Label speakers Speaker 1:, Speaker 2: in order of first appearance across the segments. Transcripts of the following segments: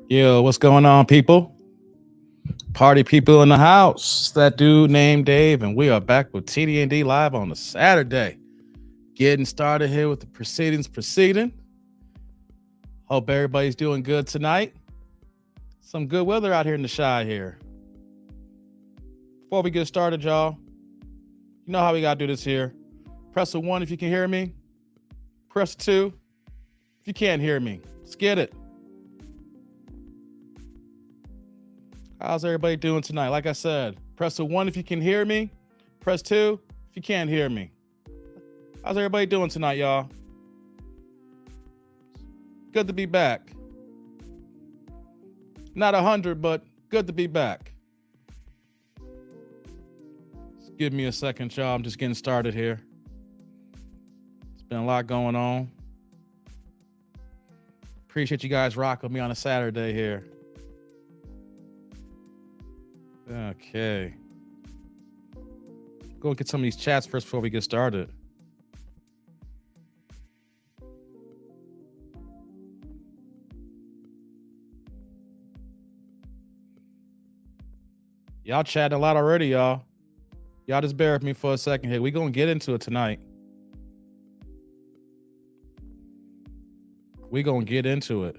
Speaker 1: Yo, what's going on, people? Party people in the house. It's that dude named Dave, and we are back with TDND live on a Saturday. Getting started here with the proceedings proceeding. Hope everybody's doing good tonight. Some good weather out here in the shy here. Before we get started, y'all, you know how we gotta do this here. Press a one if you can hear me. Press a two if you can't hear me. Let's get it. How's everybody doing tonight? Like I said, press a one if you can hear me. Press two if you can't hear me. How's everybody doing tonight, y'all? Good to be back. Not 100, but good to be back. Just give me a second, y'all. I'm just getting started here. It's been a lot going on. Appreciate you guys rocking with me on a Saturday here. Okay. Go get some of these chats first before we get started. Y'all chatting a lot already, y'all. Y'all just bear with me for a second here. We gonna get into it tonight. We gonna get into it.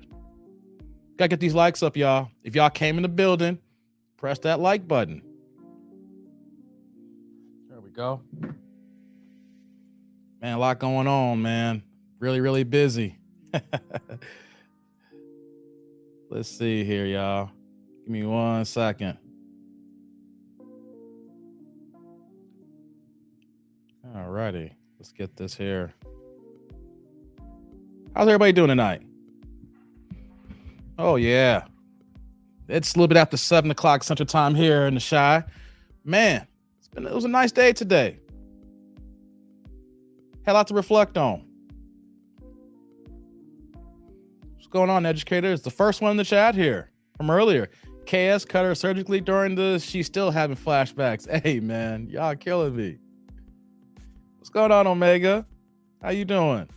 Speaker 1: Gotta get these likes up, y'all. If y'all came in the building, press that like button. There we go. Man, a lot going on, man. Really, really busy. Let's see here, y'all. Give me 1 second. Alrighty, let's get this here. How's everybody doing tonight? Oh, yeah. It's a little bit after 7 o'clock Central Time here in the Shy. Man, it was a nice day today. Had a lot to reflect on. What's going on, educator? It's the first one in the chat here from earlier. KS cut her surgically during the she's still having flashbacks. Hey, man, y'all killing me. What's going on, Omega? How you doing?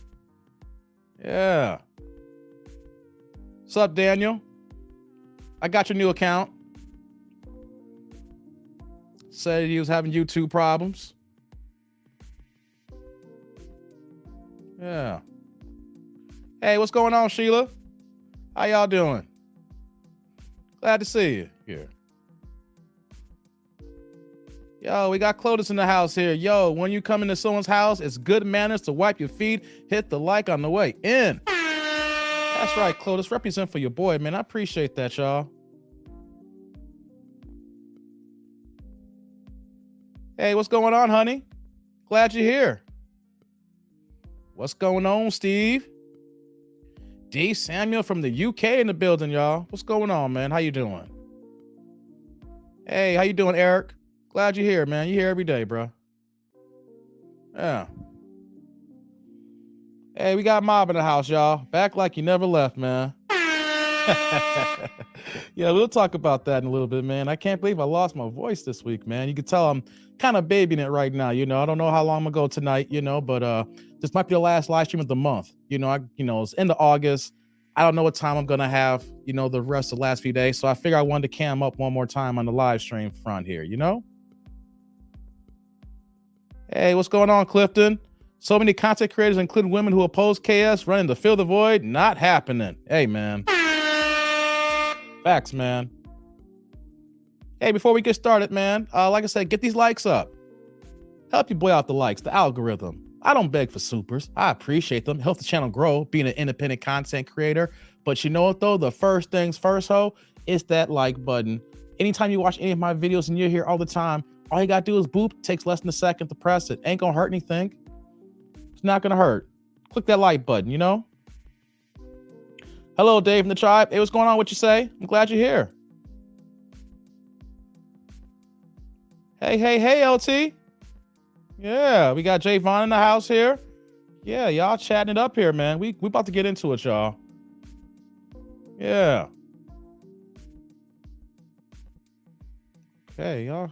Speaker 1: Yeah. What's up, Daniel? I got your new account. Said he was having YouTube problems. Yeah. Hey, what's going on, Sheila? How y'all doing? Glad to see you here. Yo, we got Clotus in the house here. Yo, when you come into someone's house, it's good manners to wipe your feet, hit the like on the way in. That's right, Clotus. Represent for your boy, man. I appreciate that, y'all. Hey, what's going on, honey? Glad you're here. What's going on, Steve? D. Samuel from the UK in the building, y'all. What's going on, man? How you doing? Hey, how you doing, Eric? Glad you're here, man. You're here every day, bro. Yeah. Hey, we got Mob in the house, y'all. Back like you never left, man. Yeah, we'll talk about that in a little bit, man. I can't believe I lost my voice this week, man. You can tell I'm kind of babying it right now. You know, I don't know how long I'm gonna go tonight, you know, but this might be the last live stream of the month. You know, it's end of August. I don't know what time I'm gonna have, you know, the rest of the last few days. So I figure I wanted to cam up one more time on the live stream front here, you know? Hey, what's going on, Clifton? So many content creators, including women who oppose KS, running to fill the void. Not happening. Hey, man. Facts, man. Hey, before we get started, man, like I said, get these likes up. Help your boy out the likes, the algorithm. I don't beg for supers. I appreciate them. Help the channel grow, being an independent content creator. But you know what, though? The first things first, ho, is that like button. Anytime you watch any of my videos and you're here all the time, all you got to do is boop. It takes less than a second to press it. Ain't going to hurt anything. It's not going to hurt. Click that like button, you know? Hello, Dave in the tribe. Hey, what's going on? What you say? I'm glad you're here. Hey, LT. Yeah, we got Javon in the house here. Yeah, y'all chatting it up here, man. We about to get into it, y'all. Yeah. Okay, y'all.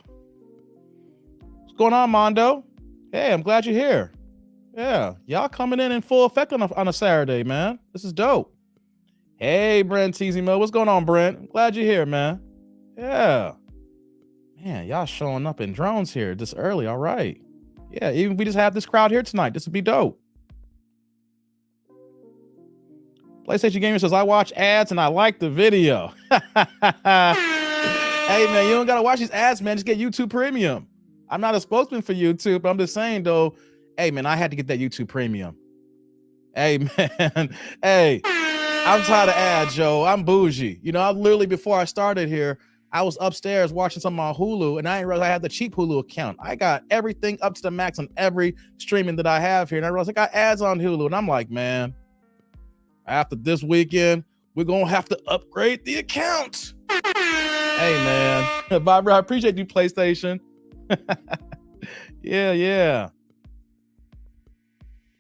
Speaker 1: What's going on, Mondo? Hey, I'm glad you're here. Yeah, y'all coming in full effect on a Saturday, man. This is dope. Hey, Brent TZ Mo. What's going on, Brent? Glad you're here, man. Yeah. Man, y'all showing up in drones here this early. All right. Yeah, even we just have this crowd here tonight. This would be dope. PlayStation Gamer says, I watch ads and I like the video. Hey, man, you don't got to watch these ads, man. Just get YouTube Premium. I'm not a spokesman for YouTube, but I'm just saying, though, hey, man, I had to get that YouTube Premium. Hey, man. Hey, I'm tired of ads, yo. I'm bougie. You know, I literally, before I started here, I was upstairs watching something on Hulu, and I didn't realize I had the cheap Hulu account. I got everything up to the max on every streaming that I have here, and I realized I got ads on Hulu, and I'm like, man, after this weekend, we're going to have to upgrade the account. Hey, man. Barbara, I appreciate you, PlayStation. Yeah.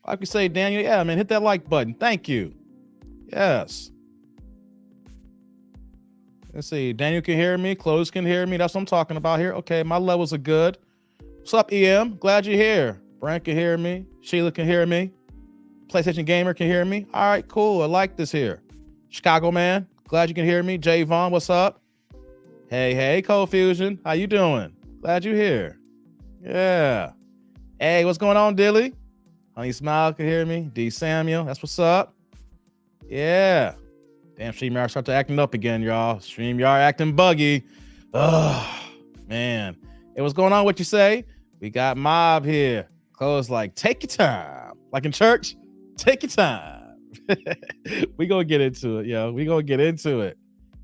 Speaker 1: Like we say, Daniel, yeah, man, hit that like button. Thank you. Yes. Let's see. Daniel can hear me. Close can hear me. That's what I'm talking about here. Okay, my levels are good. What's up, EM? Glad you're here. Brent can hear me. Sheila can hear me. PlayStation Gamer can hear me. All right, cool. I like this here. Chicago man, glad you can hear me. Jay Vaughn, what's up? Hey, Cold Fusion. How you doing? Glad you're here. Yeah. Hey, what's going on, Dilly? Honey Smile can hear me. D Samuel, that's what's up. Yeah. Damn, StreamYard started acting up again, y'all. StreamYard acting buggy. Oh, man. Hey, what's going on? What you say? We got Mob here. Close like, take your time. Like in church, take your time. We gonna get into it, yo. We gonna get into it.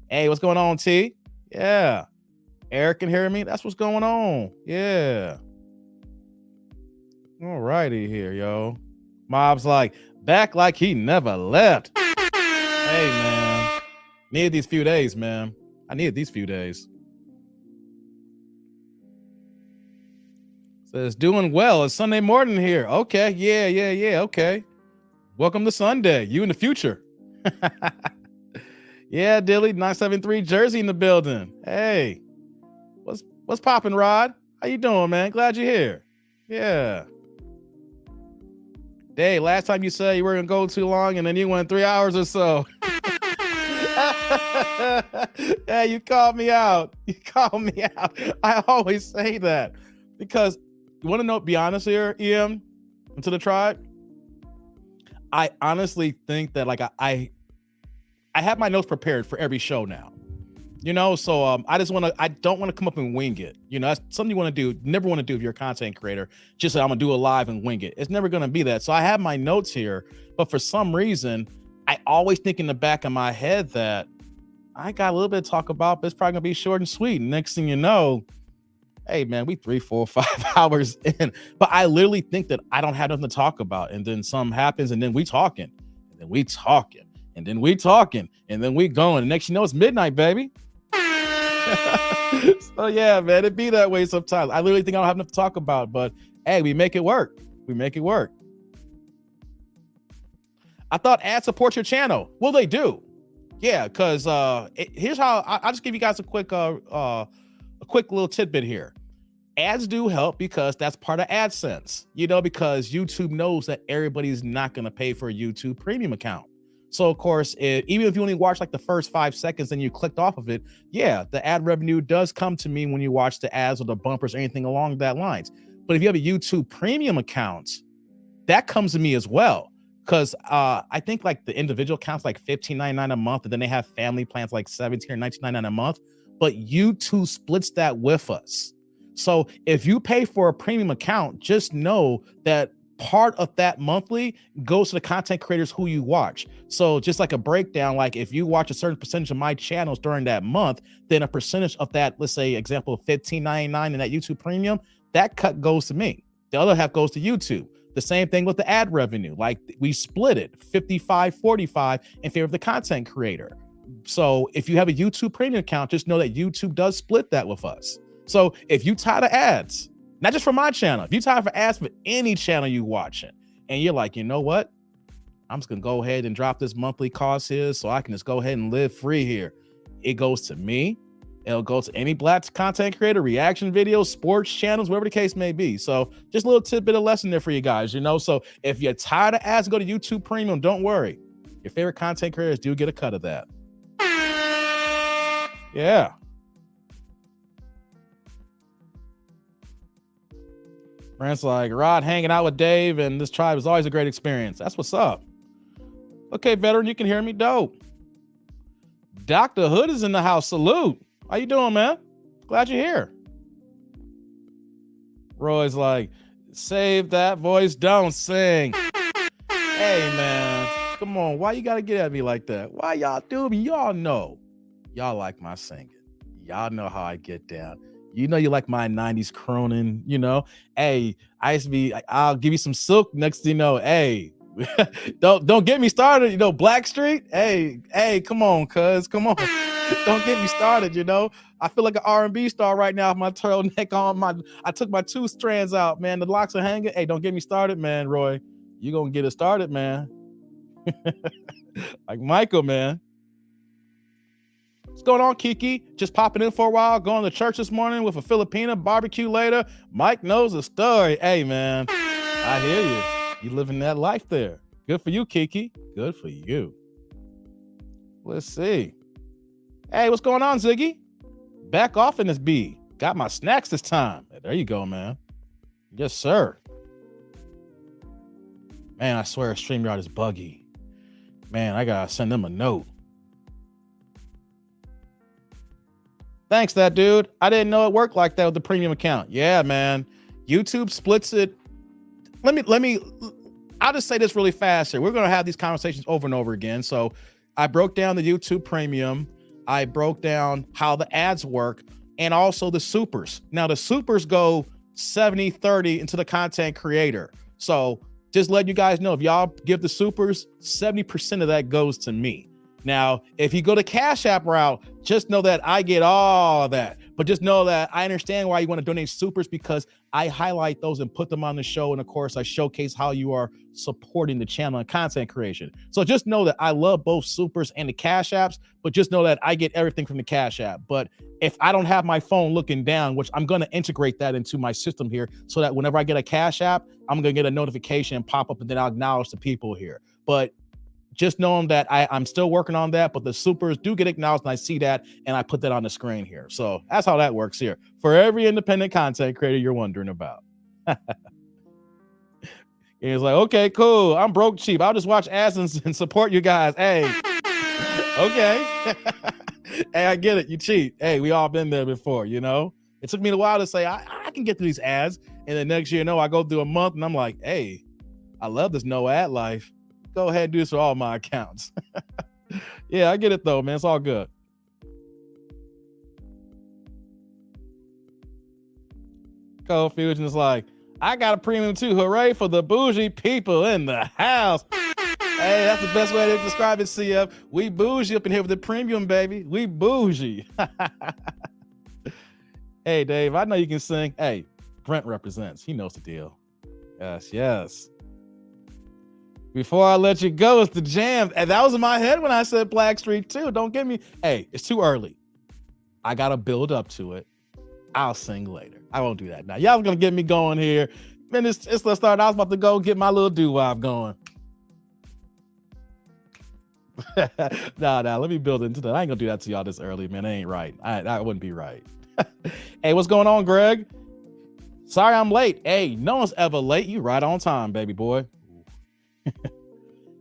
Speaker 1: Hey, what's going on, T? Yeah. Eric can hear me. That's what's going on. Yeah. All righty here, yo. Mob's like, back like he never left. Hey, man. Needed these few days, man. I needed these few days. Says, doing well. It's Sunday morning here. Okay. Yeah. Okay. Welcome to Sunday. You in the future. Yeah, Dilly, 973 Jersey in the building. Hey. What's popping, Rod? How you doing, man? Glad you're here. Yeah. Hey, last time you said you were gonna go too long and then you went 3 hours or so. Hey, you called me out. I always say that because you want to know, be honest here, EM, into the tribe. I honestly think that like I have my notes prepared for every show now. You know, so I don't want to come up and wing it. You know, that's something you want to do. Never want to do if you're a content creator. Just say, I'm going to do a live and wing it. It's never going to be that. So I have my notes here, but for some reason, I always think in the back of my head that I got a little bit to talk about, but it's probably going to be short and sweet. And next thing you know, hey, man, we 3, 4, 5 hours in. But I literally think that I don't have nothing to talk about. And then something happens, and then we talking. And then we talking. And then we talking. And then we going. And next you know, it's midnight, baby. So yeah, man, it be that way sometimes. I literally think I don't have enough to talk about, but hey, we make it work. I thought ads support your channel. Well, they do. Yeah, because here's how I'll just give you guys a quick little tidbit here. Ads do help because that's part of AdSense, you know, because YouTube knows that everybody's not going to pay for a YouTube premium account. So, of course, even if you only watch like the first 5 seconds and you clicked off of it, yeah, the ad revenue does come to me when you watch the ads or the bumpers or anything along that lines. But if you have a YouTube premium account, that comes to me as well. Because I think like the individual accounts like $15.99 a month, and then they have family plans like $17 or $19.99 a month. But YouTube splits that with us. So if you pay for a premium account, just know that part of that monthly goes to the content creators who you watch. So just like a breakdown, like if you watch a certain percentage of my channels during that month, then a percentage of that, let's say example, $15.99 in that YouTube premium, that cut goes to me. The other half goes to YouTube. The same thing with the ad revenue. Like we split it 55-45 in favor of the content creator. So if you have a YouTube premium account, just know that YouTube does split that with us. So if you tired of ads, not just for my channel, if you tired for ads for any channel you watching, and you're like, you know what? I'm just gonna go ahead and drop this monthly cost here so I can just go ahead and live free here. It goes to me. It'll go to any black content creator, reaction videos, sports channels, whatever the case may be. So just a little tidbit of lesson there for you guys, you know? So if you're tired of ads, go to YouTube Premium. Don't worry. Your favorite content creators do get a cut of that. Yeah. Brent's like, Rod hanging out with Dave and this tribe is always a great experience. That's what's up. Okay, veteran, you can hear me. Dope. Dr. Hood is in the house. Salute. How you doing, man? Glad you're here. Roy's like, save that voice, don't sing. Hey, man. Come on. Why you got to get at me like that? Why y'all do me? Y'all know. Y'all like my singing. Y'all know how I get down. You know you like my 90s cronin, you know? Hey, I used to be, I'll give you some silk next thing you know. Hey, don't get me started, you know, Blackstreet. Hey, come on, cuz, come on. Don't get me started, you know? I feel like an R&B star right now with my turtleneck on. I took my 2 strands out, man. The locks are hanging. Hey, don't get me started, man, Roy. You gonna get it started, man. Like Michael, man. What's going on, Kiki? Just popping in for a while, going to church this morning with a Filipina, barbecue later. Mike knows the story. Hey, man, I hear you. You living that life there. Good for you, Kiki. Good for you. Let's see. Hey, what's going on, Ziggy? Back off in this B. Got my snacks this time. There you go, man. Yes, sir. Man, I swear StreamYard is buggy. Man, I gotta send them a note. Thanks, that dude. I didn't know it worked like that with the premium account. Yeah, man. YouTube splits it. I'll just say this really fast here. We're going to have these conversations over and over again. So I broke down the YouTube premium. I broke down how the ads work and also the supers. Now the supers go 70-30 into the content creator. So just let you guys know, if y'all give the supers, 70% of that goes to me. Now, if you go the Cash App route, just know that I get all that. But just know that I understand why you want to donate supers, because I highlight those and put them on the show. And of course, I showcase how you are supporting the channel and content creation. So just know that I love both supers and the Cash Apps, but just know that I get everything from the Cash App. But if I don't have my phone looking down, which I'm going to integrate that into my system here, so that whenever I get a Cash App, I'm going to get a notification pop up and then I'll acknowledge the people here. But just knowing that I'm still working on that, but the supers do get acknowledged and I see that and I put that on the screen here. So that's how that works here for every independent content creator you're wondering about. He's like, okay, cool. I'm broke cheap. I'll just watch ads and support you guys. Hey, okay. Hey, I get it. You cheat. Hey, we all been there before, you know? It took me a while to say, I can get through these ads. And then next year, I go through a month and I'm like, hey, I love this no ad life. Go ahead and do this for all my accounts. Yeah, I get it though, man. It's all good. Cold Fusion is like, I got a premium too. Hooray for the bougie people in the house. Hey, that's the best way to describe it, CF. We bougie up in here with the premium, baby. We bougie. Hey, Dave, I know you can sing. Hey, Brent represents. He knows the deal. Yes, yes. Before I let you go, it's the jam. And that was in my head when I said Blackstreet too. Don't get me. Hey, it's too early. I got to build up to it. I'll sing later. I won't do that now. Y'all going to get me going here. Man, it's let's start. I was about to go get my little doo-wop going. Nah, let me build into that. I ain't going to do that to y'all this early, man. That ain't right. That wouldn't be right. Hey, what's going on, Greg? Sorry I'm late. Hey, no one's ever late. You right on time, baby boy.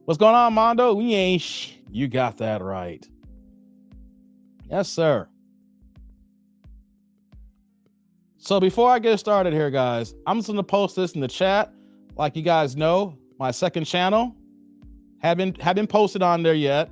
Speaker 1: What's going on, Mondo? We ain't you got that right. Yes, sir. So before I get started here, guys, I'm just going to post this in the chat. Like you guys know, my second channel haven't posted on there yet.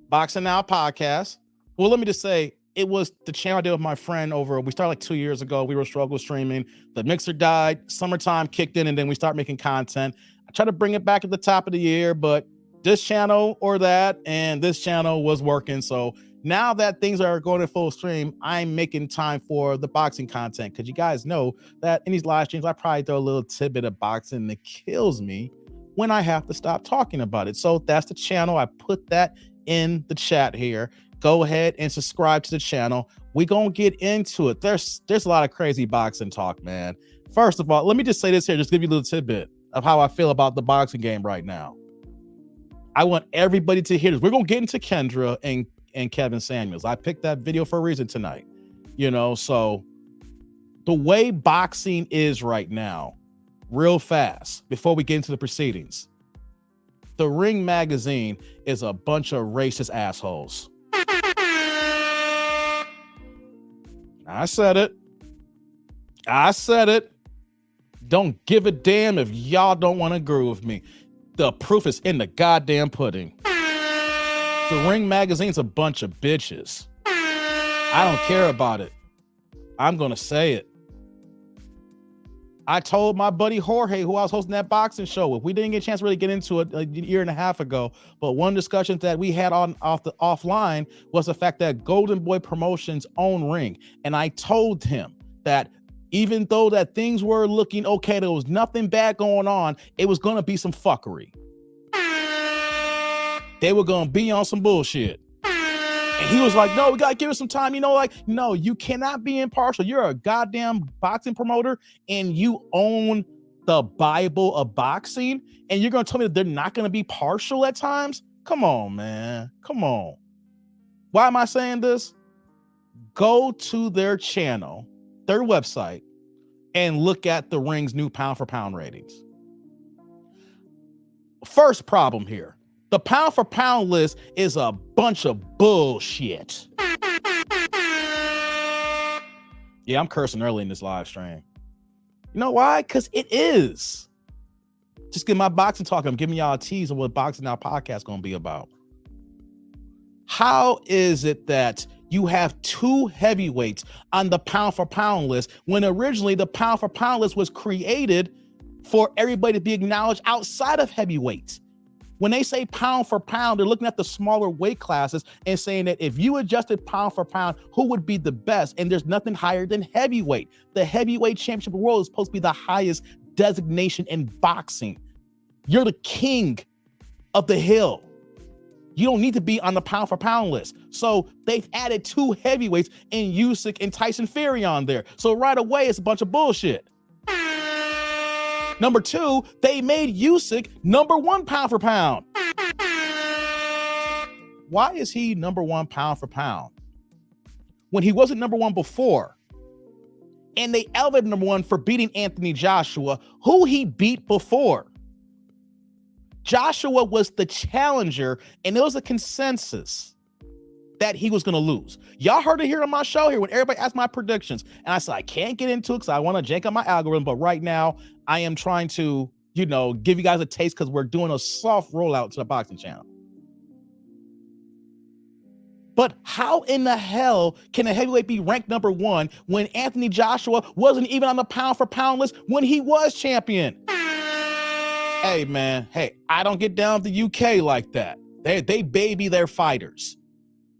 Speaker 1: Boxing Now podcast. Well, let me just say, it was the channel I did with my friend we started like 2 years ago. We were struggling streaming. The mixer died. Summertime kicked in, and then we started making content. I tried to bring it back at the top of the year, but this channel or that, and this channel was working. So now that things are going to full stream, I'm making time for the boxing content, because you guys know that in these live streams, I probably throw a little tidbit of boxing that kills me when I have to stop talking about it. So that's the channel. I put that in the chat here. Go ahead and subscribe to the channel. We're going to get into it. There's a lot of crazy boxing talk, man. First of all, let me just say this here, just give you a little tidbit of how I feel about the boxing game right now. I want everybody to hear this. We're gonna get into Kendra and Kevin Samuels. I picked that video for a reason tonight. So the way boxing is right now, real fast, before we get into the proceedings, the Ring magazine is a bunch of racist assholes. I said it. Don't give a damn if y'all don't want to agree with me. The proof is in the goddamn pudding. The Ring magazine's a bunch of bitches. I don't care about it. I'm going to say it. I told my buddy Jorge, who I was hosting that boxing show with, we didn't get a chance to really get into it a year and a half ago, but one discussion that we had offline was the fact that Golden Boy Promotions own Ring. And I told him that even though that things were looking okay, there was nothing bad going on, it was going to be some fuckery. They were going to be on some bullshit. And he was like, no, we got to give it some time. No, you cannot be impartial. You're a goddamn boxing promoter and you own the Bible of boxing. And you're going to tell me that they're not going to be partial at times? Come on, man. Come on. Why am I saying this? Go to their channel, their website, and look at the Ring's new pound for pound ratings. First problem here. The pound for pound list is a bunch of bullshit. Yeah, I'm cursing early in this live stream. You know why? Because it is. Just get my boxing talk. I'm giving y'all a tease of what Boxing Now podcast is going to be about. How is it that you have two heavyweights on the pound for pound list when originally the pound for pound list was created for everybody to be acknowledged outside of heavyweights? When they say pound for pound, they're looking at the smaller weight classes and saying that if you adjusted pound for pound, who would be the best? And there's nothing higher than heavyweight. The heavyweight championship of the world is supposed to be the highest designation in boxing. You're the king of the hill. You don't need to be on the pound for pound list. So they've added two heavyweights in Usyk and Tyson Fury on there. So right away, it's a bunch of bullshit. Number two, they made Usyk number one pound for pound. Why is he number one pound for pound when he wasn't number one before? And they elevated number one for beating Anthony Joshua, who he beat before. Joshua was the challenger, and there was a consensus that he was going to lose. Y'all heard it here on my show here when everybody asked my predictions. And I said, I can't get into it because I want to jank up my algorithm. But right now, I am trying to, give you guys a taste because we're doing a soft rollout to the boxing channel. But how in the hell can a heavyweight be ranked number one when Anthony Joshua wasn't even on the pound for pound list when he was champion? Hey, man. Hey, I don't get down with the UK like that. They baby their fighters,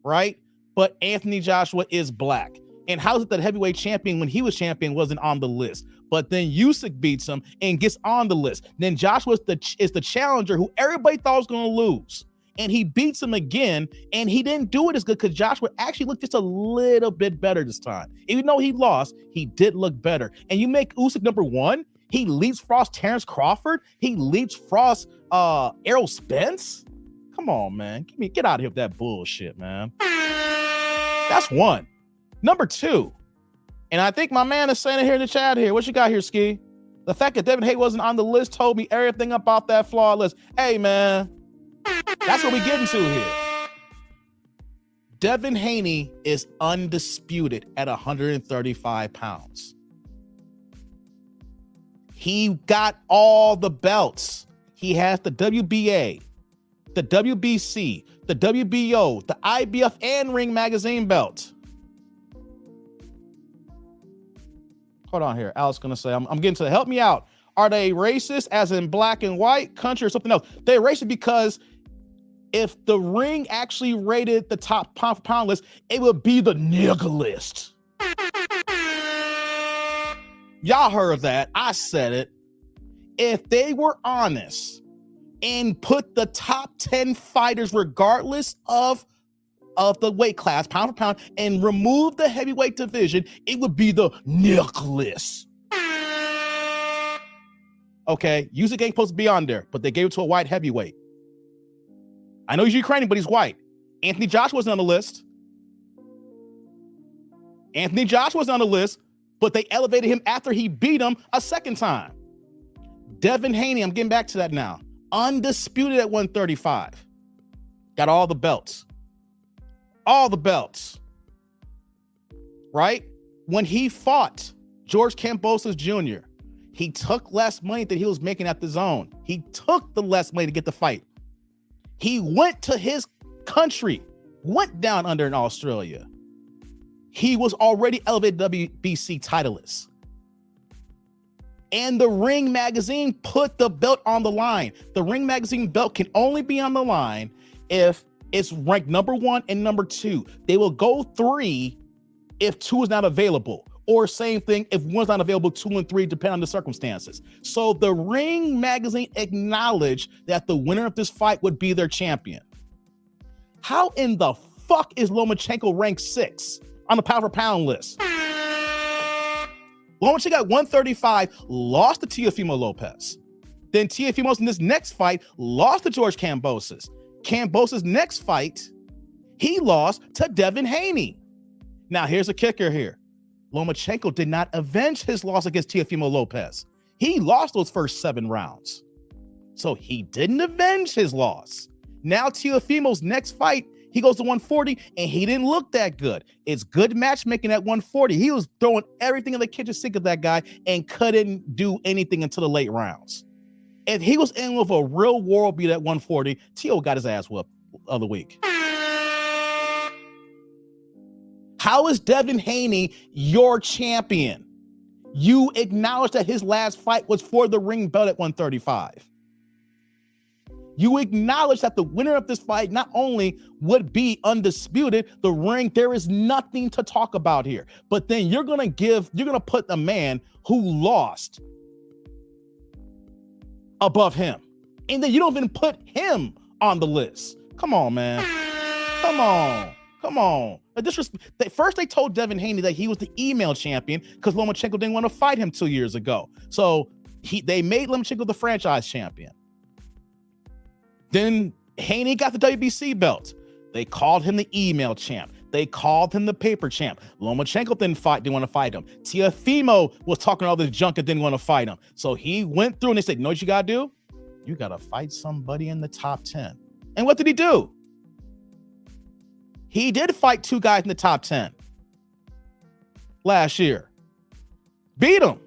Speaker 1: right? But Anthony Joshua is black. And how is it that heavyweight champion, when he was champion, wasn't on the list? But then Usyk beats him and gets on the list. Then Joshua is the challenger who everybody thought was going to lose. And he beats him again, and he didn't do it as good because Joshua actually looked just a little bit better this time. Even though he lost, he did look better. And you make Usyk number one, he leapfrogs Terrence Crawford, he leapfrogs Errol Spence. Come on, man. Get out of here with that bullshit, man. That's one. Number two, and I think my man is saying it here in the chat here. What you got here, Ski? The fact that Devin Haney wasn't on the list told me everything about that flawed list. Hey, man, that's what we getting to here. Devin Haney is undisputed at 135 pounds. He got all the belts. He has the WBA, the WBC, the WBO, the IBF, and Ring Magazine belt. Hold on here. Alex gonna say, I'm getting to help me out. Are they racist as in black and white, country, or something else? They're racist because if the Ring actually rated the top pound for pound list, it would be the nigga list. Y'all heard that. I said it. If they were honest and put the top 10 fighters, regardless of the weight class, pound for pound, and remove the heavyweight division, it would be the Nick list. Okay, Usyk ain't supposed to be on there, but they gave it to a white heavyweight. I know he's Ukrainian, but he's white. Anthony Joshua wasn't on the list. Anthony Joshua was on the list, but they elevated him after he beat him a second time. Devin Haney, I'm getting back to that now. Undisputed at 135. Got all the belts. All the belts. Right? When he fought George Kambosos Jr., he took less money than he was making at the zone. He took the less money to get the fight. He went to his country, went down under in Australia. He was already elevated WBC titleist. And the Ring Magazine put the belt on the line. The Ring Magazine belt can only be on the line if it's ranked number 1 and number 2. They will go 3 if 2 is not available. Or same thing, if 1's not available, 2 and 3, depending on the circumstances. So the Ring Magazine acknowledged that the winner of this fight would be their champion. How in the fuck is Lomachenko ranked 6 on the pound for pound list? Lomachenko got 135, lost to Teofimo Lopez. Then Teofimo's in this next fight lost to George Kambosos. Kambosos' next fight, he lost to Devin Haney. Now here's a kicker here. Lomachenko did not avenge his loss against Teofimo Lopez. He lost those first 7 rounds. So he didn't avenge his loss. Now Teofimo's next fight, he goes to 140, and he didn't look that good. It's good matchmaking at 140. He was throwing everything in the kitchen sink of that guy and couldn't do anything until the late rounds. If he was in with a real world beat at 140, Teo got his ass whooped the other week. How is Devin Haney your champion? You acknowledge that his last fight was for the ring belt at 135. You acknowledge that the winner of this fight not only would be undisputed, the ring, there is nothing to talk about here. But then you're gonna put the man who lost above him. And then you don't even put him on the list. Come on, man. Come on. First, they told Devin Haney that he was the email champion because Lomachenko didn't want to fight him 2 years ago. So they made Lomachenko the franchise champion. Then Haney got the WBC belt. They called him the email champ. They called him the paper champ. Lomachenko didn't want to fight him. Teofimo was talking all this junk and didn't want to fight him. So he went through and they said, you know what you got to do? You got to fight somebody in the top 10. And what did he do? He did fight 2 guys in the top 10 last year. Beat him.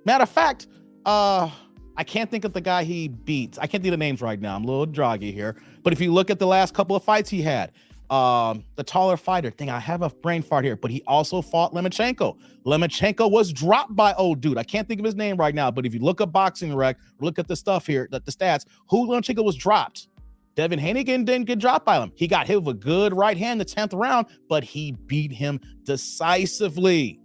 Speaker 1: Matter of fact, I can't think of the guy he beat. I can't think of the names right now. I'm a little droggy here. But if you look at the last couple of fights he had, the taller fighter thing, I have a brain fart here, but he also fought Lomachenko. Lomachenko was dropped by old dude. I can't think of his name right now, but if you look at Boxing Rec, look at the stuff here, the stats, who Lomachenko was dropped. Devin Haney didn't get dropped by him. He got hit with a good right hand in the 10th round, but he beat him decisively.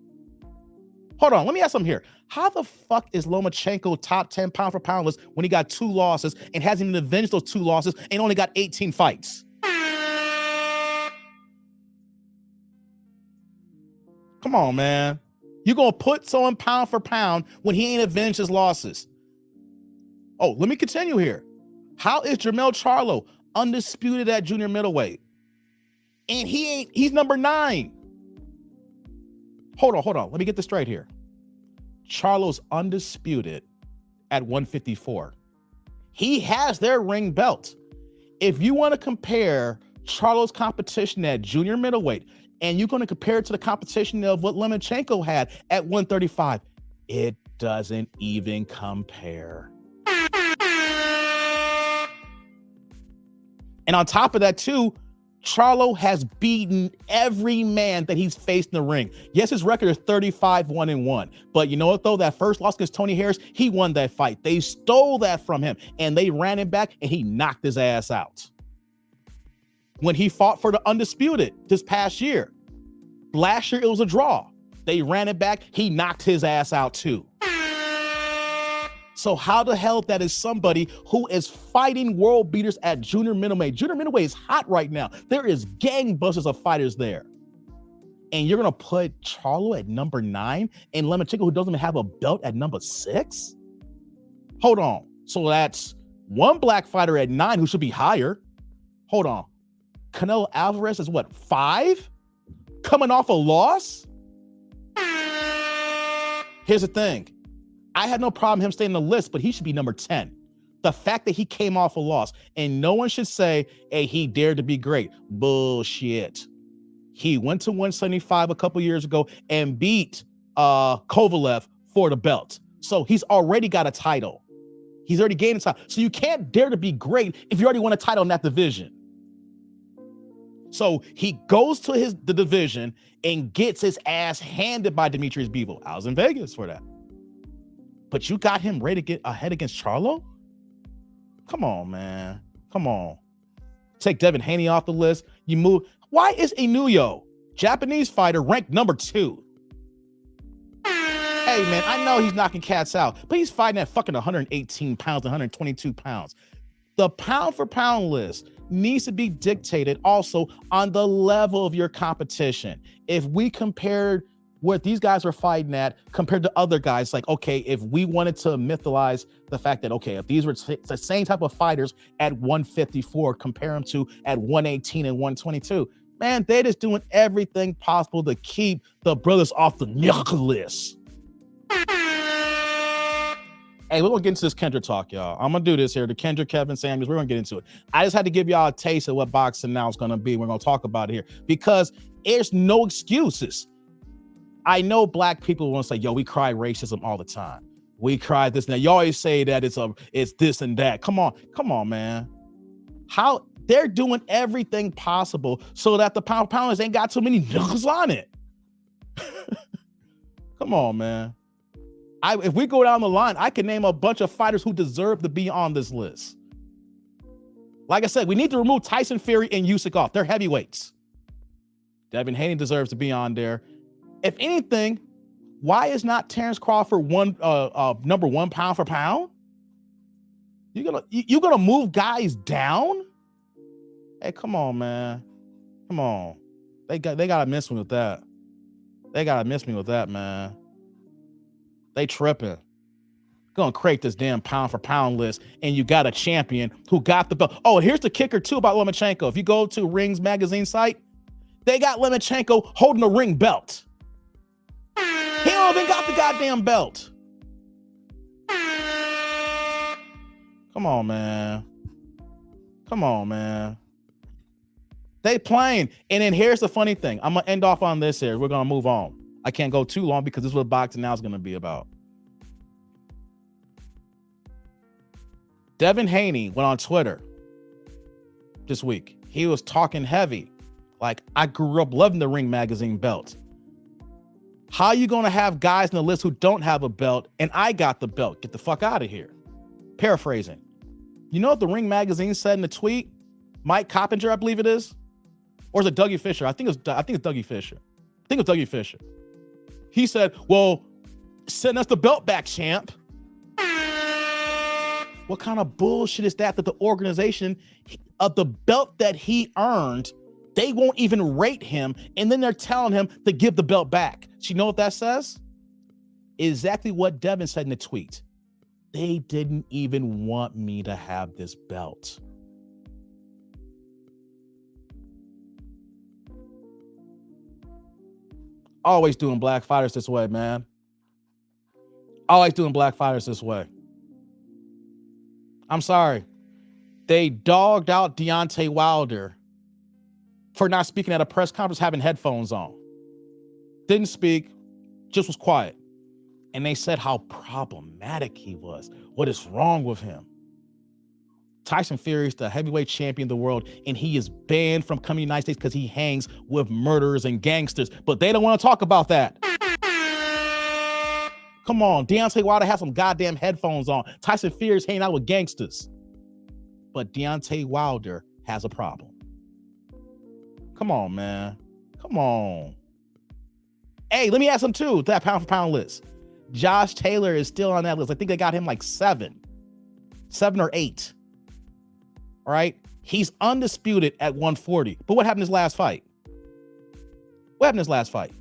Speaker 1: Hold on, let me ask something here. How the fuck is Lomachenko top 10 pound for pound list when he got 2 losses and hasn't even avenged those 2 losses and only got 18 fights? Come on, man. You're going to put someone pound for pound when he ain't avenged his losses. Oh, let me continue here. How is Jermell Charlo undisputed at junior middleweight? And he's number 9. Hold on. Let me get this straight here. Charlo's undisputed at 154. He has their ring belt. If you want to compare Charlo's competition at junior middleweight, and you're going to compare it to the competition of what Lomachenko had at 135, it doesn't even compare. And on top of that, too, Charlo has beaten every man that he's faced in the ring. Yes, his record is 35-1-1. But you know what, though? That first loss against Tony Harris, he won that fight. They stole that from him, and they ran him back, and he knocked his ass out. When he fought for the undisputed this past year, last year it was a draw. They ran it back. He knocked his ass out, too. So how the hell that is somebody who is fighting world beaters at junior middleweight? Junior middleweight is hot right now. There is gangbusters of fighters there. And you're going to put Charlo at number 9 and Lomachenko, who doesn't even have a belt, at number 6? Hold on. So that's one black fighter at 9 who should be higher. Hold on. Canelo Alvarez is what, 5? Coming off a loss? Here's the thing. I had no problem him staying on the list, but he should be number 10. The fact that he came off a loss, and no one should say, hey, he dared to be great. Bullshit. He went to 175 a couple years ago and beat Kovalev for the belt. So he's already got a title. He's already gained a title. So you can't dare to be great if you already won a title in that division. So he goes to the division and gets his ass handed by Demetrius Bivol. I was in Vegas for that. But you got him ready to get ahead against Charlo? Come on, man. Come on. Take Devin Haney off the list. You move. Why is Inoue, Japanese fighter, ranked number 2? Hey, man, I know he's knocking cats out, but he's fighting at fucking 118 pounds, 122 pounds. The pound for pound list needs to be dictated also on the level of your competition. If we compared what these guys were fighting at compared to other guys, like, okay, if we wanted to mythologize the fact that, okay, if these were the same type of fighters at 154, compare them to at 118 and 122, man, they're just doing everything possible to keep the brothers off the list. Hey, we're gonna get into this Kendra talk, y'all. I'm gonna do this here. The Kendra, Kevin Samuels, we're gonna get into it. I just had to give y'all a taste of what boxing now is gonna be. We're gonna talk about it here because there's no excuses. I know black people want to say, yo, we cry racism all the time. We cry this and that. You always say that it's this and that. Come on, man. How they're doing everything possible so that the pounders ain't got too many niggas on it. Come on, man. If we go down the line, I can name a bunch of fighters who deserve to be on this list. Like I said, we need to remove Tyson Fury and Usyk off. They're heavyweights. Devin Haney deserves to be on there. If anything, why is not Terrence Crawford number 1 pound for pound? You gonna move guys down? Hey, come on, man. Come on. They gotta miss me with that. They gotta miss me with that, man. They tripping. Gonna create this damn pound for pound list, and you got a champion who got the belt. Oh, here's the kicker too about Lomachenko. If you go to Rings magazine site, they got Lomachenko holding the ring belt. He don't even got the goddamn belt. Come on, man. Come on, man. They playing. And then here's the funny thing. I'm gonna end off on this here. We're gonna move on. I can't go too long because this is what boxing now is gonna be about. Devin Haney went on Twitter this week. He was talking heavy. Like, I grew up loving the Ring magazine belt. How are you going to have guys in the list who don't have a belt and I got the belt? Get the fuck out of here. Paraphrasing. You know what the Ring magazine said in the tweet? Mike Coppinger, I believe it is. Or is it Dougie Fisher? I think it's Dougie Fisher. I think it's Dougie Fisher. He said, well, send us the belt back, champ. What kind of bullshit is that the organization of the belt that he earned, they won't even rate him, and then they're telling him to give the belt back. So you know what that says? Exactly what Devin said in the tweet. They didn't even want me to have this belt. Always doing black fighters this way, man. Always doing black fighters this way. I'm sorry. They dogged out Deontay Wilder for not speaking at a press conference, having headphones on. Didn't speak, just was quiet. And they said how problematic he was. What is wrong with him? Tyson Fury is the heavyweight champion of the world, and he is banned from coming to the United States because he hangs with murderers and gangsters. But they don't want to talk about that. Come on, Deontay Wilder has some goddamn headphones on. Tyson Fury is hanging out with gangsters. But Deontay Wilder has a problem. Come on, man. Come on. Hey, let me ask him too, that pound for pound list. Josh Taylor is still on that list. I think they got him like 7 or 8. All right. He's undisputed at 140. But what happened in his last fight? What happened in his last fight?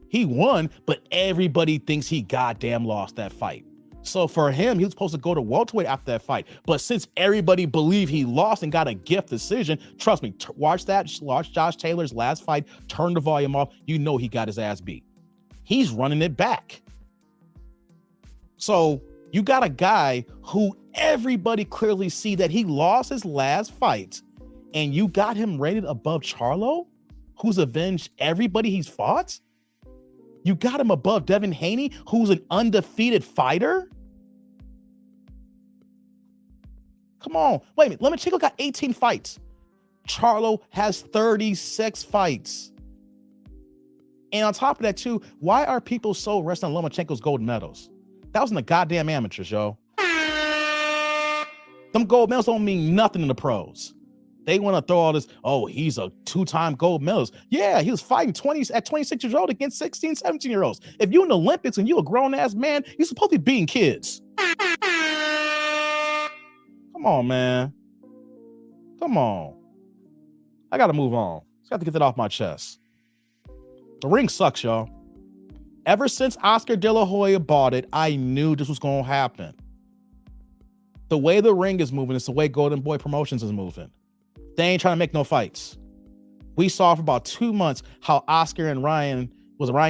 Speaker 1: He won, but everybody thinks he goddamn lost that fight. So for him, he was supposed to go to welterweight after that fight. But since everybody believed he lost and got a gift decision, trust me, watch Josh Taylor's last fight, turn the volume off. You know he got his ass beat. He's running it back. So you got a guy who everybody clearly see that he lost his last fight, and you got him rated above Charlo, who's avenged everybody he's fought. You got him above Devin Haney, who's an undefeated fighter. Come on. Wait a minute. Lomachenko got 18 fights. Charlo has 36 fights. And on top of that, too, why are people so resting on Lomachenko's gold medals? That was in the goddamn amateurs, yo. Them gold medals don't mean nothing in the pros. They want to throw all this, oh, he's a two-time gold medalist. Yeah, he was fighting at 26 years old against 16, 17-year-olds. If you're in the Olympics and you're a grown-ass man, you're supposed to be beating kids. Come on, man. Come on. I got to move on. Just got to get that off my chest. The ring sucks, y'all. Ever since Oscar De La Hoya bought it, I knew this was going to happen. The way the ring is moving, it's the way Golden Boy Promotions is moving. They ain't trying to make no fights. We saw for about 2 months how Oscar and Ryan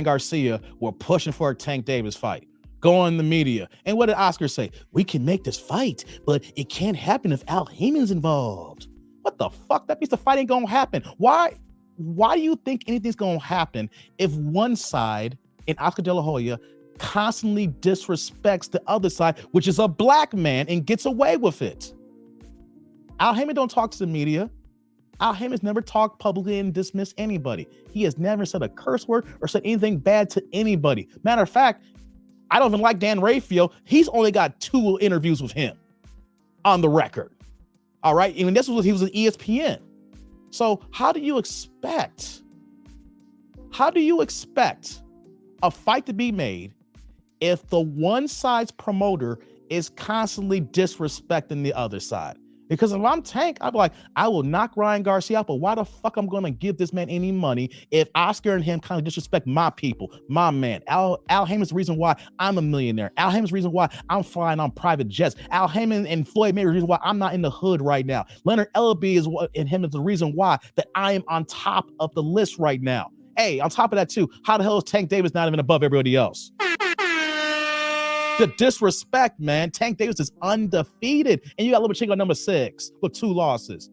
Speaker 1: Garcia were pushing for a Tank Davis fight. Going in the media. And what did Oscar say? We can make this fight, but it can't happen if Al Heyman's involved. What the fuck? That means the fight ain't gonna happen. Why do you think anything's gonna happen if one side in Oscar De La Hoya constantly disrespects the other side, which is a black man, and gets away with it? Al Heyman don't talk to the media. Al Heyman's never talked publicly and dismissed anybody. He has never said a curse word or said anything bad to anybody. Matter of fact, I don't even like Dan Rayfield. He's only got 2 interviews with him on the record. All right. And this was, he was at ESPN. So how do you expect a fight to be made if the one side's promoter is constantly disrespecting the other side? Because if I'm Tank, I'd be like, I will knock Ryan Garcia out, but why the fuck I'm going to give this man any money if Oscar and him kind of disrespect my people, my man? Al Heyman's the reason why I'm a millionaire. Al Heyman's the reason why I'm flying on private jets. Al Heyman and Floyd Mayweather is the reason why I'm not in the hood right now. Leonard Ellaby is the reason why that I am on top of the list right now. Hey, on top of that too, how the hell is Tank Davis not even above everybody else? The disrespect, man. Tank Davis is undefeated. And you got Lomachenko number 6 with 2 losses.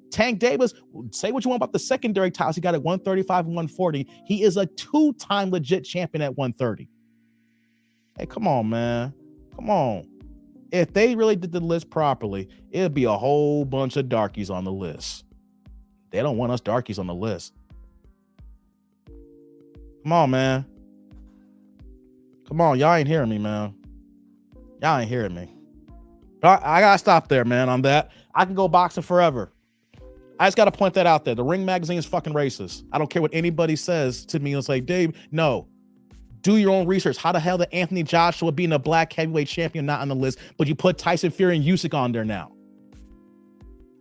Speaker 1: Tank Davis, say what you want about the secondary titles. He got at 135 and 140. He is a 2-time legit champion at 130. Hey, come on, man. Come on. If they really did the list properly, it'd be a whole bunch of darkies on the list. They don't want us darkies on the list. Come on, man. Come on, y'all ain't hearing me, man. Y'all ain't hearing me. But I gotta stop there, man, on that. I can go boxing forever. I just gotta point that out there. The Ring magazine is fucking racist. I don't care what anybody says to me. It's like, Dave, no. Do your own research. How the hell did Anthony Joshua being a black heavyweight champion not on the list, but you put Tyson Fury and Usyk on there now?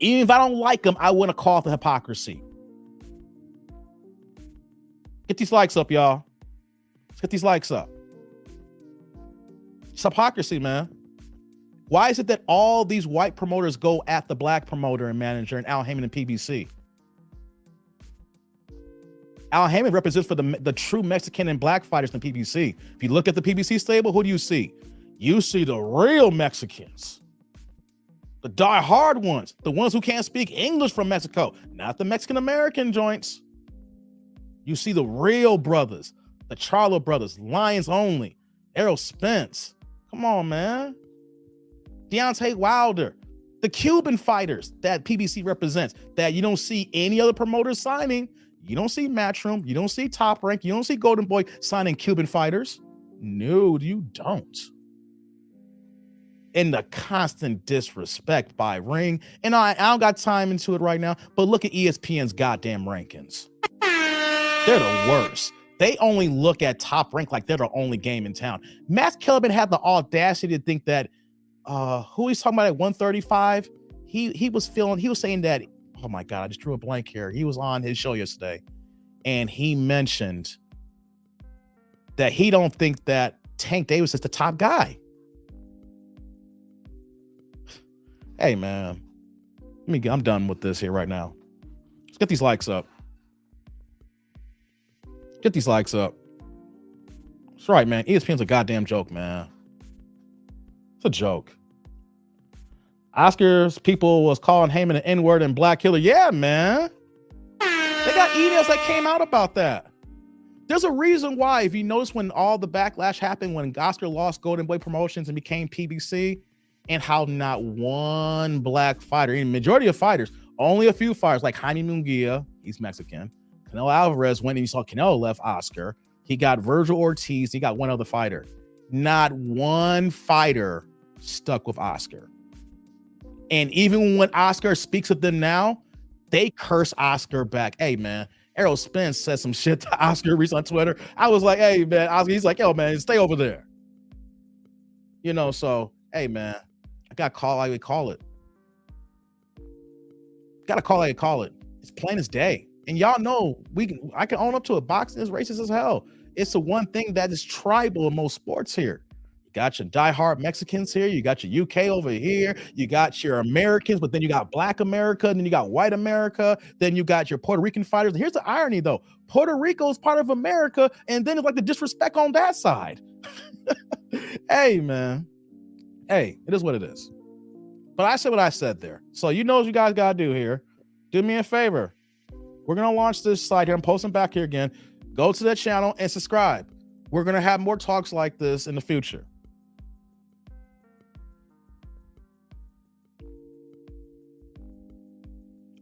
Speaker 1: Even if I don't like them, I want to call for hypocrisy. Get these likes up, y'all. Let's get these likes up. It's hypocrisy, man. Why is it that all these white promoters go at the black promoter and manager and Al Heyman and PBC? Al Heyman represents for the true Mexican and black fighters in the PBC. If you look at the PBC stable, who do you see? You see the real Mexicans. The die-hard ones. The ones who can't speak English from Mexico. Not the Mexican-American joints. You see the real brothers. The Charlo brothers. Lions Only. Errol Spence. Come on, man. Deontay Wilder. The Cuban fighters that PBC represents that you don't see any other promoters signing. You don't see Matchroom. You don't see Top Rank. You don't see Golden Boy signing Cuban fighters. No, you don't. And the constant disrespect by Ring. And I don't got time into it right now, but look at ESPN's goddamn rankings. They're the worst. They only look at Top Rank like they're the only game in town. Matt Kellerman had the audacity to think that who he's talking about at 135, he was saying that, oh my God, I just drew a blank here. He was on his show yesterday, and he mentioned that he don't think that Tank Davis is the top guy. Hey, man. I'm done with this here right now. Let's get these likes up. Get these likes up. That's right, man. ESPN's a goddamn joke, man. It's a joke. Oscars people was calling Heyman an N-word and Black Killer. Yeah, man. They got emails that came out about that. There's a reason why, if you notice when all the backlash happened, when Oscar lost Golden Boy Promotions and became PBC, and how not one black fighter, in majority of fighters, only a few fighters like Jaime Munguia, he's Mexican. Canelo Alvarez went and you saw Canelo left Oscar. He got Virgil Ortiz. He got one other fighter. Not one fighter stuck with Oscar. And even when Oscar speaks of them now, they curse Oscar back. Hey, man, Errol Spence said some shit to Oscar recently on Twitter. I was like, hey, man, Oscar, he's like, yo, man, stay over there. You know, so, hey, man, I got to call how you call it. Got to call how you call it. It's plain as day. And y'all know I can own up to it. Boxing is racist as hell. It's the one thing that is tribal in most sports here. You got your diehard Mexicans here. You got your UK over here. You got your Americans, but then you got Black America, and then you got white America. Then you got your Puerto Rican fighters. Here's the irony, though. Puerto Rico is part of America, and then it's like the disrespect on that side. Hey, man. Hey, it is what it is. But I said what I said there. So you know what you guys got to do here. Do me a favor. We're going to launch this site here. I'm posting back here again. Go to the channel and subscribe. We're going to have more talks like this in the future.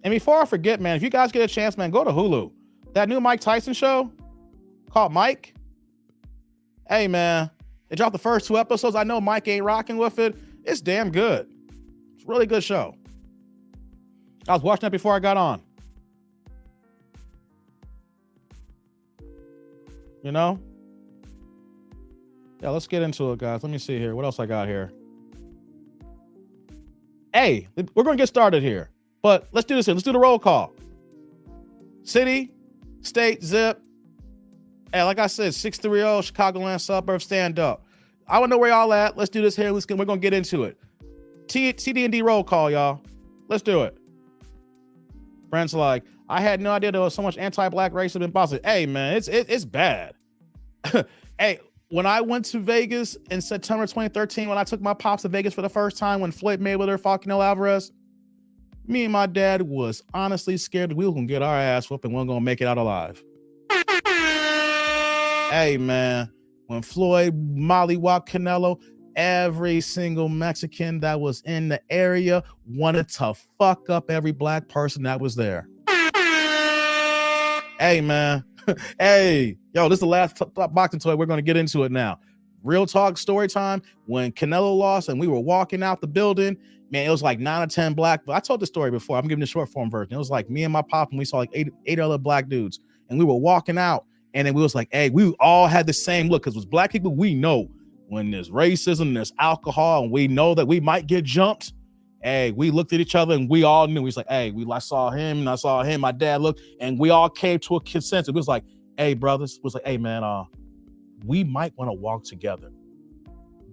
Speaker 1: And before I forget, man, if you guys get a chance, man, go to Hulu. That new Mike Tyson show called Mike. Hey, man, they dropped the first 2 episodes. I know Mike ain't rocking with it. It's damn good. It's a really good show. I was watching that before I got on. You know? Yeah, let's get into it, guys. Let me see here. What else I got here? Hey, we're going to get started here. But let's do this here. Let's do the roll call. City, state, zip. Hey, like I said, 630 Chicagoland suburb, stand up. I want to know where y'all at. Let's do this here. We're going to get into it. TDND roll call, y'all. Let's do it. Friends like, I had no idea there was so much anti-black racism in Boston. Hey, man, it's bad. Hey, when I went to Vegas in September 2013, when I took my pops to Vegas for the first time, when Floyd Mayweather fought Canelo Alvarez, me and my dad was honestly scared that we were going to get our ass whooped and we weren't going to make it out alive. Hey, man, when Floyd mollywopped Canelo, every single Mexican that was in the area wanted to fuck up every black person that was there. Hey, man. Hey, yo, this is the last boxing toy. We're going to get into it now. Real talk story time. When Canelo lost and we were walking out the building, man, it was like 9 or 10 black. I told the story before. I'm giving the short form version. It was like me and my pop, and we saw like eight other black dudes, and we were walking out, and then we was like, hey, we all had the same look, because it was black people. We know when there's racism, there's alcohol, and we know that we might get jumped. Hey, we looked at each other and we all knew. We was like, hey, I saw him and I saw him. My dad looked, and we all came to a consensus. It was like, hey, brothers, it was like, hey, man, we might want to walk together.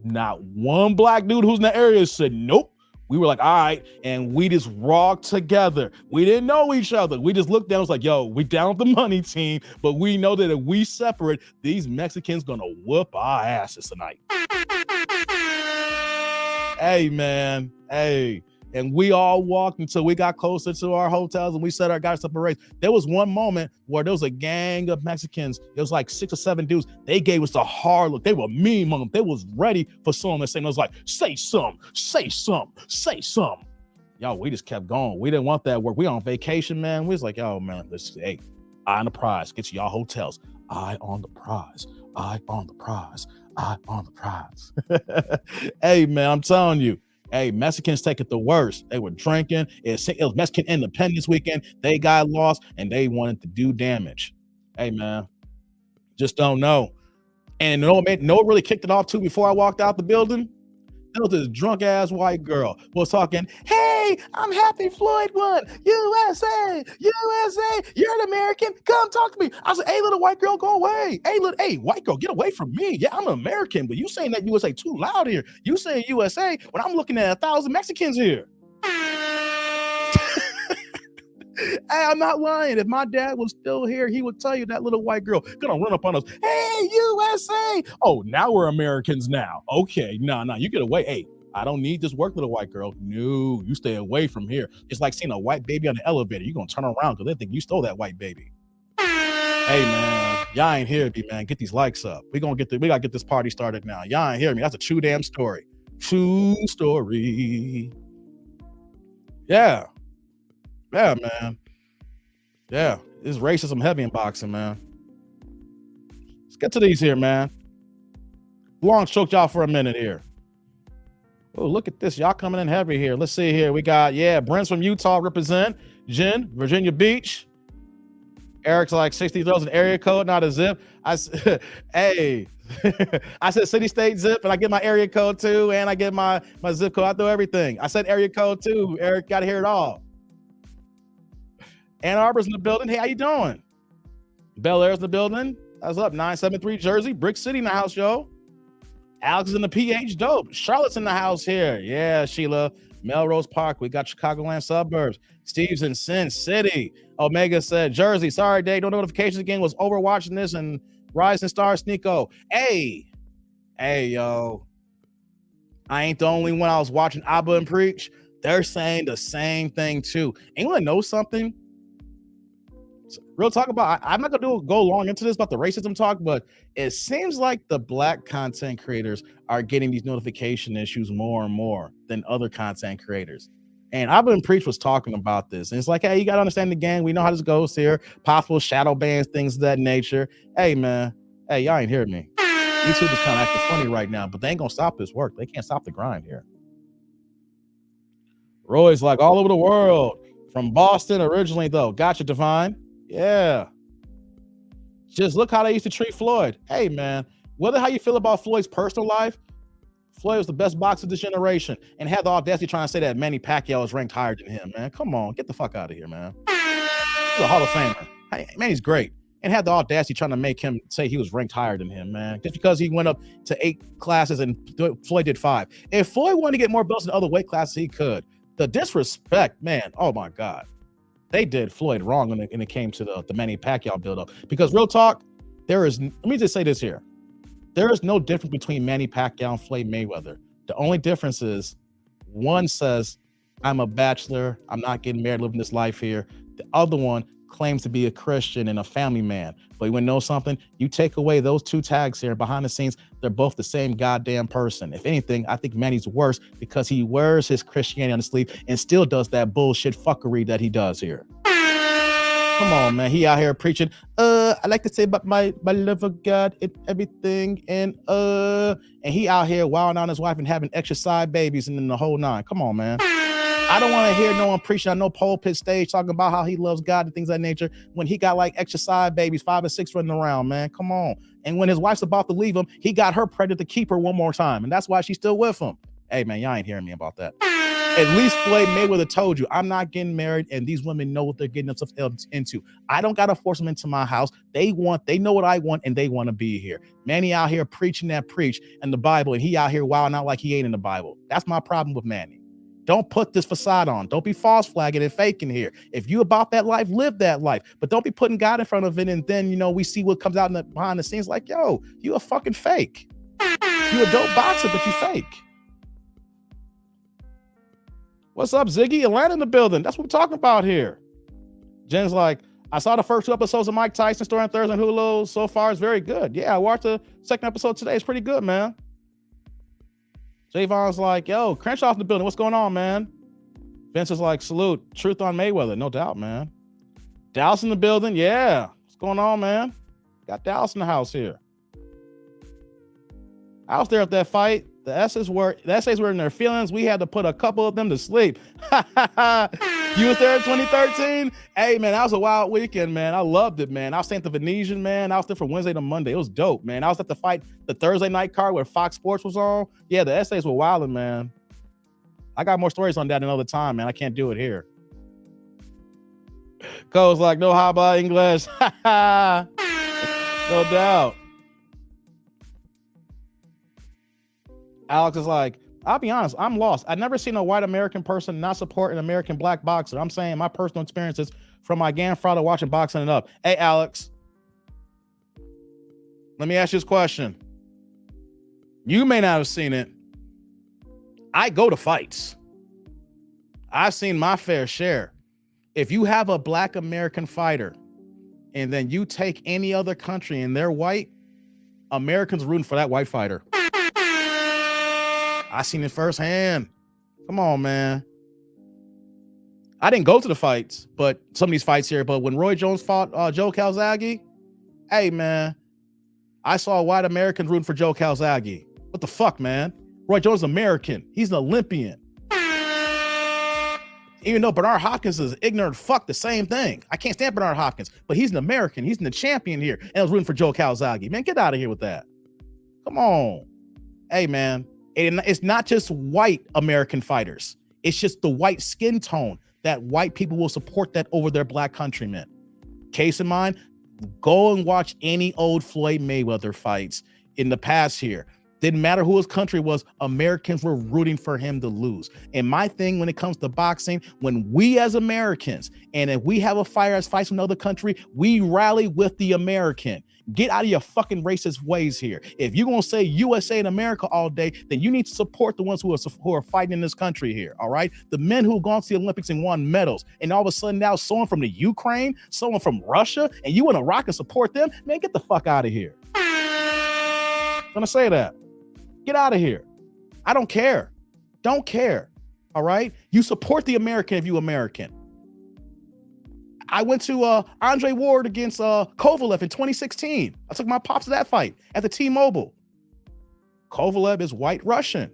Speaker 1: Not one black dude who's in the area said, nope. We were like, all right, and we just walked together. We didn't know each other. We just looked down. It was like, yo, we down with the money team, but we know that if we separate, these Mexicans gonna whoop our asses tonight. Hey, man. Hey. And we all walked until we got closer to our hotels, and we set our guys up a race. There was one moment where there was a gang of Mexicans. It was like 6 or 7 dudes. They gave us a hard look. They were mean, mom. They was ready for someone to say, it was like, say something, say something, say something. Yo, we just kept going. We didn't want that work. We on vacation, man. We was like, yo, man, hey, eye on the prize. Get to y'all hotels. Eye on the prize. Eye on the prize. Eye on the prize. Hey, man, I'm telling you. Hey, Mexicans take it the worst. They were drinking. It was Mexican Independence Weekend. They got lost and they wanted to do damage. Hey, man, just don't know. And no one really kicked it off too before I walked out the building. There was this drunk ass white girl was talking, hey, I'm happy Floyd won. USA, USA, you're an American. Come talk to me. I said, hey, little white girl, go away. Hey, white girl, get away from me. Yeah, I'm an American, but you saying that USA too loud here. You saying USA when I'm looking at 1,000 Mexicans here. Hey, I'm not lying. If my dad was still here, he would tell you that little white girl gonna run up on us. Hey, USA! Oh, now we're Americans now. Okay, no, you get away. Hey, I don't need this work, little white girl. No, you stay away from here. It's like seeing a white baby on the elevator. You're gonna turn around because they think you stole that white baby. Hey man, y'all ain't hear me, man. Get these likes up. We gotta get this party started now. Y'all ain't hear me. That's a true damn story. True story. Yeah, man. Yeah, it's racism heavy in boxing, man. Let's get to these here, man. Long choked y'all for a minute here. Oh, look at this. Y'all coming in heavy here. Let's see here. We got, Brent's from Utah represent. Jen, Virginia Beach. Eric's like 60,000 area code, not a zip. Hey, I said city state zip, and I get my area code too, and I get my zip code. I do everything. I said area code too. Eric, got to hear it all. Ann Arbor's in the building. Hey, how you doing? Bel Air's in the building. That's up. 973 Jersey. Brick City in the house, yo. Alex is in the PH. Dope. Charlotte's in the house here. Yeah, Sheila. Melrose Park. We got Chicagoland suburbs. Steve's in Sin City. Omega said, Jersey. Sorry, Dave. No notifications again. Was overwatching this and Rising Star Sneeko. Hey, yo. I ain't the only one. I was watching Abba and Preach. They're saying the same thing too. Anyone know something? Real talk about, I'm not gonna go long into this about the racism talk, but it seems like the black content creators are getting these notification issues more and more than other content creators. And I've been Preach was talking about this, and it's like, hey, you gotta understand the game. We know how this goes here. Possible shadow bans, things of that nature. Hey, man, hey, y'all ain't hear me. YouTube is kind of acting funny right now, but they ain't gonna stop this work. They can't stop the grind here. Roy's like all over the world, from Boston originally though. Gotcha, Divine. Yeah. Just look how they used to treat Floyd. Hey, man, whether how you feel about Floyd's personal life, Floyd was the best boxer of this generation and had the audacity trying to say that Manny Pacquiao is ranked higher than him, man. Come on, get the fuck out of here, man. He's a Hall of Famer. Hey, man, he's great. And had the audacity trying to make him say he was ranked higher than him, man. Just because he went up to 8 classes and Floyd did 5. If Floyd wanted to get more belts in other weight classes, he could. The disrespect, man, oh my God. They did Floyd wrong when it came to the Manny Pacquiao buildup. Because real talk, let me just say this here. There is no difference between Manny Pacquiao and Floyd Mayweather. The only difference is one says, I'm a bachelor, I'm not getting married, living this life here. The other one claims to be a Christian and a family man. But you want to know something? You take away those two tags here behind the scenes, they're both the same goddamn person. If anything, I think Manny's worse because he wears his Christianity on the sleeve and still does that bullshit fuckery that he does here. Come on, man. He out here preaching, I like to say about my love of God and everything. And he out here wilding on his wife and having extra side babies and then the whole nine. Come on, man. I don't want to hear no one preaching on no pulpit stage talking about how he loves God and things of that nature when he got like extra side babies, 5 and 6 running around, man. Come on. And when his wife's about to leave him, he got her pregnant to keep her one more time. And that's why she's still with him. Hey, man, y'all ain't hearing me about that. At least Floyd Mayweather told you, I'm not getting married, and these women know what they're getting themselves into. I don't got to force them into my house. They know what I want, and they want to be here. Manny out here preaching that preach in the Bible, and he out here wilding out like he ain't in the Bible. That's my problem with Manny. Don't put this facade on. Don't be false flagging and faking here. If you about that life, live that life. But don't be putting God in front of it, and then, we see what comes out behind the scenes like, yo, you a fucking fake. You a dope boxer, but you fake. What's up, Ziggy? Atlanta in the building. That's what we're talking about here. Jen's like, I saw the first 2 episodes of Mike Tyson story on Thursday on Hulu. So far, it's very good. Yeah, I watched the second episode today. It's pretty good, man. Javon's like, yo, Crenshaw's in the building. What's going on, man? Vince is like, salute. Truth on Mayweather. No doubt, man. Dallas in the building. Yeah. What's going on, man? Got Dallas in the house here. I was there at that fight. The essays were in their feelings. We had to put a couple of them to sleep. You was there in 2013? Hey, man, that was a wild weekend, man. I loved it, man. I was staying at the Venetian, man. I was there from Wednesday to Monday. It was dope, man. I was at the fight, the Thursday night card where Fox Sports was on. Yeah, the essays were wilding, man. I got more stories on that another time, man. I can't do it here. Cole's like, no haba English. No doubt. Alex is like, I'll be honest, I'm lost. I've never seen a white American person not support an American black boxer. I'm saying my personal experiences from my grandfather watching boxing and up. Hey, Alex, let me ask you this question. You may not have seen it. I go to fights. I've seen my fair share. If you have a black American fighter and then you take any other country and they're white, Americans rooting for that white fighter. I seen it firsthand. Come on, man. I didn't go to the fights, but some of these fights here, but when Roy Jones fought Joe Calzaghe, hey, man, I saw white Americans rooting for Joe Calzaghe. What the fuck, man? Roy Jones is American. He's an Olympian. Even though Bernard Hopkins is ignorant fuck, the same thing. I can't stand Bernard Hopkins, but he's an American. He's the champion here. And I was rooting for Joe Calzaghe. Man, get out of here with that. Come on. Hey, man. It's not just white American fighters. It's just the white skin tone that white people will support that over their black countrymen. Case in mind, go and watch any old Floyd Mayweather fights in the past here. Didn't matter who his country was, Americans were rooting for him to lose. And my thing when it comes to boxing, when we as Americans, and if we have a fighter that fights from another country, we rally with the American. Get out of your fucking racist ways here. If you're going to say USA and America all day, then you need to support the ones who are fighting in this country here, all right? The men who have gone to the Olympics and won medals, and all of a sudden now someone from the Ukraine, someone from Russia, and you want to rock and support them? Man, get the fuck out of here. I'm going to say that. Get out of here. I don't care. Don't care. All right. You support the American if you American. I went to Andre Ward against Kovalev in 2016. I took my pops to that fight at the T-Mobile. Kovalev is white Russian.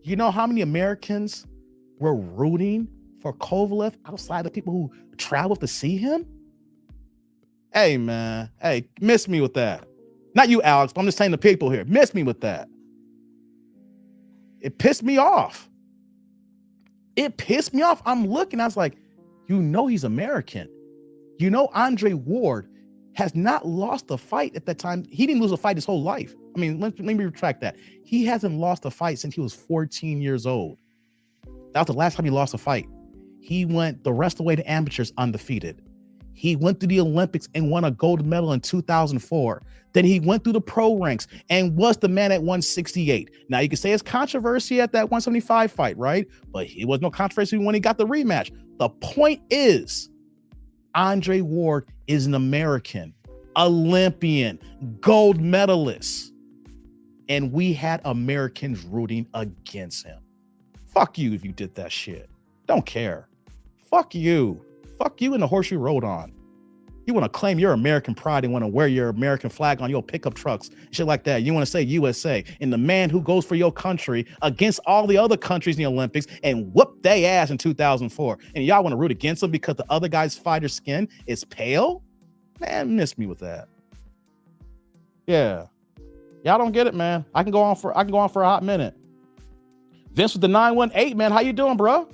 Speaker 1: You know how many Americans were rooting for Kovalev outside the people who traveled to see him? Hey, man. Hey, miss me with that. Not you, Alex, but I'm just saying the people here. Miss me with that. It pissed me off. It pissed me off. I'm looking, I was like, you know he's American. You know Andre Ward has not lost a fight at that time. He didn't lose a fight his whole life. I mean, let me retract that. He hasn't lost a fight since he was 14 years old. That was the last time he lost a fight. He went the rest of the way to amateurs undefeated. He went to the Olympics and won a gold medal in 2004. Then he went through the pro ranks and was the man at 168. Now you can say it's controversy at that 175 fight, right? But it was no controversy when he got the rematch. The point is, Andre Ward is an American, Olympian, gold medalist. And we had Americans rooting against him. Fuck you if you did that shit. Don't care. Fuck you. Fuck you and the horse you rode on. You want to claim your American pride and want to wear your American flag on your pickup trucks, shit like that. You want to say USA and the man who goes for your country against all the other countries in the Olympics and whoop they ass in 2004. And y'all want to root against them because the other guy's fighter skin is pale? Man, miss me with that. Yeah. Y'all don't get it, man. I can go on for a hot minute. Vince with the 918, man. How you doing, bro?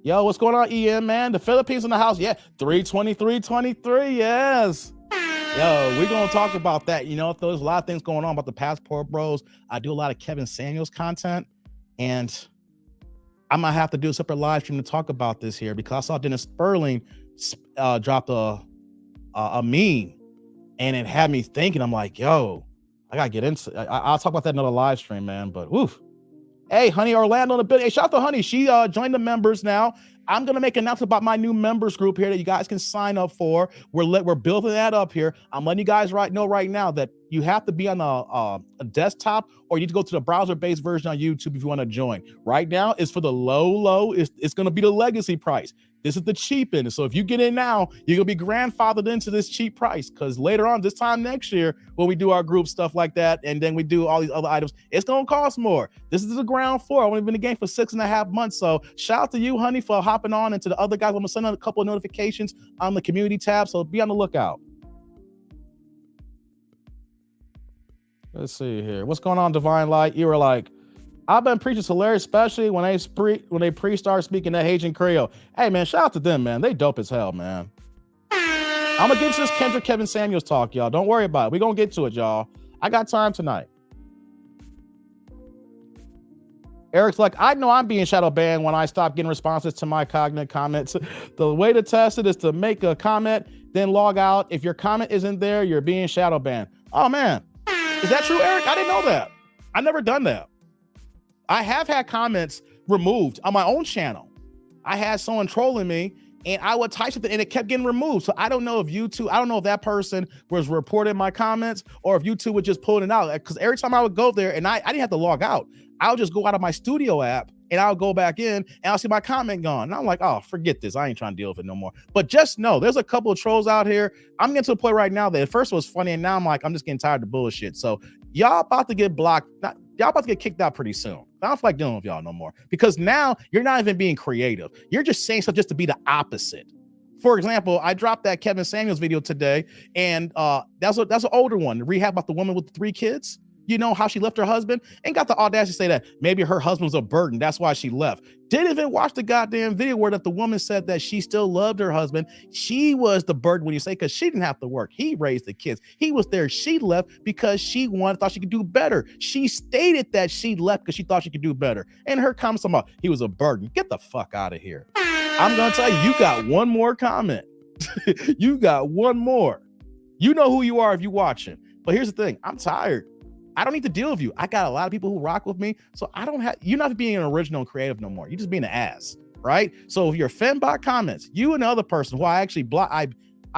Speaker 1: Yo, what's going on, EM, man? The Philippines in the house. Yeah, 32323, yes. Yo, we're going to talk about that. You know, there's a lot of things going on about the Passport Bros. I do a lot of Kevin Samuels content, and I might have to do a separate live stream to talk about this here because I saw Dennis Sperling dropped a meme, and it had me thinking. I'm like, yo, I got to get into it. I'll talk about that in another live stream, man, but woof. Hey, Honey Orlando in the building. Hey, shout out to Honey. She joined the members now. I'm going to make an announcement about my new members group here that you guys can sign up for. We're building that up here. I'm letting you guys know right now that you have to be on a desktop or you need to go to the browser-based version on YouTube if you want to join. Right now, it's for the low. It's going to be the legacy price. This is the cheap end. So if you get in now, you're going to be grandfathered into this cheap price because later on, this time next year, when we do our group stuff like that, and then we do all these other items, it's going to cost more. This is the ground floor. I've only been in the game for 6.5 months. So shout out to you, Honey, for hopping on, and to the other guys. I'm going to send out a couple of notifications on the community tab. So be on the lookout. Let's see here. What's going on, Divine Light? You were like, I've been preaching hilarious, especially when they pre-start speaking that Haitian Creole. Hey, man, shout out to them, man. They dope as hell, man. I'm going to get to this Kendra Kevin Samuels talk, y'all. Don't worry about it. We're going to get to it, y'all. I got time tonight. Eric's like, I know I'm being shadow banned when I stop getting responses to my Cognate comments. The way to test it is to make a comment, then log out. If your comment isn't there, you're being shadow banned. Oh man, is that true, Eric? I didn't know that. I've never done that. I have had comments removed on my own channel. I had someone trolling me and I would type something and it kept getting removed. So I don't know if YouTube, I don't know if that person was reporting my comments or if YouTube was just pulling it out. Because every time I would go there and I didn't have to log out. I would just go out of my studio app and I'll go back in and I'll see my comment gone. And I'm like, oh, forget this. I ain't trying to deal with it no more. But just know there's a couple of trolls out here. I'm getting to a point right now that at first it was funny and now I'm like, I'm just getting tired of bullshit. So y'all about to get blocked. Y'all about to get kicked out pretty soon. I don't feel like dealing with y'all no more because now you're not even being creative. You're just saying stuff just to be the opposite. For example, I dropped that Kevin Samuels video today, and that's an older one. The rehab about the woman with the 3 kids. You know how she left her husband and got the audacity to say that maybe her husband was a burden. That's why she left. Didn't even watch the goddamn video where that the woman said that she still loved her husband. She was the burden when you say, because she didn't have to work. He raised the kids. He was there. She left because she thought she could do better. She stated that she left because she thought she could do better. And her comments about he was a burden. Get the fuck out of here. I'm going to tell you, you got one more comment. You got one more. You know who you are if you're watching. But here's the thing. I'm tired. I don't need to deal with you. I got a lot of people who rock with me. So I don't have, you're not being an original and creative no more. You're just being an ass, right? So if you're offended by comments, you and the other person who I actually block, I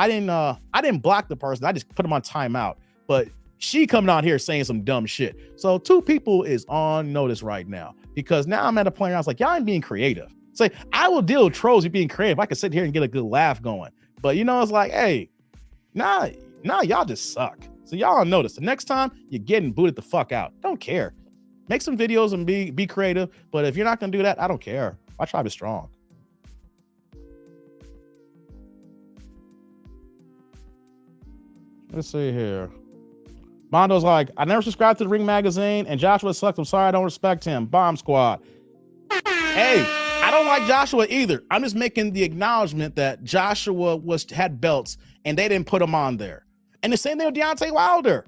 Speaker 1: didn't block the person. I just put them on timeout. But she coming out here saying some dumb shit. So 2 people is on notice right now because now I'm at a point where I was like, y'all ain't being creative. Say, I will deal with trolls with being creative. I can sit here and get a good laugh going. But you know, it's like, hey, nah, y'all just suck. So y'all notice the next time you're getting booted the fuck out. Don't care. Make some videos and be creative. But if you're not gonna do that, I don't care. My tribe is strong. Let's see here. Mondo's like, I never subscribed to the Ring Magazine and Joshua sucks. I'm sorry, I don't respect him. Bomb Squad. Hey, I don't like Joshua either. I'm just making the acknowledgement that Joshua had belts and they didn't put him on there. And the same thing with Deontay Wilder.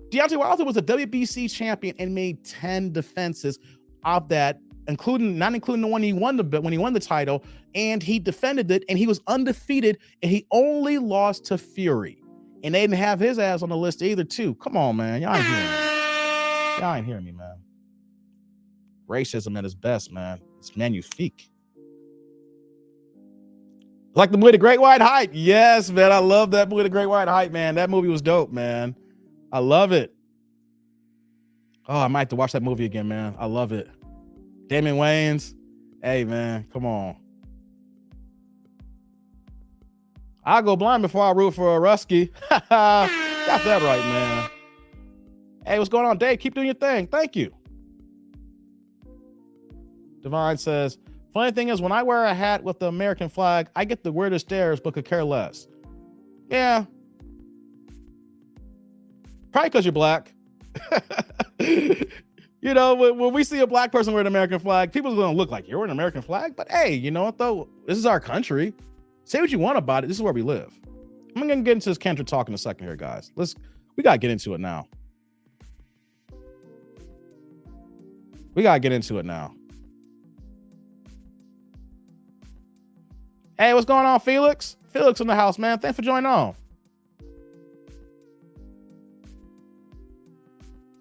Speaker 1: Deontay Wilder was a WBC champion and made 10 defenses of that, not including the one he won when he won the title, and he defended it and he was undefeated and he only lost to Fury. And they didn't have his ass on the list either, too. Come on, man. Y'all ain't hearing me. Y'all ain't hearing me, man. Racism at its best, man. It's magnifique. Like the movie The Great White Hype. Yes, man. I love that movie, The Great White Hype, man. That movie was dope, man. I love it. Oh, I might have to watch that movie again, man. I love it. Damon Wayans. Hey, man. Come on. I'll go blind before I root for a Rusky. Got that right, man. Hey, what's going on, Dave? Keep doing your thing. Thank you. Divine says, funny thing is, when I wear a hat with the American flag, I get the weirdest stares, but could care less. Yeah. Probably because you're black. You know, when we see a black person wearing an American flag, people's going to look like you're wearing an American flag. But hey, you know what, though? This is our country. Say what you want about it. This is where we live. I'm going to get into this Kendra talk in a second here, guys. We got to get into it now. Hey, what's going on, Felix? Felix in the house, man. Thanks for joining on.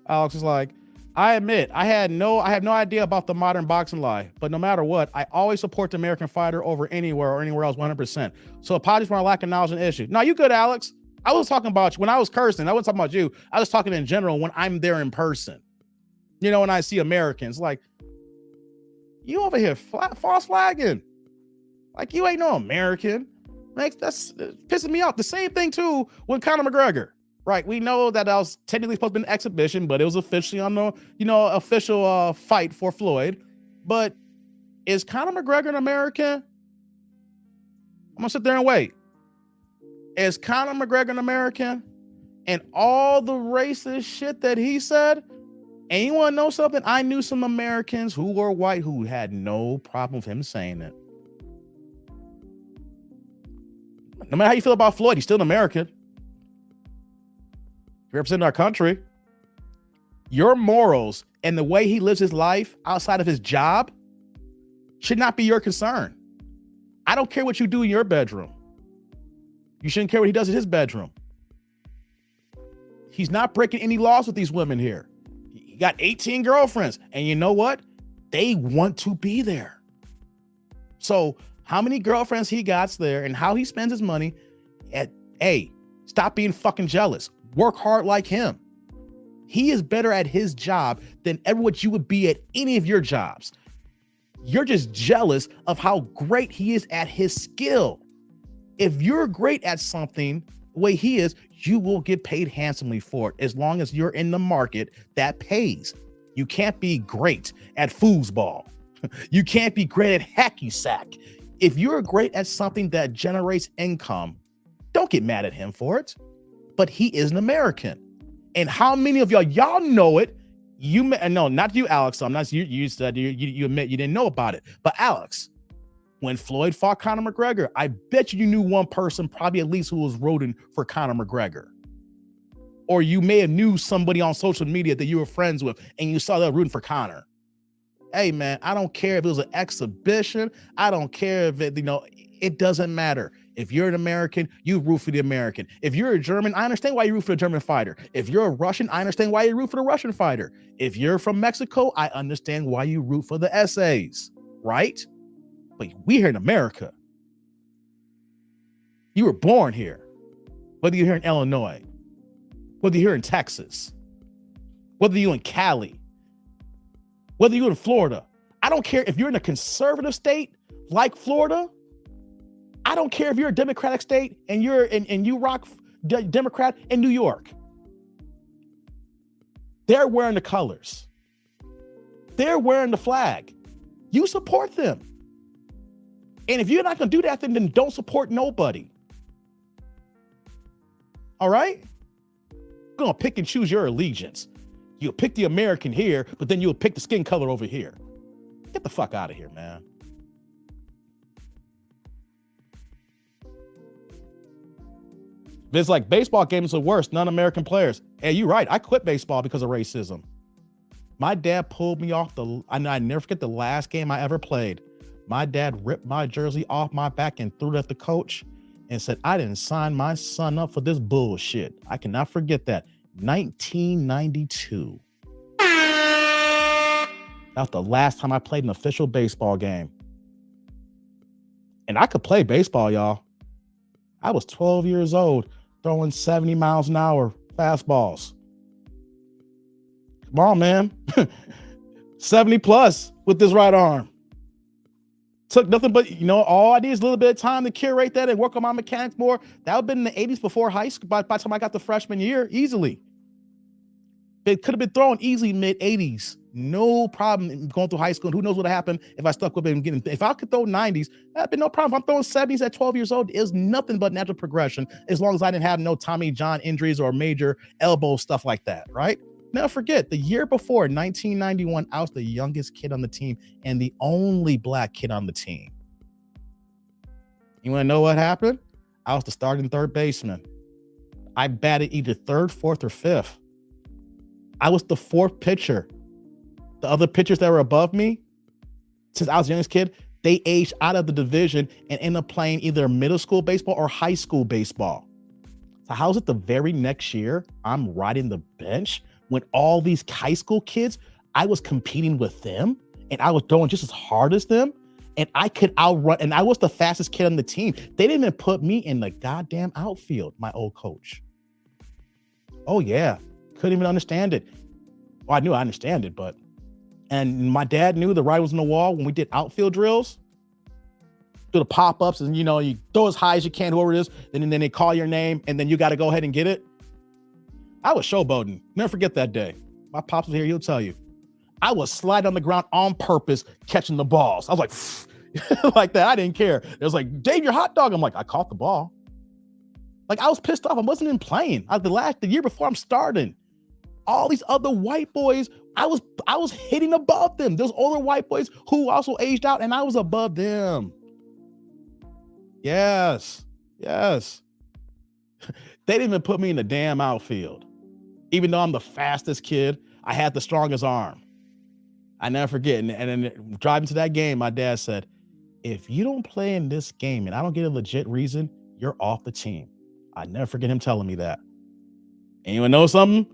Speaker 1: Alex is like, I admit, I have no idea about the modern boxing lie, but no matter what, I always support the American fighter over anywhere else 100%. So apologies for my lack of knowledge and issue. No, you good, Alex. I was talking about you when I was cursing. I wasn't talking about you. I was talking in general when I'm there in person. You know, when I see Americans, like, you over here false flagging. Like, you ain't no American. Like, that's pissing me off. The same thing, too, with Conor McGregor. Right, we know that was technically supposed to be an exhibition, but it was officially on the, official fight for Floyd. But is Conor McGregor an American? I'm gonna sit there and wait. Is Conor McGregor an American? And all the racist shit that he said, and you want to know something? I knew some Americans who were white who had no problem with him saying it. No matter how you feel about Floyd, he's still an American. Represent our country. Your morals and the way he lives his life outside of his job should not be your concern. I don't care what you do in your bedroom. You shouldn't care what he does in his bedroom. He's not breaking any laws with these women here. He got 18 girlfriends, and you know what? They want to be there. So how many girlfriends he got there and how he spends his money, stop being fucking jealous. Work hard like him. He is better at his job than ever what you would be at any of your jobs. You're just jealous of how great he is at his skill. If you're great at something the way he is, you will get paid handsomely for it as long as you're in the market that pays. You can't be great at foosball. You can't be great at hacky sack. If you're great at something that generates income, don't get mad at him for it. But he is an American. And how many of y'all know it? No, not you, Alex. I'm not. You said you admit you didn't know about it. But Alex, when Floyd fought Conor McGregor, I bet you knew one person, probably at least, who was rooting for Conor McGregor. Or you may have knew somebody on social media that you were friends with, and you saw that rooting for Conor. Hey man, I don't care if it was an exhibition. I don't care if it doesn't matter. If you're an American, you root for the American. If you're a German, I understand why you root for the German fighter. If you're a Russian, I understand why you root for the Russian fighter. If you're from Mexico, I understand why you root for the essays, right? But we here in America. You were born here. Whether you're here in Illinois, whether you're here in Texas, whether you're in Cali, whether you're in Florida. I don't care if you're in a conservative state like Florida. I don't care if you're a Democratic state and you rock Democrat in New York. They're wearing the colors. They're wearing the flag. You support them. And if you're not going to do that, then don't support nobody. All right? You're going to pick and choose your allegiance. You'll pick the American here, but then you'll pick the skin color over here. Get the fuck out of here, man. It's like baseball games are worse, non-American players. Hey, you're right. I quit baseball because of racism. My dad pulled me off I never forget the last game I ever played. My dad ripped my jersey off my back and threw it at the coach and said, I didn't sign my son up for this bullshit. I cannot forget that. 1992. That was the last time I played an official baseball game. And I could play baseball, y'all. I was 12 years old, throwing 70 miles an hour fastballs. Come on, man. 70 plus with this right arm. Took nothing but, all I need is a little bit of time to curate that and work on my mechanics more. That would have been in the 80s before high school, by the time I got the freshman year, easily. It could have been thrown easily mid-80s. No problem going through high school. And who knows what happened if I stuck with it and getting. If I could throw 90s, that'd be no problem. If I'm throwing 70s at 12 years old, it's nothing but natural progression, as long as I didn't have no Tommy John injuries or major elbow stuff like that, right? Never forget, the year before, 1991, I was the youngest kid on the team and the only black kid on the team. You want to know what happened? I was the starting third baseman. I batted either third, fourth, or fifth. I was the fourth pitcher. The other pitchers that were above me, since I was the youngest kid, they aged out of the division and ended up playing either middle school baseball or high school baseball. So how's it the very next year I'm riding the bench when all these high school kids, I was competing with them and I was throwing just as hard as them and I could outrun, and I was the fastest kid on the team. They didn't even put me in the goddamn outfield, my old coach. Oh yeah, couldn't even understand it. Well, I knew I understand it, and my dad knew the writing was on the wall when we did outfield drills. Do the pop-ups and you throw as high as you can, whoever it is, and then they call your name and then you got to go ahead and get it. I was showboating. Never forget that day. My pops was here, he'll tell you. I was sliding on the ground on purpose, catching the balls. I was like, like that. I didn't care. It was like, Dave, you're hot dog. I'm like, I caught the ball. Like, I was pissed off. I wasn't even playing. The year before I'm starting. All these other white boys, I was hitting above them. Those older white boys who also aged out, and I was above them. Yes. They didn't even put me in the damn outfield. Even though I'm the fastest kid, I had the strongest arm. I never forget. And then driving to that game, my dad said, if you don't play in this game and I don't get a legit reason, you're off the team. I never forget him telling me that. Anyone know something?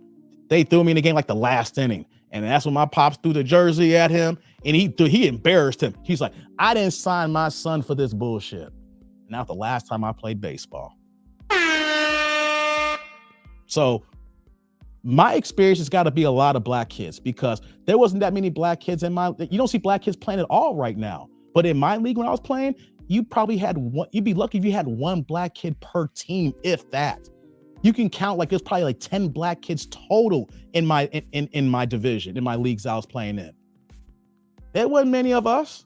Speaker 1: They threw me in the game like the last inning. And that's when my pops threw the jersey at him and he embarrassed him. He's like, I didn't sign my son for this bullshit. Now the last time I played baseball. So my experience has got to be a lot of black kids because there wasn't that many black kids in my, you don't see black kids playing at all right now. But in my league when I was playing, you probably had one, you'd be lucky if you had one black kid per team, if that. You can count like there's probably like 10 black kids total in my in my division, in my leagues I was playing in. There wasn't many of us.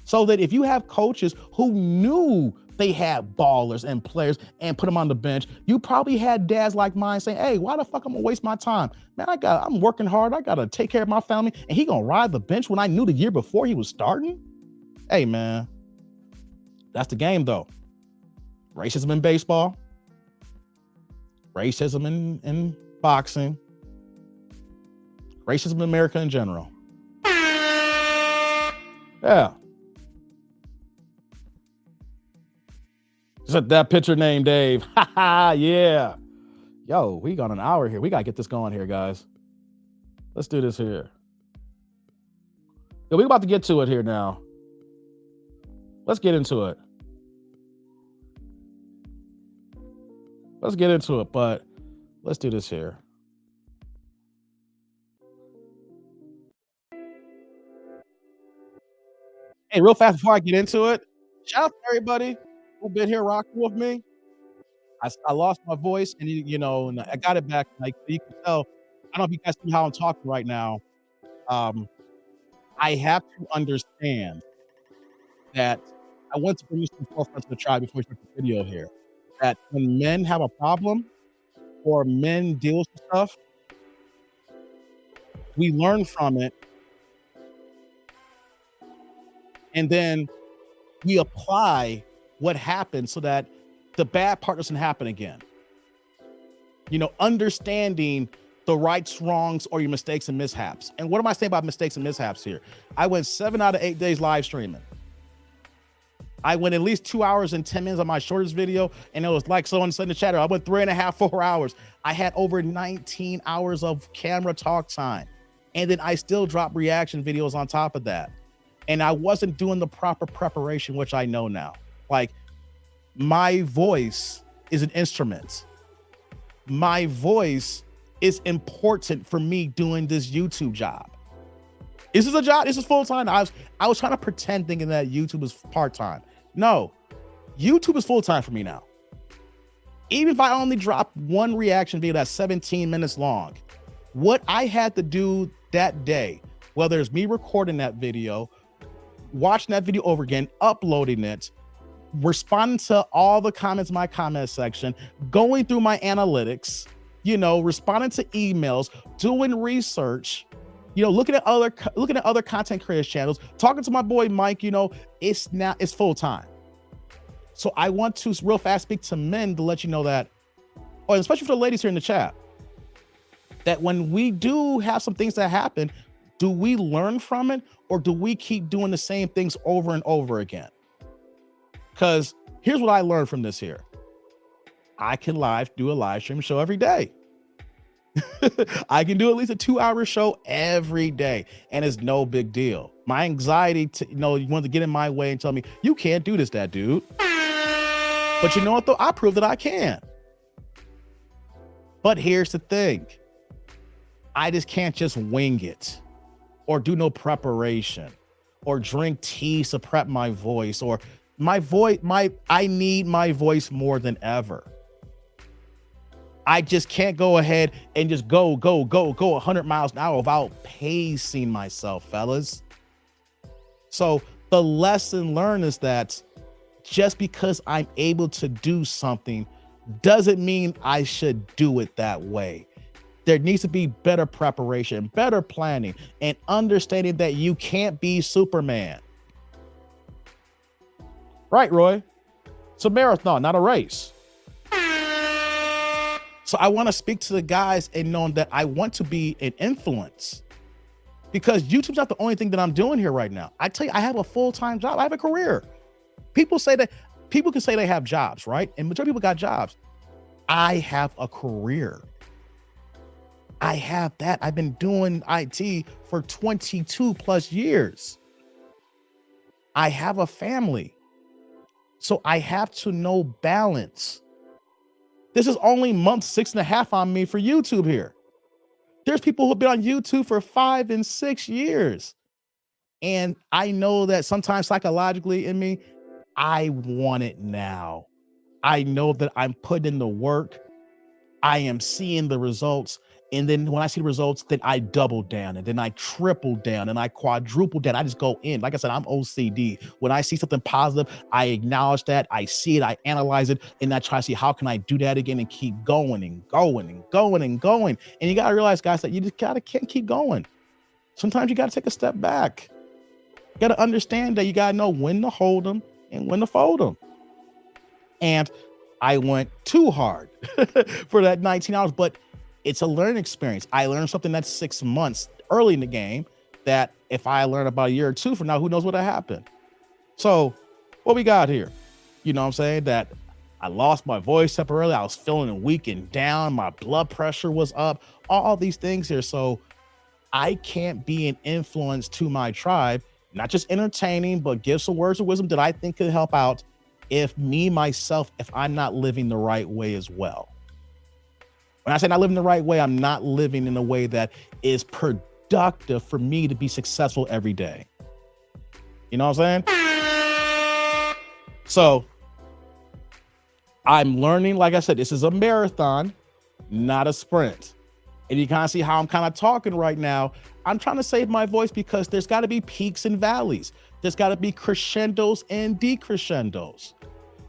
Speaker 1: So that if you have coaches who knew they had ballers and players and put them on the bench, you probably had dads like mine saying, hey, why the fuck I'm gonna waste my time? Man, I'm working hard. I gotta take care of my family. And he gonna ride the bench when I knew the year before he was starting? Hey man, that's the game though. Racism in baseball, racism in boxing, racism in America in general. Yeah. Just that pitcher named Dave. Yeah. Yo, we got an hour here. We got to get this going here, guys. Let's do this here. Yo, we're about to get to it here now. Let's get into it. Let's get into it, but let's do this here. Hey, real fast before I get into it, shout out to everybody who's been here rocking with me. I lost my voice and and I got it back. Like you can tell, I don't know if you guys see how I'm talking right now. Um, I have to understand that I want to bring you some forefront to the tribe before we start the video here. That when men have a problem or men deal with stuff, we learn from it and then we apply what happened so that the bad part doesn't happen again. Understanding the rights, wrongs, or your mistakes and mishaps. And what am I saying about mistakes and mishaps here? I went 7 out of 8 days live streaming. I went at least 2 hours and 10 minutes on my shortest video, and it was like someone said in the chat, I went 3.5, 4 hours. I had over 19 hours of camera talk time. And then I still drop reaction videos on top of that. And I wasn't doing the proper preparation, which I know now. Like, my voice is an instrument. My voice is important for me doing this YouTube job. This is a job. This is full-time. I was trying to pretend thinking that YouTube was part-time. No, YouTube is full-time for me now. Even if I only drop one reaction video that's 17 minutes long, what I had to do that day, whether it's me recording that video, watching that video over again, uploading it, responding to all the comments in my comment section, going through my analytics, responding to emails, doing research, looking at other content creators channels, talking to my boy Mike, it's full time. So I want to real fast speak to men to let you know that, or especially for the ladies here in the chat, that when we do have some things that happen, do we learn from it or do we keep doing the same things over and over again? Because here's what I learned from this here. I can do a live stream show every day. I can do at least a 2-hour show every day, and it's no big deal. My anxiety you want to get in my way and tell me, you can't do this, that dude. But you know what though? I proved that I can. But here's the thing. I just can't just wing it or do no preparation or drink tea to prep my voice or I need my voice more than ever. I just can't go ahead and just go 100 miles an hour without pacing myself, fellas. So the lesson learned is that just because I'm able to do something doesn't mean I should do it that way. There needs to be better preparation, better planning, and understanding that you can't be Superman. Right, Roy? It's a marathon, not a race. So I want to speak to the guys and know that I want to be an influence. because YouTube's not the only thing that I'm doing here right now. I tell you, I have a full-time job. I have a career. People can say they have jobs, right? And majority of people got jobs. I have a career. I have that. I've been doing IT for 22 plus years. I have a family. So I have to know balance. This is only month 6.5 on me for YouTube here. There's people who've been on YouTube for 5 and 6 years. And I know that sometimes psychologically in me, I want it now. I know that I'm putting in the work. I am seeing the results. And then when I see the results, then I double down, and then I triple down, and I quadruple down. I just go in. Like I said, I'm OCD. When I see something positive, I acknowledge that. I see it, I analyze it, and I try to see how can I do that again and keep going and going and going and going. And you got to realize, guys, that you just can't keep going. Sometimes you got to take a step back. You got to understand that you got to know when to hold them and when to fold them. And I went too hard for that 19 hours, but it's a learning experience. I learned something that's 6 months early in the game that if I learn about a year or two from now, who knows what'll happen. So what we got here, you know what I'm saying? That I lost my voice temporarily. I was feeling weak and down. My blood pressure was up, all these things here. So I can't be an influence to my tribe, not just entertaining, but give some words of wisdom that I think could help out if I'm not living the right way as well. When I say not living the right way, I'm not living in a way that is productive for me to be successful every day. You know what I'm saying? So I'm learning, like I said, this is a marathon, not a sprint. And you kind of see how I'm kind of talking right now. I'm trying to save my voice because there's got to be peaks and valleys. There's got to be crescendos and decrescendos.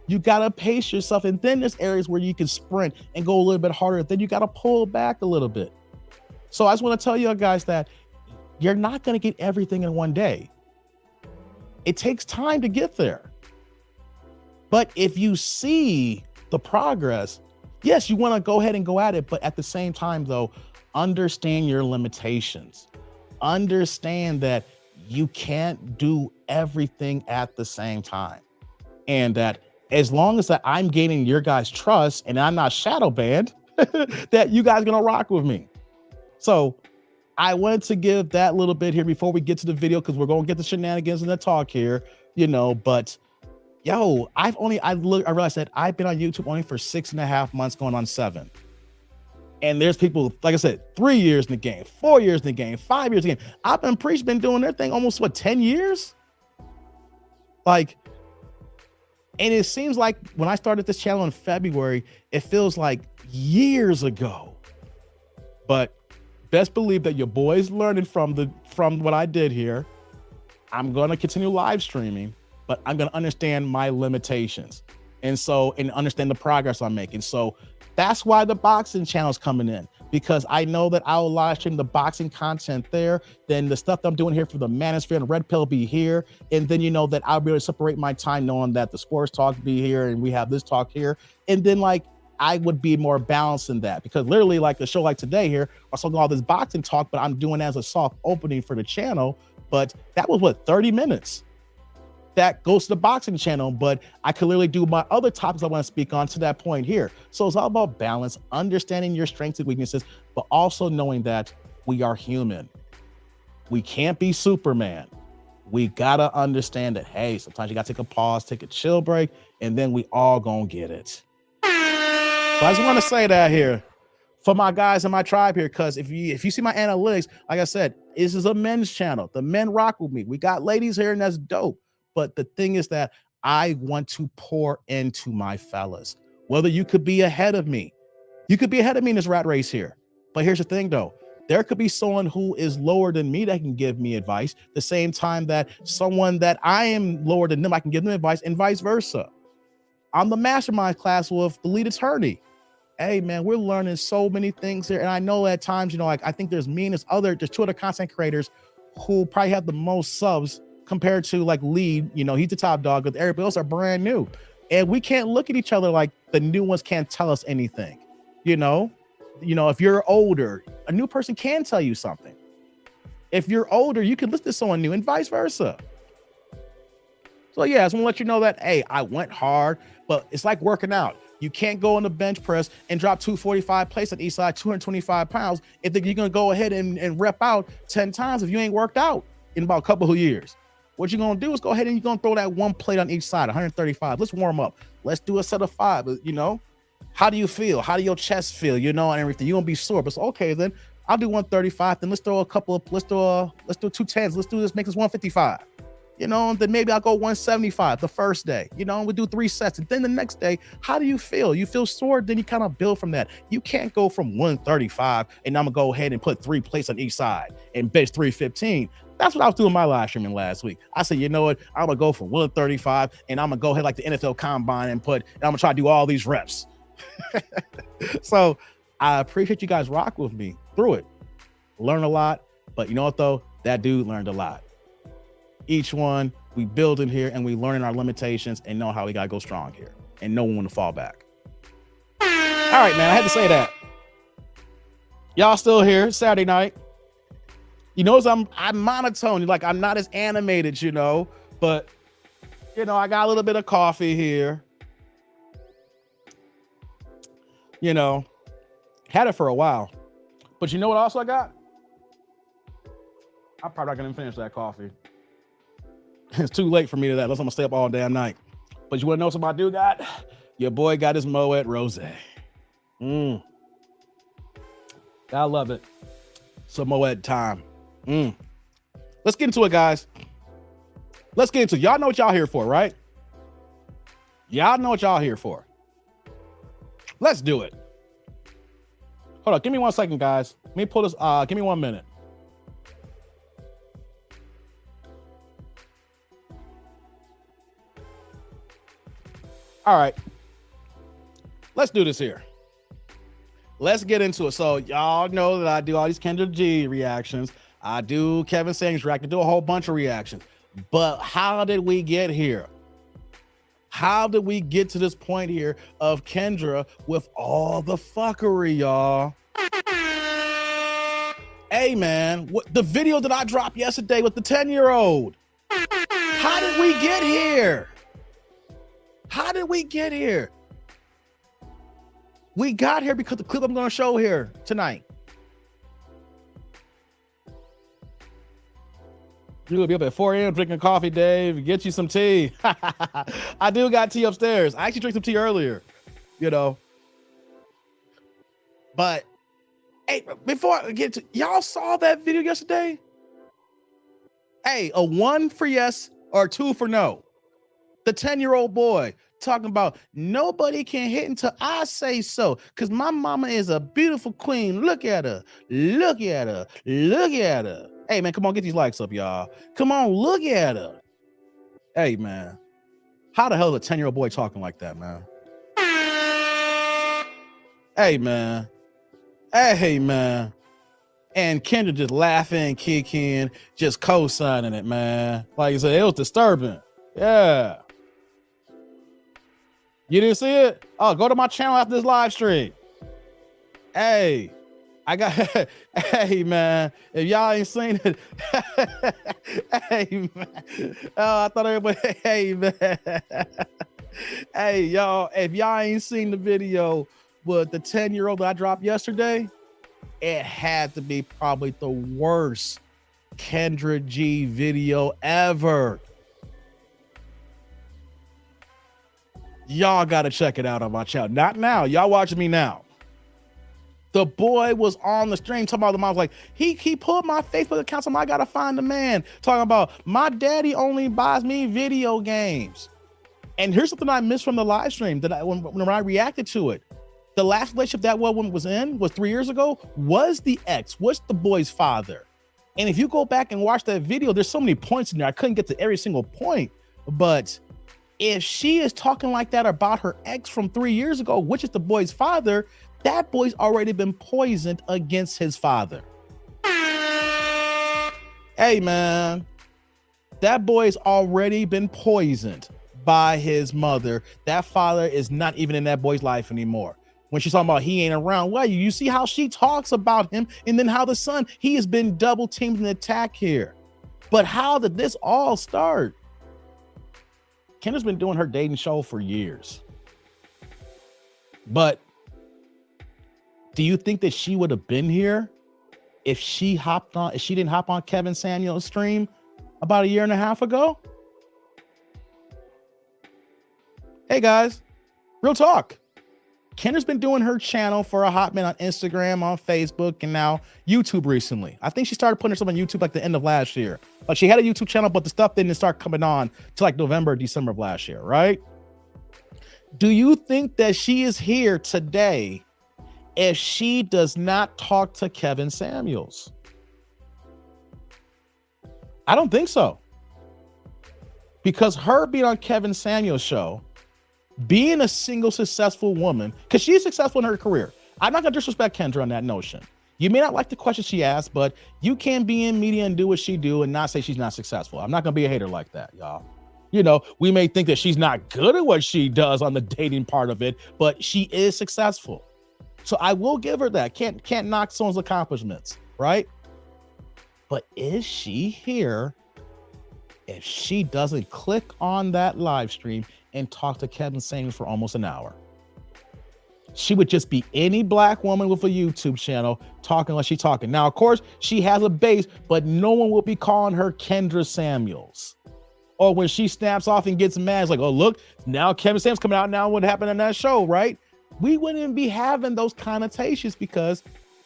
Speaker 1: You got to pace yourself. And then there's areas where you can sprint and go a little bit harder. Then you got to pull back a little bit. So I just want to tell you guys that you're not going to get everything in one day. It takes time to get there. But if you see the progress, yes, you want to go ahead and go at it. But at the same time, though, understand your limitations. Understand that you can't do everything at the same time. And that as long as that I'm gaining your guys' trust and I'm not shadow banned, that you guys are going to rock with me. So I wanted to give that little bit here before we get to the video, because we're going to get the shenanigans and the talk here, you know, but yo, I realized that I've been on YouTube only for 6.5 months, going on 7. And there's people, like I said, 3 years in the game, 4 years in the game, 5 years in the game. I've been doing their thing almost 10 years? Like, and it seems like when I started this channel in February, it feels like years ago. But best believe that your boy's learning from what I did here. I'm going to continue live streaming, but I'm going to understand my limitations and understand the progress I'm making. So that's why the boxing channel is coming in, because I know that I'll live stream the boxing content there. Then the stuff that I'm doing here for the Manosphere and Red Pill be here. And then, you know, that I'll be able to separate my time knowing that the sports talk be here and we have this talk here. And then like, I would be more balanced in that, because literally like a show like today here, I'm talking all this boxing talk, but I'm doing it as a soft opening for the channel. But that was 30 minutes. That goes to the boxing channel, but I could literally do my other topics I want to speak on to that point here. So it's all about balance, understanding your strengths and weaknesses, but also knowing that we are human. We can't be Superman. We gotta understand that, hey, sometimes you gotta take a pause, take a chill break, and then we all gonna get it. So I just want to say that here for my guys in my tribe here, because if you see my analytics, like I said, this is a men's channel. The men rock with me. We got ladies here, and that's dope. But the thing is that I want to pour into my fellas. Whether you could be ahead of me. You could be ahead of me in this rat race here. But here's the thing, though. There could be someone who is lower than me that can give me advice. The same time that someone that I am lower than them, I can give them advice, and vice versa. I'm the mastermind class with the lead attorney. Hey, man, we're learning so many things here. And I know at times, you know, like I think there's there's 2 other content creators who probably have the most subs compared to like lead, you know, he's the top dog, but everybody else are brand new. And we can't look at each other like the new ones can't tell us anything. You know, if you're older, a new person can tell you something. If you're older, you can listen to someone new and vice versa. So yeah, I just want to let you know that, hey, I went hard, but it's like working out. You can't go on the bench press and drop 245 plates on each side, 225 pounds, if you're going to go ahead and rep out 10 times if you ain't worked out in about a couple of years. What you're going to do is go ahead and you're going to throw that one plate on each side, 135. Let's warm up. Let's do a set of 5, you know? How do you feel? How do your chest feel? You know, and everything. You're going to be sore. But so, okay, then I'll do 135. Then let's throw a couple of, let's do 210s. Let's do this, make this 155. You know, and then maybe I'll go 175 the first day, you know, and we'll do 3 sets. And then the next day, how do you feel? You feel sore? Then you kind of build from that. You can't go from 135 and I'm gonna go ahead and put 3 plates on each side and bench 315. That's what I was doing my live streaming last week. I said, you know what? I'm gonna go for 135 and I'm gonna go ahead like the NFL combine and I'm gonna try to do all these reps. So I appreciate you guys rock with me through it. Learn a lot, but you know what though? That dude learned a lot. Each one, we build in here and we learn our limitations and know how we gotta go strong here and know when to fall back. All right, man, I had to say that. Y'all still here, Saturday night. You notice I'm monotone, like I'm not as animated, you know, but you know, I got a little bit of coffee here. You know, had it for a while, but you know what else I got? I'm probably not gonna finish that coffee. It's too late for me to that, unless I'm gonna stay up all damn night. But you wanna know something I do got? Your boy got his Moet Rosé. I love it. Some Moet time. Let's get into it, guys. Let's get into it. Y'all know what y'all here for, right? Y'all know what y'all here for. Let's do it. Hold on, give me 1 second, guys. Let me pull this, give me 1 minute. All right, let's do this here. Let's get into it. So y'all know that I do all these Kendra G reactions. I do Kevin Samuels react. I do a whole bunch of reactions. But how did we get here? How did we get to this point here of Kendra with all the fuckery, y'all? Hey, man, the video that I dropped yesterday with the 10-year-old. How did we get here? How did we get here? We got here because the clip I'm going to show here tonight. You're going to be up at 4 a.m. drinking coffee, Dave. Get you some tea. I do got tea upstairs. I actually drank some tea earlier, you know. But, hey, before I get to, y'all saw that video yesterday? Hey, a 1 for yes or 2 for no. The 10-year-old boy talking about nobody can hit until I say so, because my mama is a beautiful queen. Look at her. Look at her. Look at her. Hey, man, come on, get these likes up, y'all. Come on, look at her. Hey, man. How the hell is a 10-year-old boy talking like that, man? Hey, man. Hey, man. And Kendra just laughing, kicking, just co-signing it, man. Like I said, it was disturbing. Yeah. You didn't see it? Oh, go to my channel after this live stream. Hey, I got, hey, man, if y'all ain't seen it, hey, man. Oh, I thought everybody, hey, man. Hey, y'all, if y'all ain't seen the video with the 10-year-old that I dropped yesterday, it had to be probably the worst Kendra G video ever. Y'all gotta check it out on my channel. Not now. Y'all watching me now. The boy was on the stream talking about the mom was like, he pulled my Facebook account, so I gotta find the man. Talking about my daddy only buys me video games. And here's something I missed from the live stream that when I reacted to it. The last relationship that woman was in was 3 years ago, was the ex, was the boy's father. And if you go back and watch that video, there's so many points in there. I couldn't get to every single point, but if she is talking like that about her ex from 3 years ago, which is the boy's father, that boy's already been poisoned against his father. Hey, man, that boy's already been poisoned by his mother. That father is not even in that boy's life anymore. when she's talking about he ain't around. Well, you see how she talks about him, and then how the son, he has been double teamed in attack here. But how did this all start? Kendra's been doing her dating show for years. But do you think that she would have been here if she didn't hop on Kevin Samuels' stream about a year and a half ago? Hey guys, real talk. Kendra's been doing her channel for a hot minute on Instagram, on Facebook, and now YouTube recently. I think she started putting herself on YouTube like the end of last year. Like she had a YouTube channel, but the stuff didn't start coming on till like November, December of last year, right? Do you think that she is here today if she does not talk to Kevin Samuels? I don't think so. Because her being on Kevin Samuels' show, being a single successful woman, because she's successful in her career. I'm not going to disrespect Kendra on that notion. You may not like the questions she asked, but you can be in media and do what she do and not say she's not successful. I'm not going to be a hater like that, y'all. You know, we may think that she's not good at what she does on the dating part of it, but she is successful. So I will give her that. Can't knock someone's accomplishments, right? But is she here if she doesn't click on that live stream and talk to Kevin Samuels for almost an hour? She would just be any black woman with a YouTube channel talking like she's talking. Now, of course, she has a base, but no one will be calling her Kendra Samuels. Or when she snaps off and gets mad, it's like, oh, look, now Kevin Samuels coming out now, what happened in that show, right? We wouldn't be having those connotations because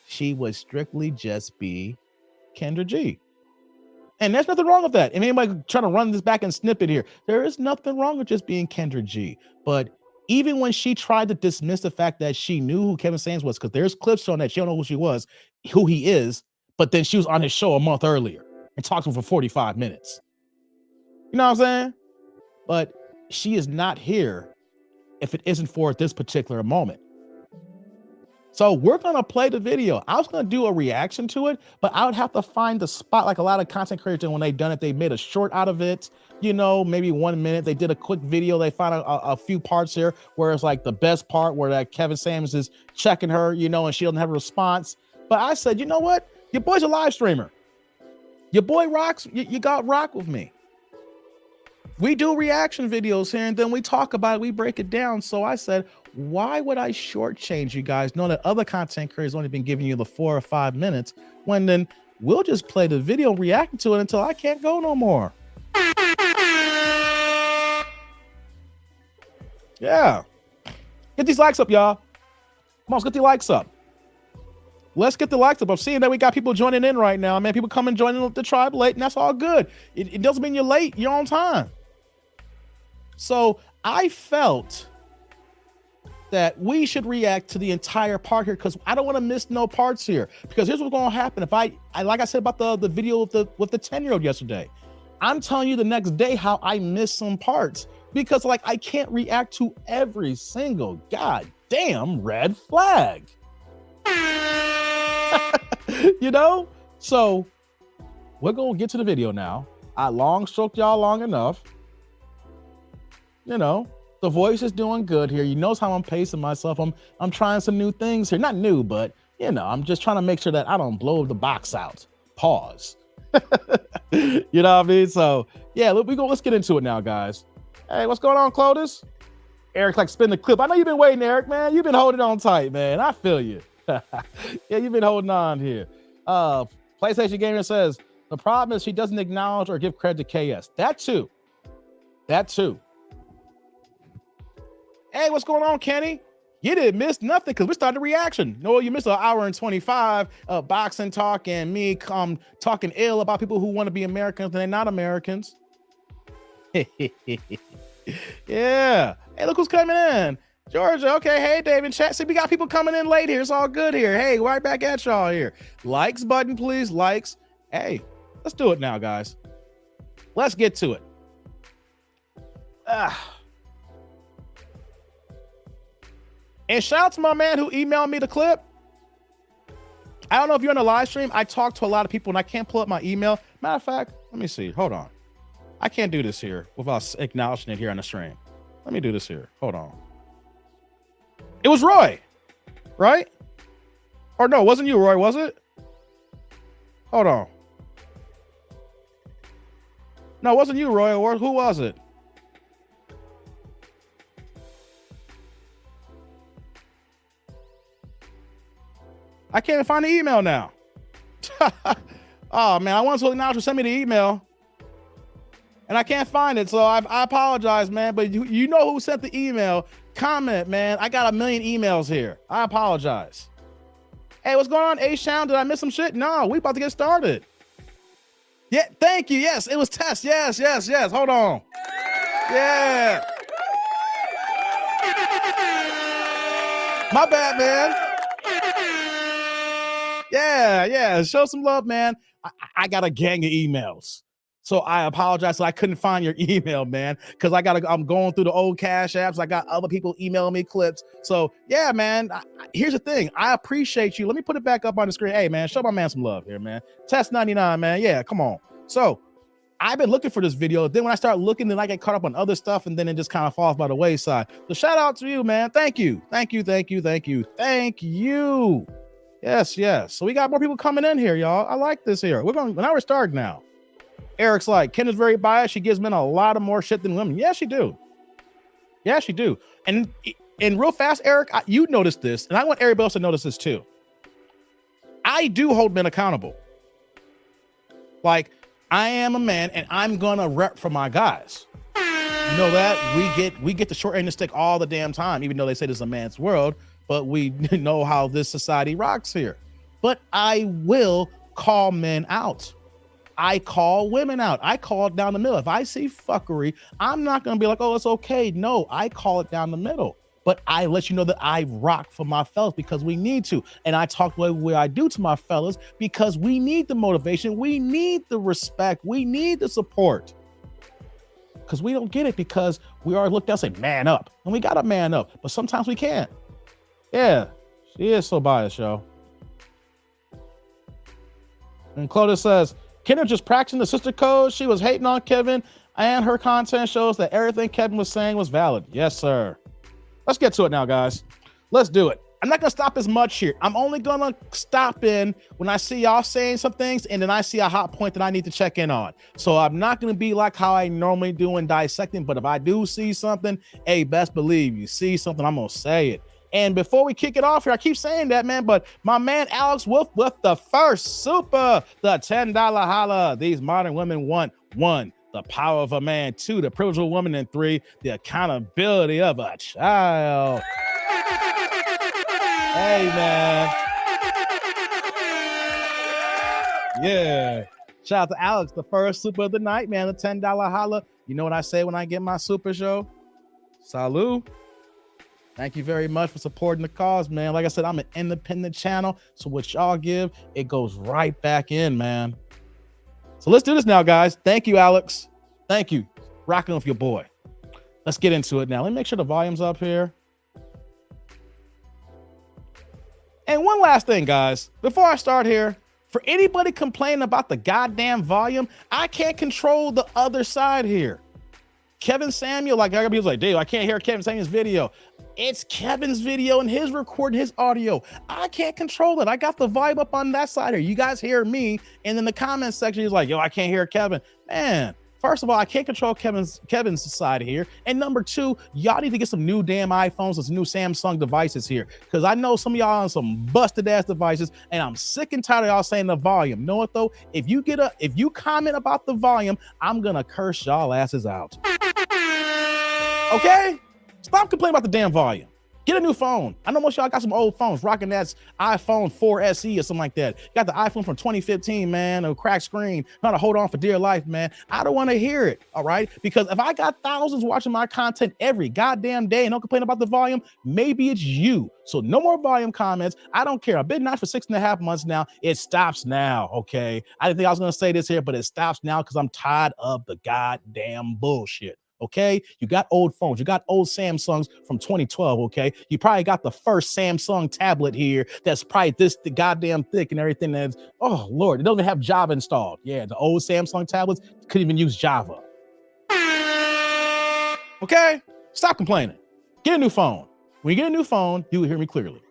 Speaker 1: she would strictly just be Kendra G. And there's nothing wrong with that. And anybody trying to run this back and snip it here, there is nothing wrong with just being Kendra G. But even when she tried to dismiss the fact that she knew who Kevin Samuels was, because there's clips showing that she don't know who she was, who he is, but then she was on his show a month earlier and talked to him for 45 minutes. You know what I'm saying? But she is not here if it isn't for this particular moment. So we're going to play the video. I was going to do a reaction to it, but I would have to find the spot like a lot of content creators, when they've done it, they made a short out of it, you know, maybe 1 minute. They did a quick video. They found a few parts here where it's like the best part where that Kevin Samuels is checking her, you know, and she doesn't have a response. But I said, you know what? Your boy's a live streamer. Your boy rocks. You got rock with me. We do reaction videos here and then we talk about it, we break it down. So I said, why would I shortchange you guys knowing that other content creators only been giving you the 4 or 5 minutes when then we'll just play the video reacting to it until I can't go no more. Yeah. Get these likes up, y'all. Come on, let's get the likes up. Let's get the likes up. I'm seeing that we got people joining in right now, man. People coming joining the tribe late, and that's all good. It doesn't mean you're late. You're on time. So I felt that we should react to the entire part here because I don't want to miss no parts here. Because here's what's going to happen. If I like I said about the video with the 10-year-old yesterday, I'm telling you the next day how I missed some parts because like I can't react to every single goddamn red flag. You know? So we're going to get to the video now. I long stroked y'all long enough. You know, the voice is doing good here. You know how I'm pacing myself. I'm trying some new things here. Not new, but you know, I'm just trying to make sure that I don't blow the box out. Pause. You know what I mean? So yeah, let's get into it now, guys. Hey, what's going on, Clotis? Eric, like spin the clip. I know you've been waiting, Eric, man. You've been holding on tight, man. I feel you. Yeah, you've been holding on here. PlayStation Gamer says the problem is she doesn't acknowledge or give credit to KS. That too. Hey, what's going on, Kenny? You didn't miss nothing because we started a reaction. No, you missed an hour and 25 boxing talk and me talking ill about people who want to be Americans and they're not Americans. Yeah. Hey, look who's coming in. Georgia. Okay. Hey, David. Chat. See, we got people coming in late here. It's all good here. Hey, right back at y'all here. Likes button, please. Likes. Hey, let's do it now, guys. Let's get to it. And shout out to my man who emailed me the clip. I don't know if you're on a live stream. I talk to a lot of people and I can't pull up my email. Matter of fact, let me see. Hold on. I can't do this here without acknowledging it here on the stream. Let me do this here. Hold on. It was Roy. right? Or no, wasn't you, Roy, was it? Hold on. No, it wasn't you, Roy, or who was it? I can't even find the email now. Oh, man, I want to acknowledge to send me the email. And I can't find it, so I apologize, man. But you know who sent the email. Comment, man. I got a million emails here. I apologize. Hey, what's going on, H-Town? Did I miss some shit? No, we about to get started. Yeah, thank you. Yes, it was Tess. Yes. Hold on. Yeah. My bad, man. Yeah. Show some love, man. I got a gang of emails. So I apologize. So I couldn't find your email, man, because I'm going through the old Cash apps. I got other people emailing me clips. So yeah, man, here's the thing. I appreciate you. Let me put it back up on the screen. Hey, man, show my man some love here, man. Test 99, man. Yeah, come on. So I've been looking for this video. Then when I start looking, then I get caught up on other stuff, and then it just kind of falls by the wayside. So shout out to you, man. Thank you. Yes. So we got more people coming in here, y'all. I like this here. Now we're starting now. Eric's like, Kendra's very biased. She gives men a lot of more shit than women. Yeah, she do. And real fast, Eric, you noticed this, and I want everybody else to notice this too. I do hold men accountable. Like, I am a man, and I'm gonna rep for my guys. You know that we get the short end of the stick all the damn time, even though they say this is a man's world. But we know how this society rocks here. But I will call men out. I call women out. I call it down the middle. If I see fuckery, I'm not going to be like, oh, it's okay. No, I call it down the middle. But I let you know that I rock for my fellas because we need to. And I talk the way I do to my fellas because we need the motivation. We need the respect. We need the support. Because we don't get it because we are looked at and say, man up. And we got to man up. But sometimes we can't. Yeah, she is so biased, yo. And Clodus says, Kendra just practicing the sister code. She was hating on Kevin, and her content shows that everything Kevin was saying was valid. Yes, sir. Let's get to it now, guys. Let's do it. I'm not going to stop as much here. I'm only going to stop in when I see y'all saying some things, and then I see a hot point that I need to check in on. So I'm not going to be like how I normally do in dissecting, but if I do see something, hey, best believe you see something, I'm going to say it. And before we kick it off here, I keep saying that, man, but my man Alex Wolf with the first super, the $10 holla. These modern women want 1, the power of a man, 2, the privilege of a woman, and 3, the accountability of a child. Hey, man. Yeah. Shout out to Alex, the first super of the night, man, the $10 holla. You know what I say when I get my super show? Salud. Thank you very much for supporting the cause, man. Like I said, I'm an independent channel. So what y'all give, it goes right back in, man. So let's do this now, guys. Thank you, Alex. Thank you. Rocking with your boy. Let's get into it now. Let me make sure the volume's up here. And one last thing, guys. Before I start here, for anybody complaining about the goddamn volume, I can't control the other side here. Kevin Samuel, like I got people like, Dave, I can't hear Kevin Samuel's video. It's Kevin's video and his recording, his audio. I can't control it. I got the vibe up on that side here. You guys hear me, and in the comments section, he's like, yo, I can't hear Kevin. Man, first of all, I can't control Kevin's side here. And number 2, y'all need to get some new damn iPhones, some new Samsung devices here. Because I know some of y'all on some busted ass devices, and I'm sick and tired of y'all saying the volume. Know what though? If you comment about the volume, I'm gonna curse y'all asses out. Okay? Stop complaining about the damn volume. Get a new phone. I know most of y'all got some old phones rocking that iPhone 4 SE or something like that. You got the iPhone from 2015, man, a cracked screen, not to hold on for dear life, man. I don't want to hear it, all right? Because if I got thousands watching my content every goddamn day and don't complain about the volume, maybe it's you. So no more volume comments. I don't care. I've been nice for 6.5 months now. It stops now, okay? I didn't think I was going to say this here, but it stops now because I'm tired of the goddamn bullshit. Okay, you got old phones, you got old Samsungs from 2012. Okay, you probably got the first Samsung tablet here that's probably the goddamn thick and everything. That's, oh Lord, it doesn't have Java installed. Yeah, the old Samsung tablets couldn't even use Java. Okay, stop complaining. Get a new phone. When you get a new phone, you will hear me clearly.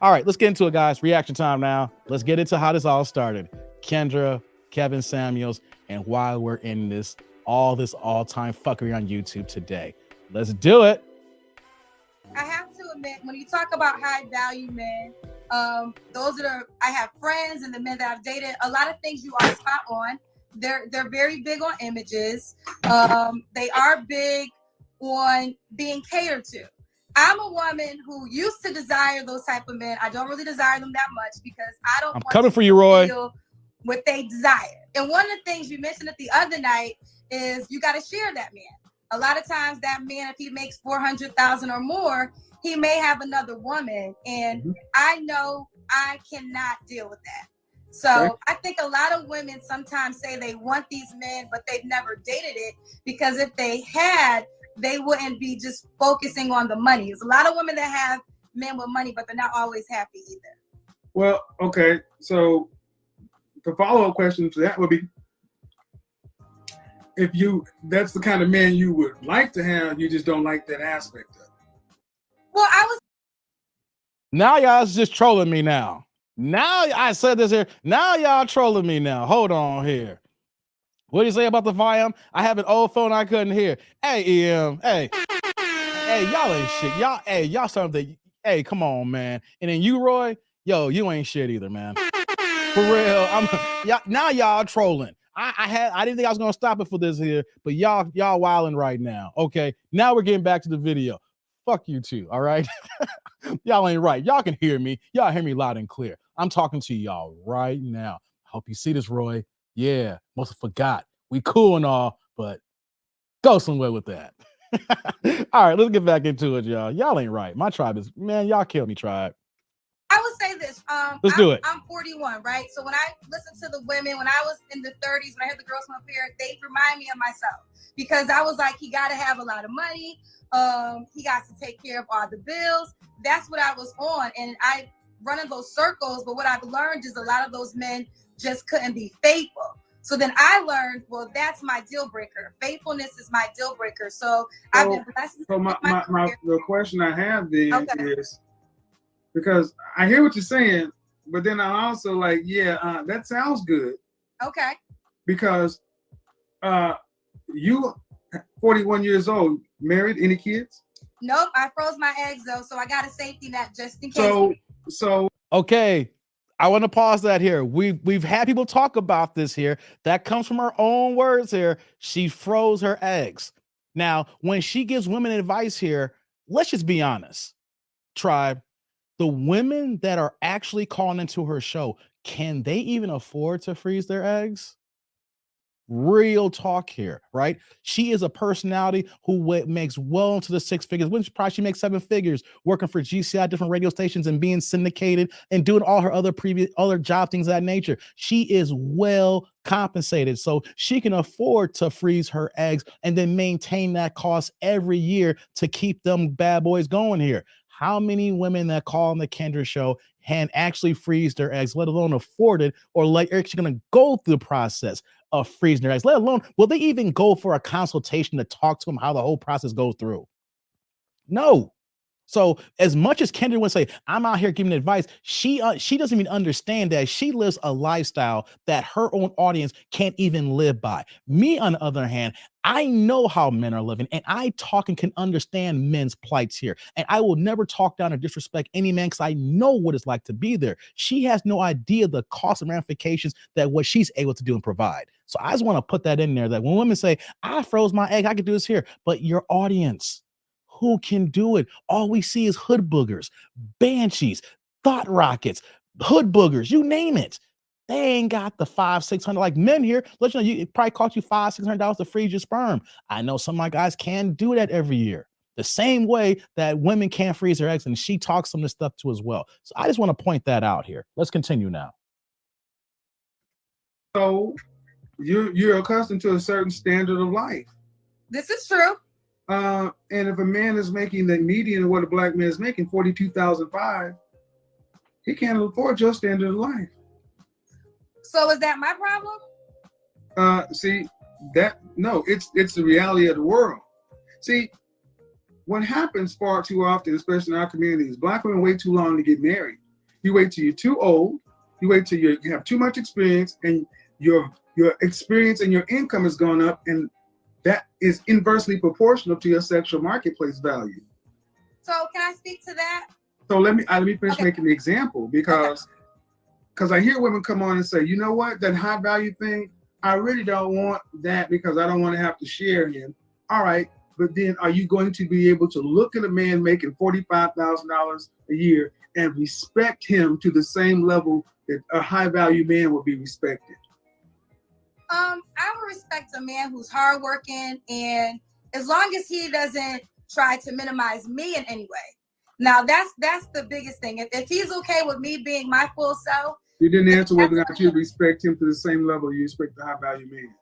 Speaker 1: All right, let's get into it, guys. Reaction time now. Let's get into how this all started. Kendra, Kevin Samuels, and why we're in this all-time fuckery on YouTube today. Let's do it.
Speaker 2: I have to admit, when you talk about high value men, those that are, I have friends and the men that I've dated, a lot of things you are spot on. They're very big on images. They are big on being catered to. I'm a woman who used to desire those type of men. I don't really desire them that much because I don't
Speaker 1: I'm
Speaker 2: want
Speaker 1: coming
Speaker 2: to
Speaker 1: for you, Roy.
Speaker 2: feel what they desire. And one of the things you mentioned it the other night is you got to share that man. A lot of times that man, if he makes 400,000 or more, he may have another woman. And I know I cannot deal with that. So I think a lot of women sometimes say they want these men, but they've never dated it, because if they had, they wouldn't be just focusing on the money. There's a lot of women that have men with money, but they're not always happy either.
Speaker 3: Well, okay. So the follow-up question to that would be, if that's the kind of man you would like to have, you just don't like that aspect of it.
Speaker 2: Well, I was.
Speaker 1: Now y'all's just trolling me now. Now I said this here. Now y'all trolling me now. Hold on here. What do you say about the volume? I have an old phone I couldn't hear. Hey, EM. Hey, y'all ain't shit. Y'all something. Hey, come on, man. And then you, Roy, yo, you ain't shit either, man. For real. Now y'all trolling. I didn't think I was gonna stop it for this here, but y'all wilding right now. Okay, now we're getting back to the video. Fuck you too. All right. Y'all ain't right. Y'all can hear me. Y'all hear me loud and clear. I'm talking to y'all right now. Hope you see this, Roy. Yeah, must have forgot. We cool and all, but go somewhere with that. All right, let's get back into it, y'all. Y'all ain't right. My tribe is, man, y'all kill me, tribe.
Speaker 2: I would say this.
Speaker 1: Let's do it.
Speaker 2: I'm 41, right? So when I listen to the women, when I was in the 30s, when I heard the girls from up here, they remind me of myself, because I was like, he got to have a lot of money. He got to take care of all the bills. That's what I was on. And I run in those circles. But what I've learned is a lot of those men just couldn't be faithful. So then I learned, well, that's my deal breaker. Faithfulness is my deal breaker. So I've been blessed.
Speaker 3: So the question I have then is, because I hear what you're saying, but then I also like, that sounds good.
Speaker 2: Okay.
Speaker 3: Because you 41 years old, married, any kids?
Speaker 2: Nope, I froze my eggs though, so I got a safety net just in case.
Speaker 3: So
Speaker 1: okay. I want to pause that here. We've had people talk about this here. That comes from her own words here. She froze her eggs. Now, when she gives women advice here, let's just be honest, tribe. The women that are actually calling into her show, can they even afford to freeze their eggs? Real talk here, right? She is a personality who makes well into the six figures. When she makes seven figures working for GCI, different radio stations, and being syndicated and doing all her other job things of that nature. She is well compensated, so she can afford to freeze her eggs and then maintain that cost every year to keep them bad boys going here. How many women that call on the Kendra show can actually freeze their eggs, let alone afford it, or like actually going to go through the process of freezing their eggs, let alone will they even go for a consultation to talk to them how the whole process goes through? No. So as much as Kendra would say, I'm out here giving advice, she doesn't even understand that she lives a lifestyle that her own audience can't even live by. Me, on the other hand, I know how men are living, and I talk and can understand men's plights here. And I will never talk down or disrespect any man because I know what it's like to be there. She has no idea the cost and ramifications that what she's able to do and provide. So I just want to put that in there, that when women say, I froze my egg, I could do this here, but your audience, who can do it? All we see is hood boogers, banshees, thought rockets, hood boogers, you name it. They ain't got the $500-600 like men here. Let you know, it probably cost you $500-600 to freeze your sperm. I know some of my guys can do that every year. The same way that women can't freeze their eggs, and she talks some of this stuff too as well. So I just want to point that out here. Let's continue now.
Speaker 3: So you're accustomed to a certain standard of life.
Speaker 2: This is true.
Speaker 3: And if a man is making the median of what a black man is making, $42,500, he can't afford your standard of life.
Speaker 2: So is that my problem?
Speaker 3: See, it's the reality of the world. See, what happens far too often, especially in our communities, Black women wait too long to get married. You wait till you're too old. You wait till you have too much experience, and your experience and your income has gone up, and that is inversely proportional to your sexual marketplace value.
Speaker 2: So can I speak to that?
Speaker 3: So let me finish making the example, because I hear women come on and say, you know what, that high value thing, I really don't want that because I don't want to have to share him. All right, but then are you going to be able to look at a man making $45,000 a year and respect him to the same level that a high value man would be respected?
Speaker 2: I would respect a man who's hardworking, and as long as he doesn't try to minimize me in any way. Now that's the biggest thing. If he's okay with me being my full self.
Speaker 3: You didn't answer whether or not you respect him to the same level you respect the high value man.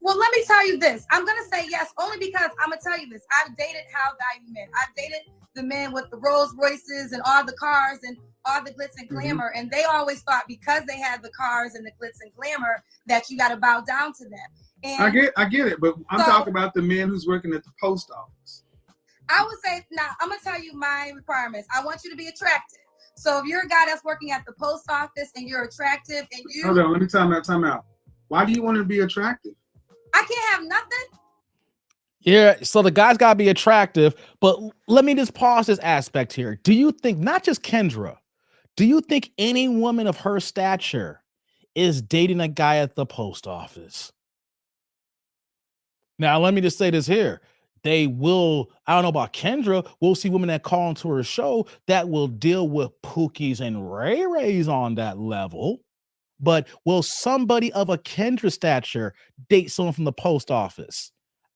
Speaker 2: Well, let me tell you this. I'm gonna say yes only because I'm gonna tell you this. I've dated high value men. I've dated the men with the Rolls Royces and all the cars and all the glitz and glamour, and they always thought because they had the cars and the glitz and glamour that you got to bow down to them. And
Speaker 3: I get it, but I'm talking about the man who's working at the post office.
Speaker 2: I would say, now I'm gonna tell you my requirements. I want you to be attractive. So if you're a guy that's working at the post office and you're attractive and you...
Speaker 3: Hold on, let me time out. Why do you want to be attractive?
Speaker 2: I can't have nothing.
Speaker 1: Yeah, so the guy's got to be attractive, but let me just pause this aspect here. Do you think, not just Kendra, do you think any woman of her stature is dating a guy at the post office? Now, let me just say this here. They will, I don't know about Kendra, we'll see women that call into her show that will deal with Pookies and Ray Rays on that level. But will somebody of a Kendra stature date someone from the post office?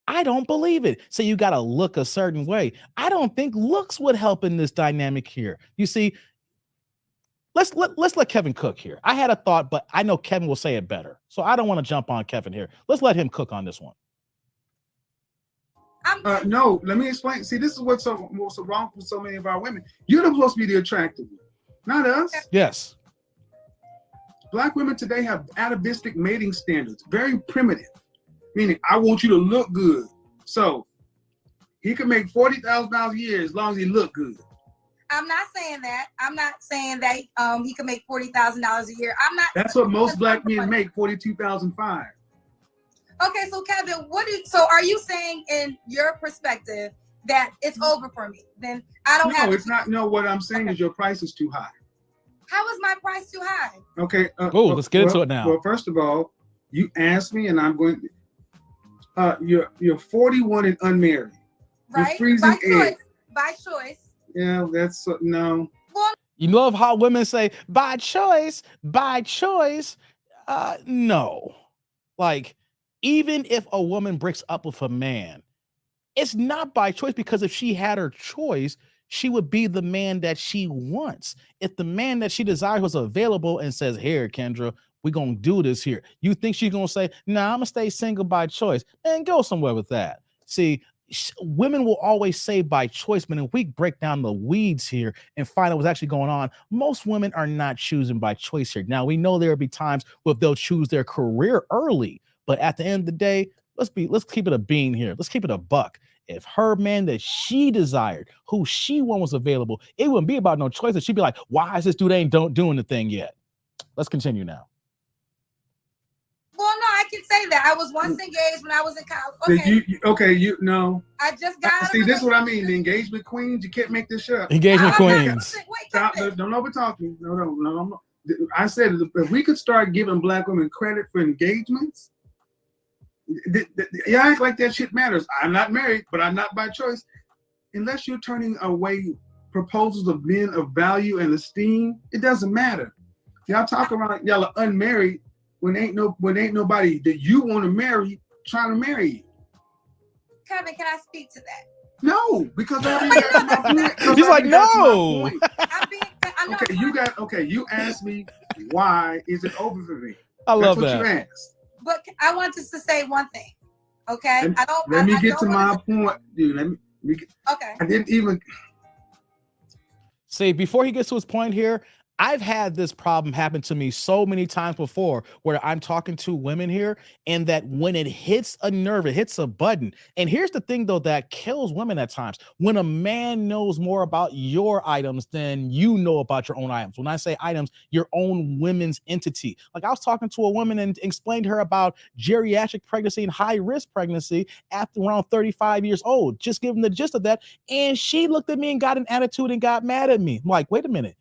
Speaker 1: I don't believe it. So you got to look a certain way. I don't think looks would help in this dynamic here. You see, let's let Kevin cook here. I had a thought, but I know Kevin will say it better. So I don't want to jump on Kevin here. Let's let him cook on this one.
Speaker 3: No, let me explain. See, this is what's so wrong for so many of our women. You're supposed to be the attractive one, not us.
Speaker 1: Yes.
Speaker 3: Black women today have atavistic mating standards, very primitive, meaning I want you to look good. So he can make $40,000 a year as long as he look good.
Speaker 2: I'm not saying that. I'm not saying that he can make $40,000 a year. I'm not.
Speaker 3: That's what most Black men make, $42,500.
Speaker 2: Okay, so Kevin, so are you saying in your perspective that it's over for me? Then I don't have.
Speaker 3: No, it's not. No, what I'm saying is your price is too high.
Speaker 2: How is my price too high?
Speaker 3: Okay.
Speaker 1: Let's get into it now.
Speaker 3: Well, first of all, you asked me, and I'm going. You're 41 and unmarried.
Speaker 2: Right.
Speaker 3: By
Speaker 2: choice. By choice.
Speaker 3: Yeah, that's no.
Speaker 2: Well,
Speaker 1: you love how women say by choice, by choice. No, like. Even if a woman breaks up with a man, it's not by choice, because if she had her choice, she would be the man that she wants. If the man that she desires was available and says, here, Kendra, we're going to do this here. You think she's going to say, nah, I'm going to stay single by choice? Man, go somewhere with that. See, women will always say by choice, but if we break down the weeds here and find out what's actually going on, most women are not choosing by choice here. Now, we know there will be times where they'll choose their career early, but at the end of the day, let's keep it a bean here. Let's keep it a buck. If her man that she desired, who she wanted, was available, it wouldn't be about no choice. She'd be like, why is this dude ain't doing the thing yet? Let's continue now.
Speaker 2: Well, no, I can say that. I was once engaged when I was in college.
Speaker 3: Okay. No.
Speaker 2: I just got.
Speaker 3: See, this is what I mean. The engagement queens, you can't make this up.
Speaker 1: Engagement queens.
Speaker 3: Don't over talk me. No. I said if we could start giving Black women credit for engagements, you act like that shit matters. I'm not married, but I'm not by choice. Unless you're turning away proposals of men of value and esteem, it doesn't matter. Y'all talk about y'all are unmarried when ain't nobody that you want to marry trying to marry you.
Speaker 2: Kevin, can I speak to that?
Speaker 3: No, because I already got my point.
Speaker 1: He's like, no.
Speaker 3: You asked me why is it over for me?
Speaker 1: I love
Speaker 3: That's
Speaker 1: that.
Speaker 3: what you asked.
Speaker 2: But I want just to say one thing, okay?
Speaker 3: Let me get to my point, dude.
Speaker 2: Okay.
Speaker 3: I didn't even
Speaker 1: see before he gets to his point here. I've had this problem happen to me so many times before where I'm talking to women here, and that when it hits a nerve, it hits a button. And here's the thing, though, that kills women at times: when a man knows more about your items than you know about your own items. When I say items, your own women's entity. Like, I was talking to a woman and explained to her about geriatric pregnancy and high risk pregnancy after around 35 years old, just giving the gist of that. And she looked at me and got an attitude and got mad at me. I'm like, wait a minute.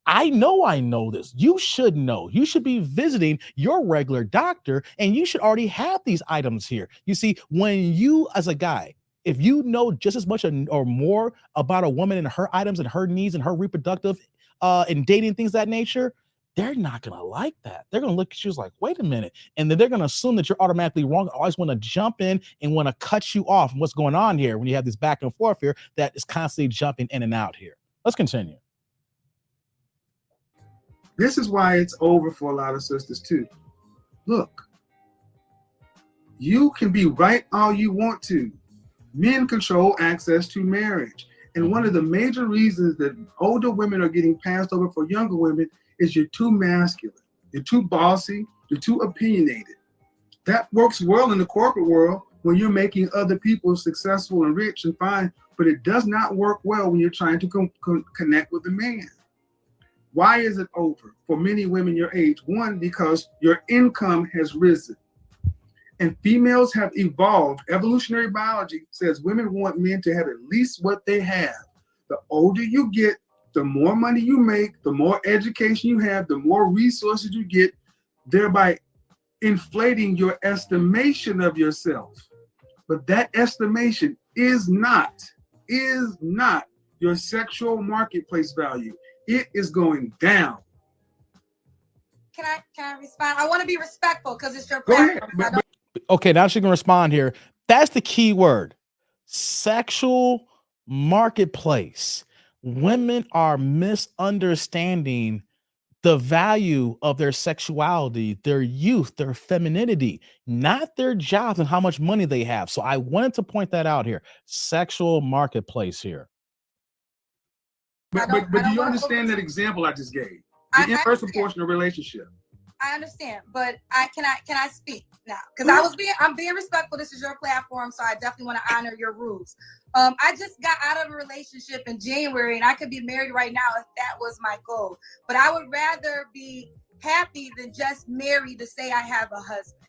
Speaker 1: I know this. You should know. You should be visiting your regular doctor and you should already have these items here. You see, when you, as a guy, if you know just as much or more about a woman and her items and her needs and her reproductive and dating things of that nature, they're not gonna like that. They're gonna look at you like, wait a minute, and then they're gonna assume that you're automatically wrong. Always want to jump in and want to cut you off. And what's going on here when you have this back and forth here that is constantly jumping in and out here? Let's continue.
Speaker 3: This is why it's over for a lot of sisters too. Look, you can be right all you want to. Men control access to marriage. And one of the major reasons that older women are getting passed over for younger women is you're too masculine, you're too bossy, you're too opinionated. That works well in the corporate world when you're making other people successful and rich and fine, but it does not work well when you're trying to connect with a man. Why is it over for many women your age? One, because your income has risen. And females have evolved. Evolutionary biology says women want men to have at least what they have. The older you get, the more money you make, the more education you have, the more resources you get, thereby inflating your estimation of yourself. But that estimation is not your sexual marketplace value. It is going down.
Speaker 2: Can I respond? I want to be respectful because it's your
Speaker 3: platform. Go ahead.
Speaker 1: Okay, now she can respond here. That's the key word: sexual marketplace. Women are misunderstanding the value of their sexuality, their youth, their femininity, not their jobs and how much money they have. So I wanted to point that out here. Sexual marketplace here.
Speaker 3: But do you understand that example I just gave? The inverse proportional relationship.
Speaker 2: I understand, but can I speak now? Because I'm being respectful. This is your platform, so I definitely want to honor your rules. I just got out of a relationship in January, and I could be married right now if that was my goal. But I would rather be happy than just married to say I have a husband.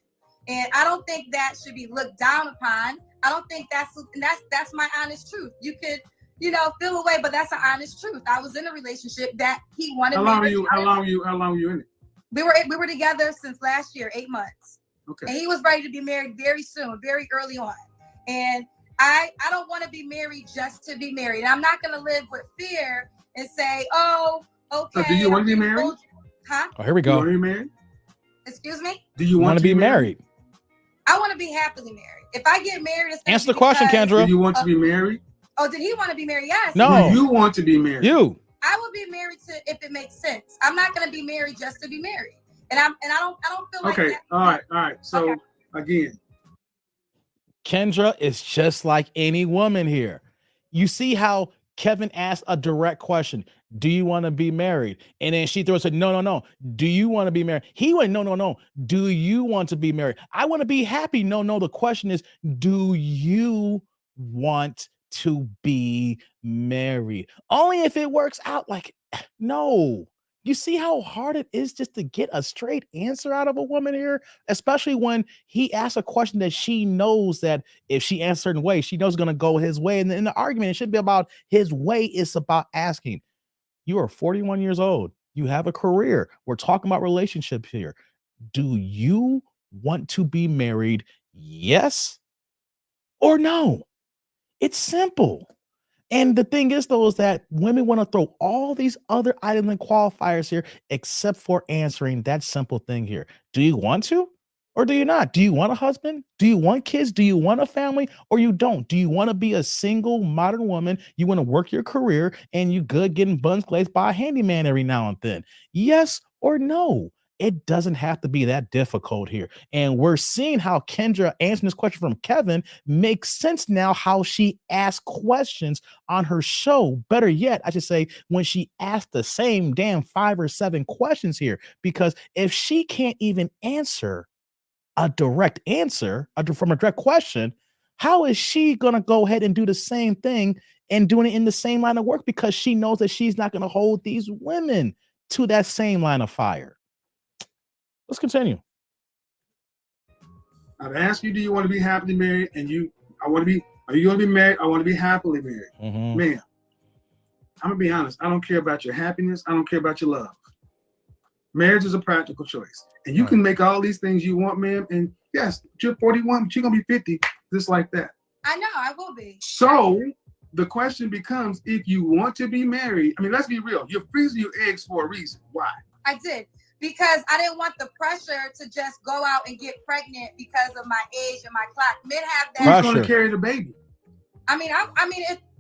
Speaker 2: And I don't think that should be looked down upon. I don't think that's my honest truth. You could, feel away, but that's an honest truth. I was in a relationship that he wanted.
Speaker 3: How long were you in it?
Speaker 2: We were together since last year, 8 months. Okay. And he was ready to be married very soon, very early on. And I don't want to be married just to be married. I'm not going to live with fear and say, oh, okay.
Speaker 3: So do you want to be married?
Speaker 2: Huh?
Speaker 1: Oh, here we go.
Speaker 3: Do you want to be married?
Speaker 2: Excuse me?
Speaker 1: Do you want to be married?
Speaker 2: I want to be happily married. If I get married, it's
Speaker 1: answer the question, Kendra.
Speaker 3: Do you want to be married?
Speaker 2: Oh, did he want to be married? Yes.
Speaker 3: No. Do you want to be married?
Speaker 1: You.
Speaker 2: I would be married if it makes sense. I'm not going to be married just to be married. And I don't feel like
Speaker 3: okay.
Speaker 2: that.
Speaker 3: All right. So again,
Speaker 1: Kendra is just like any woman here. You see how Kevin asked a direct question: do you want to be married? And then she throws a no. Do you want to be married? He went, no. Do you want to be married? I want to be happy. No. The question is, do you want to be married? Only if it works out. Like, no. You see how hard it is just to get a straight answer out of a woman here, especially when he asks a question that she knows that if she answers a certain way, she knows going to go his way. And in the argument, it should be about his way. It's about asking. You are 41 years old. You have a career. We're talking about relationships here. Do you want to be married? Yes or no? It's simple. And the thing is, though, is that women want to throw all these other items and qualifiers here, except for answering that simple thing here. Do you want to, or do you not? Do you want a husband? Do you want kids? Do you want a family, or you don't? Do you want to be a single modern woman? You want to work your career and you good getting buns glazed by a handyman every now and then? Yes or no? It doesn't have to be that difficult here. And we're seeing how Kendra answering this question from Kevin makes sense now, how she asks questions on her show. Better yet, I should say, when she asked the same damn 5 or 7 questions here, because if she can't even answer a direct answer from a direct question, how is she going to go ahead and do the same thing and doing it in the same line of work? Because she knows that she's not going to hold these women to that same line of fire. Let's continue.
Speaker 3: I've asked you, do you want to be happily married? And are you going to be married? I want to be happily married. Man, I'm going to be honest. I don't care about your happiness. I don't care about your love. Marriage is a practical choice. And you can make all these things you want, ma'am. And yes, you're 41, but you're going to be 50, just like that.
Speaker 2: I know, I will be.
Speaker 3: So the question becomes, if you want to be married, I mean, let's be real. You're freezing your eggs for a reason. Why?
Speaker 2: I did. Because I didn't want the pressure to just go out and get pregnant because of my age and my clock. Men have that.
Speaker 3: Who's going to carry the baby?
Speaker 2: I mean,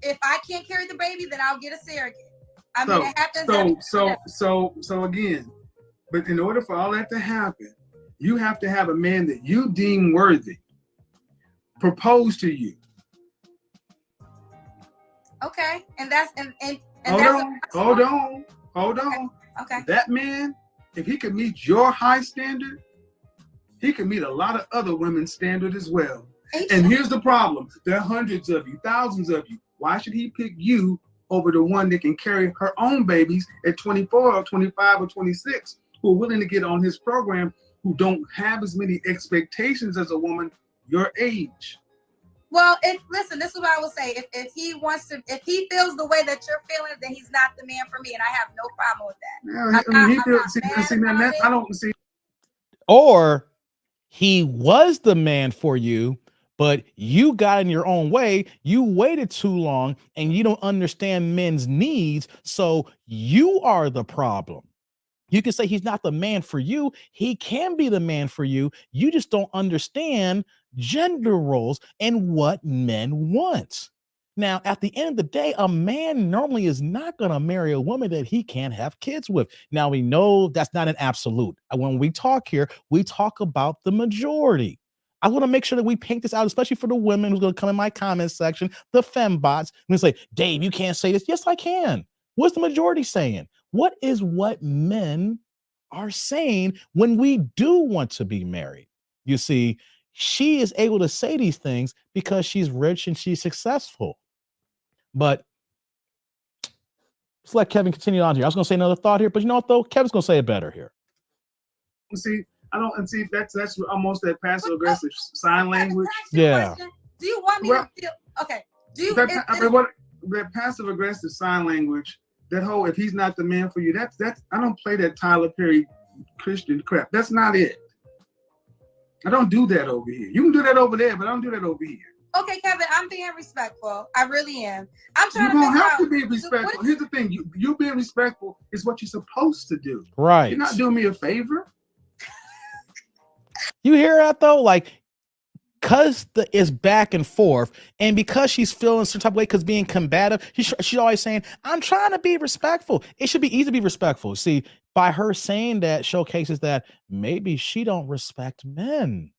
Speaker 2: if I can't carry the baby, then I'll get a surrogate. I mean, it happens.
Speaker 3: So again, but in order for all that to happen, you have to have a man that you deem worthy propose to you.
Speaker 2: Okay, and that's and
Speaker 3: hold on.
Speaker 2: Okay.
Speaker 3: That man, if he could meet your high standard, he can meet a lot of other women's standard as well. And here's the problem. There are hundreds of you, thousands of you. Why should he pick you over the one that can carry her own babies at 24 or 25 or 26, who are willing to get on his program, who don't have as many expectations as a woman your age?
Speaker 2: Well, listen, this is what I will say. If he feels the way that you're feeling, then he's not the man for me, and I have no problem with that.
Speaker 3: I don't see.
Speaker 1: Or he was the man for you, but you got in your own way. You waited too long, and you don't understand men's needs, so you are the problem. You can say he's not the man for you. He can be the man for you. You just don't understand gender roles and what men want. Now, at the end of the day, a man normally is not going to marry a woman that he can't have kids with. Now, we know that's not an absolute. When we talk here, we talk about the majority. I want to make sure that we paint this out, especially for the women who's going to come in my comment section, the fembots, and say, Dave, you can't say this. Yes, I can. What's the majority saying? What is what men are saying when we do want to be married? You see, she is able to say these things because she's rich and she's successful. But let's let Kevin continue on here. I was going to say another thought here, but you know what, though? Kevin's going to say it better here.
Speaker 3: See, that's almost that passive aggressive sign language.
Speaker 1: Yeah.
Speaker 2: Do you want me to feel okay?
Speaker 3: That passive aggressive sign language? That whole, if he's not the man for you, that's I don't play that Tyler Perry Christian crap. That's not it. I don't do that over here. You can do that over there, but I don't do that over here.
Speaker 2: Okay, Kevin, I'm being respectful. I really am. I'm trying
Speaker 3: to. You don't have to be respectful. Here's the thing: you being respectful is what you're supposed to do.
Speaker 1: Right.
Speaker 3: You're not doing me a favor.
Speaker 1: You hear that though? Like, because it's back and forth, and because she's feeling some type of way, because being combative, she's always saying, I'm trying to be respectful. It should be easy to be respectful. See, by her saying that showcases that maybe she don't respect men,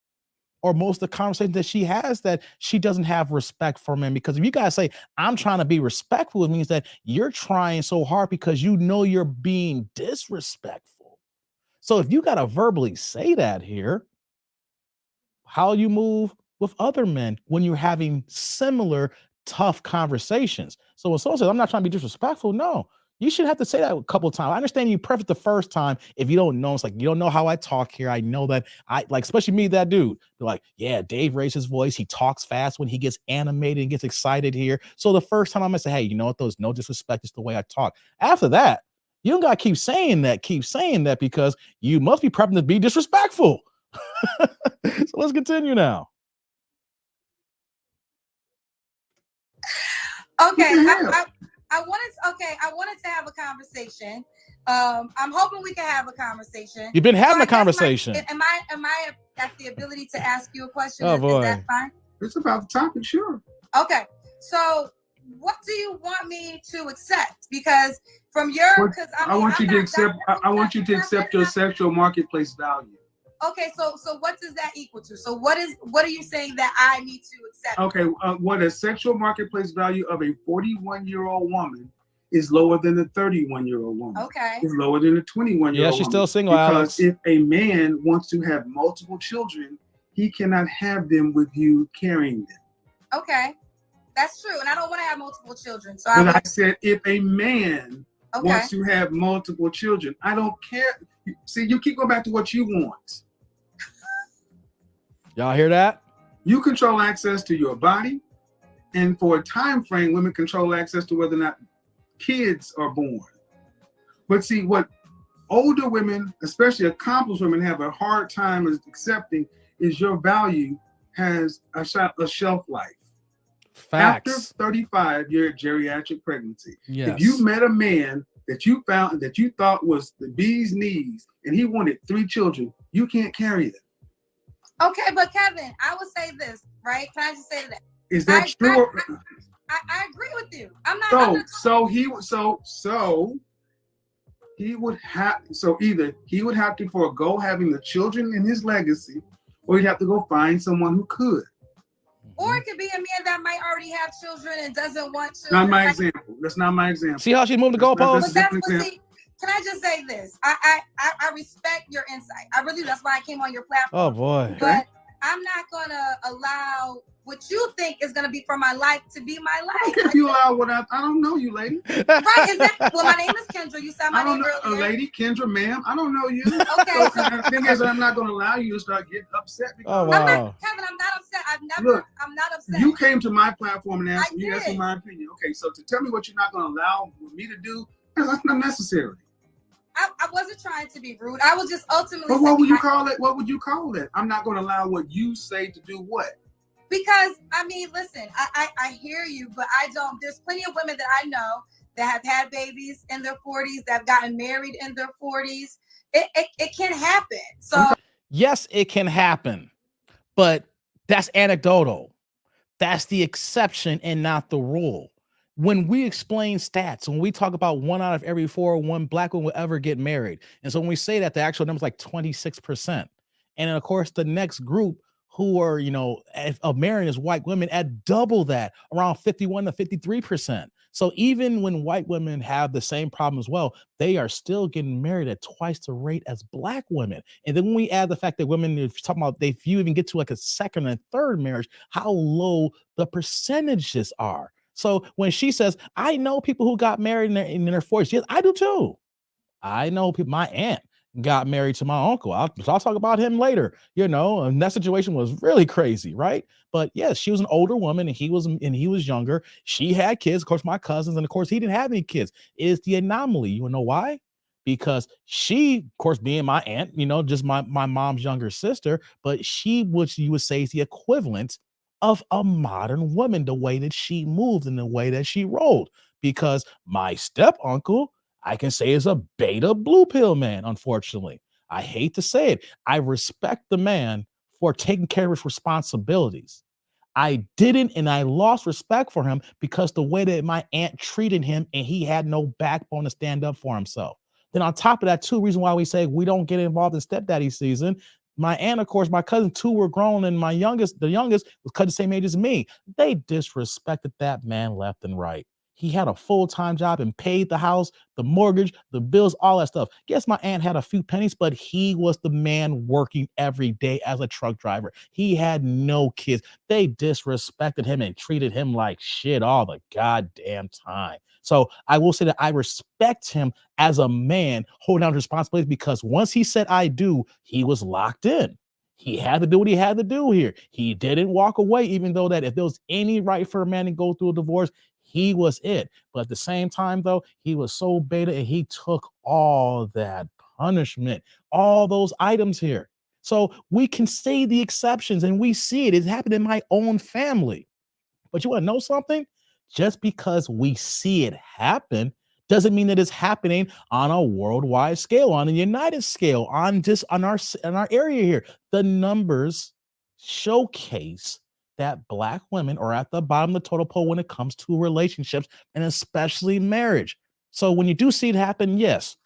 Speaker 1: or most of the conversations that she has, that she doesn't have respect for men. Because if you guys say, I'm trying to be respectful, it means that you're trying so hard because you know you're being disrespectful. So if you got to verbally say that here, how you move with other men when you're having similar tough conversations. So when someone says, I'm not trying to be disrespectful, no, you should have to say that a couple of times. I understand you preface the first time. If you don't know, it's like, you don't know how I talk here. I know that I like, especially me, that dude. They're like, yeah, Dave raised his voice. He talks fast when he gets animated and gets excited here. So the first time I'm gonna say, hey, you know what? There's no disrespect. It's the way I talk. After that, you don't gotta keep saying that because you must be prepping to be disrespectful. So let's continue now.
Speaker 2: Okay, I wanted to have a conversation. I'm hoping we can have a conversation.
Speaker 1: You've been having a conversation.
Speaker 2: Am I at the ability to ask you a question?
Speaker 1: Oh boy.
Speaker 2: Is that fine?
Speaker 3: It's about the topic, sure.
Speaker 2: Okay, so what do you want me to accept? Because From your, because
Speaker 3: I want you to accept. I want you to accept your sexual marketplace value.
Speaker 2: Okay, so what does that equal to? So what are you saying that I need to accept?
Speaker 3: Okay, what a sexual marketplace value of a 41-year-old woman is lower than a 31-year-old woman.
Speaker 2: Okay.
Speaker 3: Is lower than a 21-year-old woman.
Speaker 1: Yeah, she's still single,
Speaker 3: because
Speaker 1: Alex.
Speaker 3: If a man wants to have multiple children, he cannot have them with you carrying them.
Speaker 2: Okay, that's true, and I don't want to have multiple children. So
Speaker 3: I said if a man wants to have multiple children, I don't care. See, you keep going back to what you want.
Speaker 1: Y'all hear that?
Speaker 3: You control access to your body, and for a time frame, women control access to whether or not kids are born. But see, what older women, especially accomplished women, have a hard time accepting is your value has a shelf life.
Speaker 1: Facts.
Speaker 3: After 35, you're a geriatric pregnancy.
Speaker 1: Yes.
Speaker 3: If you met a man that you found that you thought was the bee's knees and he wanted 3 children, you can't carry them.
Speaker 2: Okay, but Kevin, I would say this, right? Can I just say that?
Speaker 3: Is that true?
Speaker 2: I agree with you. I'm not.
Speaker 3: So he would have. So either he would have to forego having the children in his legacy, or he'd have to go find someone who could.
Speaker 2: Or it could be a man that might already have children and doesn't want children.
Speaker 3: Not my example. That's not my example.
Speaker 1: See how she moved the goalposts?
Speaker 2: Can I just say this? I respect your insight. I really do. That's why I came on your platform.
Speaker 1: Oh boy.
Speaker 2: But I'm not gonna allow what you think is gonna be for my life to be my life.
Speaker 3: Okay, if you allow what I don't know you, lady.
Speaker 2: Right? Well, my name is Kendra. You said my name earlier.
Speaker 3: Lady Kendra, ma'am. I don't know you.
Speaker 2: Okay.
Speaker 3: So the thing is, I'm not gonna allow you to start getting upset.
Speaker 1: Oh wow.
Speaker 2: Kevin, I'm not upset. I'm not upset.
Speaker 3: You came to my platform and asked me. That's in my opinion. Okay, so to tell me what you're not gonna allow me to do, that's not necessary.
Speaker 2: I wasn't trying to be rude. I was just ultimately.
Speaker 3: But what would you call it? What would you call it? I'm not going to allow what you say to do what?
Speaker 2: Because I mean, listen, I hear you, but I don't. There's plenty of women that I know that have had babies in their 40s, that have gotten married in their 40s. It can happen. So
Speaker 1: yes, it can happen, but that's anecdotal. That's the exception and not the rule. When we explain stats, when we talk about 1 out of every 4, one black woman will ever get married. And so when we say that, the actual number is like 26%. And then of course, the next group who are, of marrying is white women at double that, around 51 to 53%. So even when white women have the same problem as well, they are still getting married at twice the rate as black women. And then when we add the fact that women, if you're talking about if you even get to like a second and third marriage, how low the percentages are. So when she says, I know people who got married in their 40s, yes, I do too. I know people, my aunt got married to my uncle. I'll talk about him later, and that situation was really crazy, right? But yes, she was an older woman and he was younger. She had kids, of course, my cousins, and of course, he didn't have any kids. It's the anomaly. You know why? Because she, of course, being my aunt, just my mom's younger sister, but she, which you would say is the equivalent of a modern woman, the way that she moved and the way that she rolled. Because my step uncle, I can say, is a beta blue pill man, unfortunately. I hate to say it. I respect the man for taking care of his responsibilities. I didn't, and I lost respect for him because the way that my aunt treated him, and he had no backbone to stand up for himself. Then on top of that, too, reason why we say we don't get involved in stepdaddy season, my aunt, of course, my cousin, 2 were grown, and the youngest was cut the same age as me. They disrespected that man left and right. He had a full-time job and paid the house, the mortgage, the bills, all that stuff. Guess my aunt had a few pennies, but he was the man working every day as a truck driver. He had no kids. They disrespected him and treated him like shit all the goddamn time. So I will say that I respect him as a man holding down responsibilities, because once he said I do, he was locked in. He had to do what he had to do here. He didn't walk away, even though that if there was any right for a man to go through a divorce, he was it. But at the same time, though, he was so beta and he took all that punishment, all those items here. So we can say the exceptions, and we see it. It's happened in my own family. But you want to know something? Just because we see it happen doesn't mean that it's happening on a worldwide scale, on a United scale, on our area here. The numbers showcase that black women are at the bottom of the total pole when it comes to relationships, and especially marriage. So when you do see it happen, yes,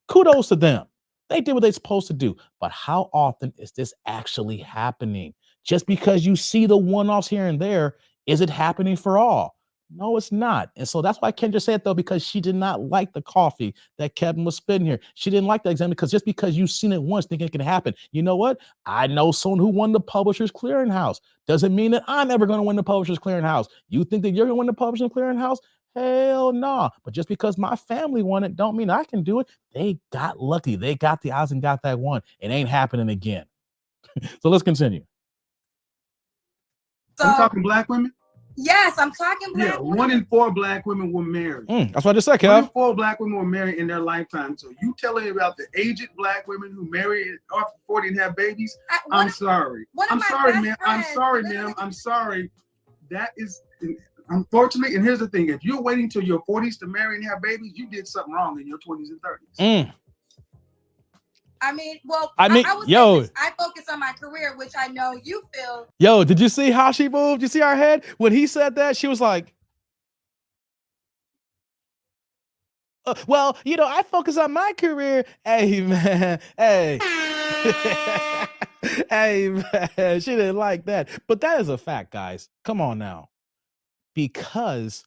Speaker 1: kudos to them. They did what they're supposed to do. But how often is this actually happening? Just because you see the one-offs here and there, is it happening for all? No, it's not. And so that's why Kendra said, though, because she did not like the coffee that Kevin was spitting here. She didn't like that exam because just because you've seen it once, thinking it can happen. You know what? I know someone who won the Publishers Clearinghouse. Doesn't mean that I'm ever going to win the Publishers Clearinghouse. You think that you're going to win the Publishers Clearinghouse? Hell no. Nah. But just because my family won it, don't mean I can do it. They got lucky. They got the odds and got that one. It ain't happening again. So let's continue.
Speaker 3: So, I'm talking black women?
Speaker 2: Yes, I'm talking black women.
Speaker 3: 1 in 4 black women were married.
Speaker 1: That's what I just said, Kev.
Speaker 3: 1 in 4 black women were married in their lifetime. So you telling me about the aged black women who marry after 40 and have babies? I'm sorry. I'm sorry, ma'am. I'm sorry, ma'am. I'm sorry. That is, unfortunately, and here's the thing. If you're waiting till your 40s to marry and have babies, you did something wrong in your 20s and 30s.
Speaker 2: I mean, well,
Speaker 1: I
Speaker 2: focus on my career, which I know you feel.
Speaker 1: Yo, did you see how she moved? You see our head? When he said that, she was like, well, you know, I focus on my career. Hey, man. Hey. Hey, man. She didn't like that. But that is a fact, guys. Come on now. Because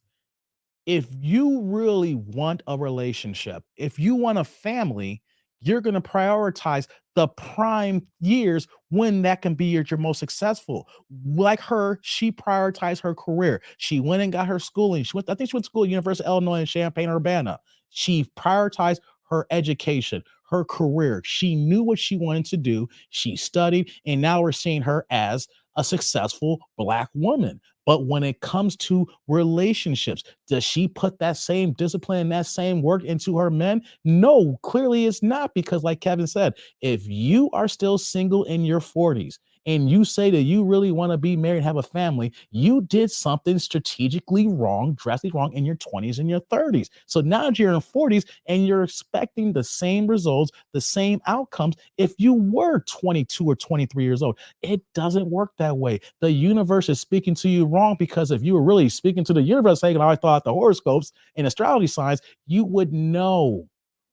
Speaker 1: if you really want a relationship, if you want a family, you're going to prioritize the prime years when that can be your most successful. Like her, she prioritized her career. She went and got her schooling. I think she went to school at University of Illinois in Champaign-Urbana. She prioritized her education, her career. She knew what she wanted to do. She studied, and now we're seeing her as a successful black woman. But when it comes to relationships, does she put that same discipline and that same work into her men? No, clearly it's not, because like Kevin said, if you are still single in your 40s and you say that you really want to be married and have a family, you did something strategically wrong, drastically wrong in your 20s and your 30s. So now you're in 40s and you're expecting the same results, the same outcomes if you were 22 or 23 years old. It doesn't work that way. The universe is speaking to you wrong, because if you were really speaking to the universe, saying, I thought the horoscopes and astrology signs, you would know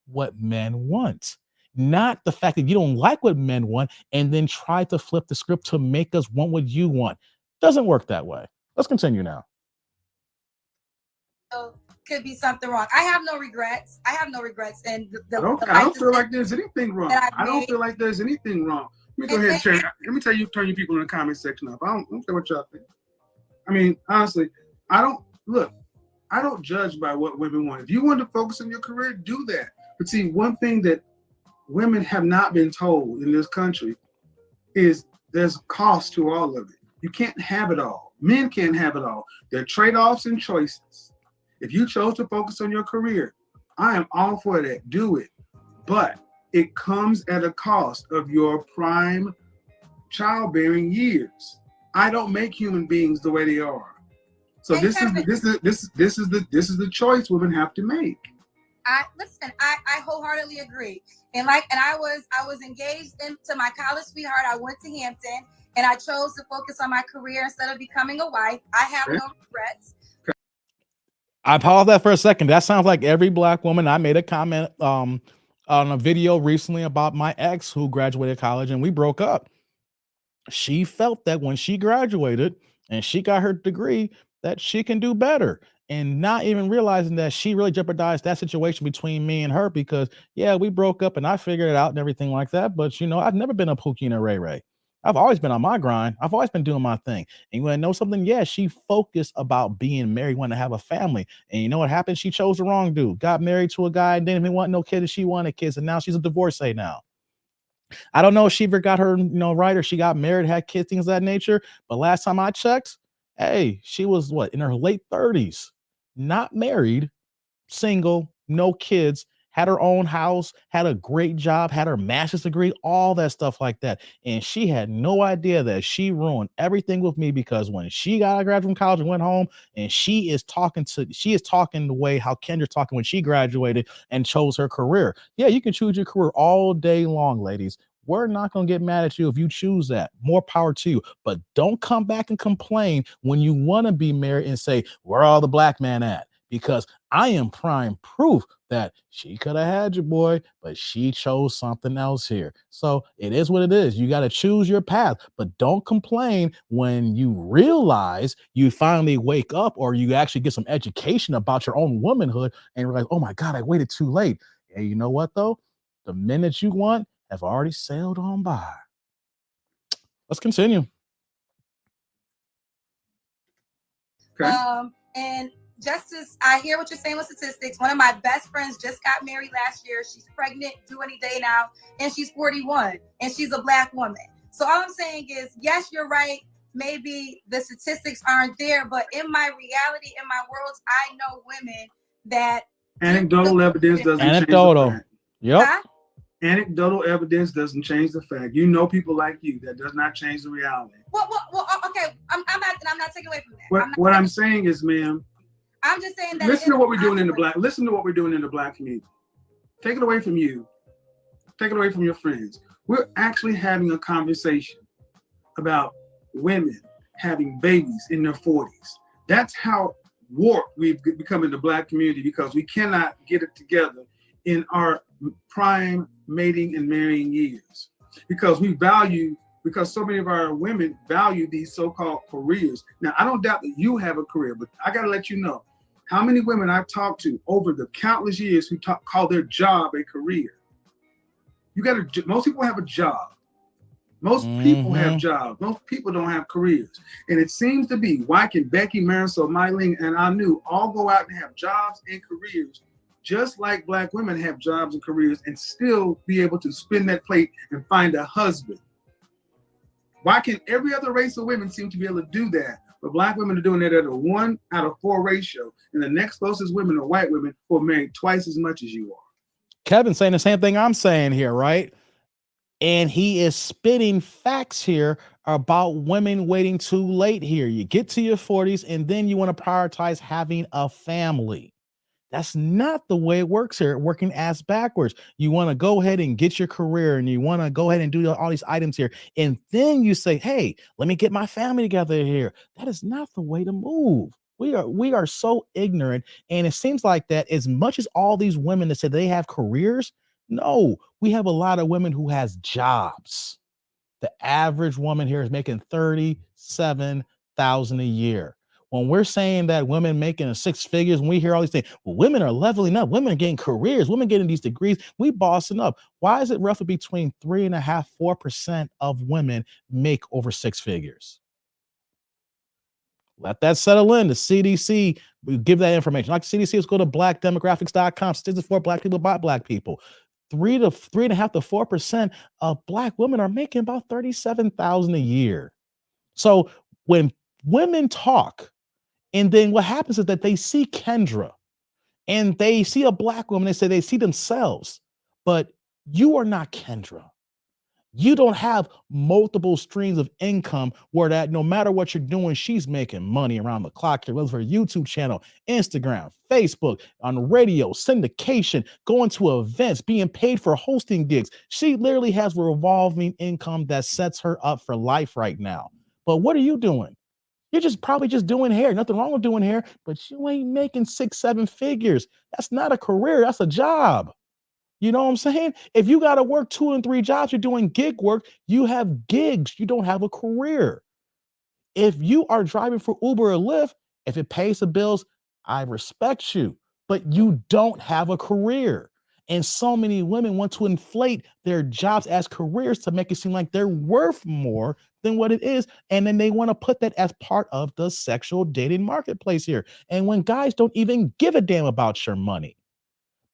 Speaker 1: what men want. Not the fact that you don't like what men want and then try to flip the script to make us want what you want. Doesn't work that way. Let's continue now.
Speaker 2: Could be something wrong. I have no regrets. I have no regrets. And
Speaker 3: I don't feel like there's anything wrong. I don't feel like there's anything wrong. Let me go ahead and share. Let me tell you, turn you people in the comment section up. I don't care what y'all think. I mean, honestly, I don't judge by what women want. If you want to focus on your career, do that. But see, one thing that women have not been told in this country is there's a cost to all of it. You can't have it all. Men can't have it all. There are trade-offs and choices. If you chose to focus on your career, I am all for that. Do it. But it comes at a cost of your prime childbearing years. I don't make human beings the way they are. So this is the choice women have to make.
Speaker 2: I wholeheartedly agree. And I was engaged into my college sweetheart. I went to Hampton and I chose to focus on my career instead of becoming a wife. I have no regrets.
Speaker 1: I paused that for a second. That sounds like every black woman. I made a comment on a video recently about my ex who graduated college and we broke up. She felt that when she graduated and she got her degree, that she can do better, and not even realizing that she really jeopardized that situation between me and her, because yeah, we broke up and I figured it out and everything like that. But you know, I've never been a Pookie and a Ray Ray. I've always been on my grind. I've always been doing my thing. And you want to know something? Yeah, she focused about being married, wanting to have a family. And you know what happened? She chose the wrong dude, got married to a guy and didn't even want no kids. She wanted kids. And now she's a divorcee now. I don't know if she ever got her, right, or she got married, had kids, things of that nature. But last time I checked, hey, she was in her late 30s, not married, single, no kids, had her own house, had a great job, had her master's degree, all that stuff like that. And she had no idea that she ruined everything with me, because when she got a grad from college and went home, and she is talking the way how Kendra talking when she graduated and chose her career. Yeah, you can choose your career all day long, ladies. We're not going to get mad at you if you choose that. More power to you. But don't come back and complain when you want to be married and say, where all the black men at? because I am prime proof that she could have had your boy, but she chose something else here. So it is what it is. You got to choose your path, but don't complain when you realize you finally wake up or you actually get some education about your own womanhood and realize, oh my God, I waited too late. And you know what, though? The men that you want have already sailed on by. Let's continue.
Speaker 3: Okay.
Speaker 2: And Justice, I hear what you're saying with statistics. One of my best friends just got married last year. She's pregnant, due any day now, and she's 41, and she's a Black woman. So all I'm saying is, yes, you're right. Maybe the statistics aren't there, but in my reality, in my worlds, I know women that
Speaker 3: anecdotal evidence doesn't change the fact.
Speaker 1: Yep.
Speaker 2: Huh?
Speaker 3: Anecdotal evidence doesn't change the fact. You know people like you. That does not change the reality.
Speaker 2: Well, okay. I'm not taking away from that.
Speaker 3: What I'm saying is, ma'am,
Speaker 2: I'm just saying that.
Speaker 3: Listen to what we're doing in the Black community. Take it away from you. Take it away from your friends. We're actually having a conversation about women having babies in their 40s. That's how warped we've become in the Black community, because we cannot get it together in our prime mating and marrying years, because so many of our women value these so-called careers. Now, I don't doubt that you have a career, but I got to let you know how many women I've talked to over the countless years who call their job a career. Most people have a job. Most people have jobs. Most people don't have careers. And it seems to be, why can Becky, Marisol, Mylene, and Anu all go out and have jobs and careers, just like Black women have jobs and careers, and still be able to spin that plate and find a husband? Why can every other race of women seem to be able to do that, but Black women are doing it at a 1 out of 4 ratio, and the next closest women are white women who are married twice as much as you are?
Speaker 1: Kevin's saying the same thing I'm saying here, right? And he is spitting facts here about women waiting too late here. You get to your 40s and then you want to prioritize having a family. That's not the way it works here. Working ass backwards. You want to go ahead and get your career, and you want to go ahead and do all these items here. And then you say, hey, let me get my family together here. That is not the way to move. We are so ignorant. And it seems like that as much as all these women that say they have careers, no, we have a lot of women who has jobs. The average woman here is making $37,000 a year. When we're saying that women making 6 figures, when we hear all these things, well, women are leveling up, women are getting careers, women getting these degrees, we bossing up. Why is it roughly between 3.5%, 4% of women make over 6 figures? Let that settle in. The CDC will give that information. Like CDC, let's go to blackdemographics.com. Statistics for Black people by Black people. 3.5 to 4% of Black women are making about $37,000 a year. So when women talk, and then what happens is that they see Kendra and they see a Black woman, they say they see themselves, but you are not Kendra. You don't have multiple streams of income where that no matter what you're doing, she's making money around the clock. Whether for YouTube channel, Instagram, Facebook, on radio, syndication, going to events, being paid for hosting gigs. She literally has a revolving income that sets her up for life right now. But what are you doing? You're probably just doing hair. Nothing wrong with doing hair, but you ain't making 6, 7 figures. That's not a career. That's a job. You know what I'm saying? If you got to work 2 and 3 jobs, you're doing gig work, you have gigs, you don't have a career. If you are driving for Uber or Lyft, if it pays the bills, I respect you, but you don't have a career. And so many women want to inflate their jobs as careers to make it seem like they're worth more than what it is. And then they want to put that as part of the sexual dating marketplace here. And when guys don't even give a damn about your money.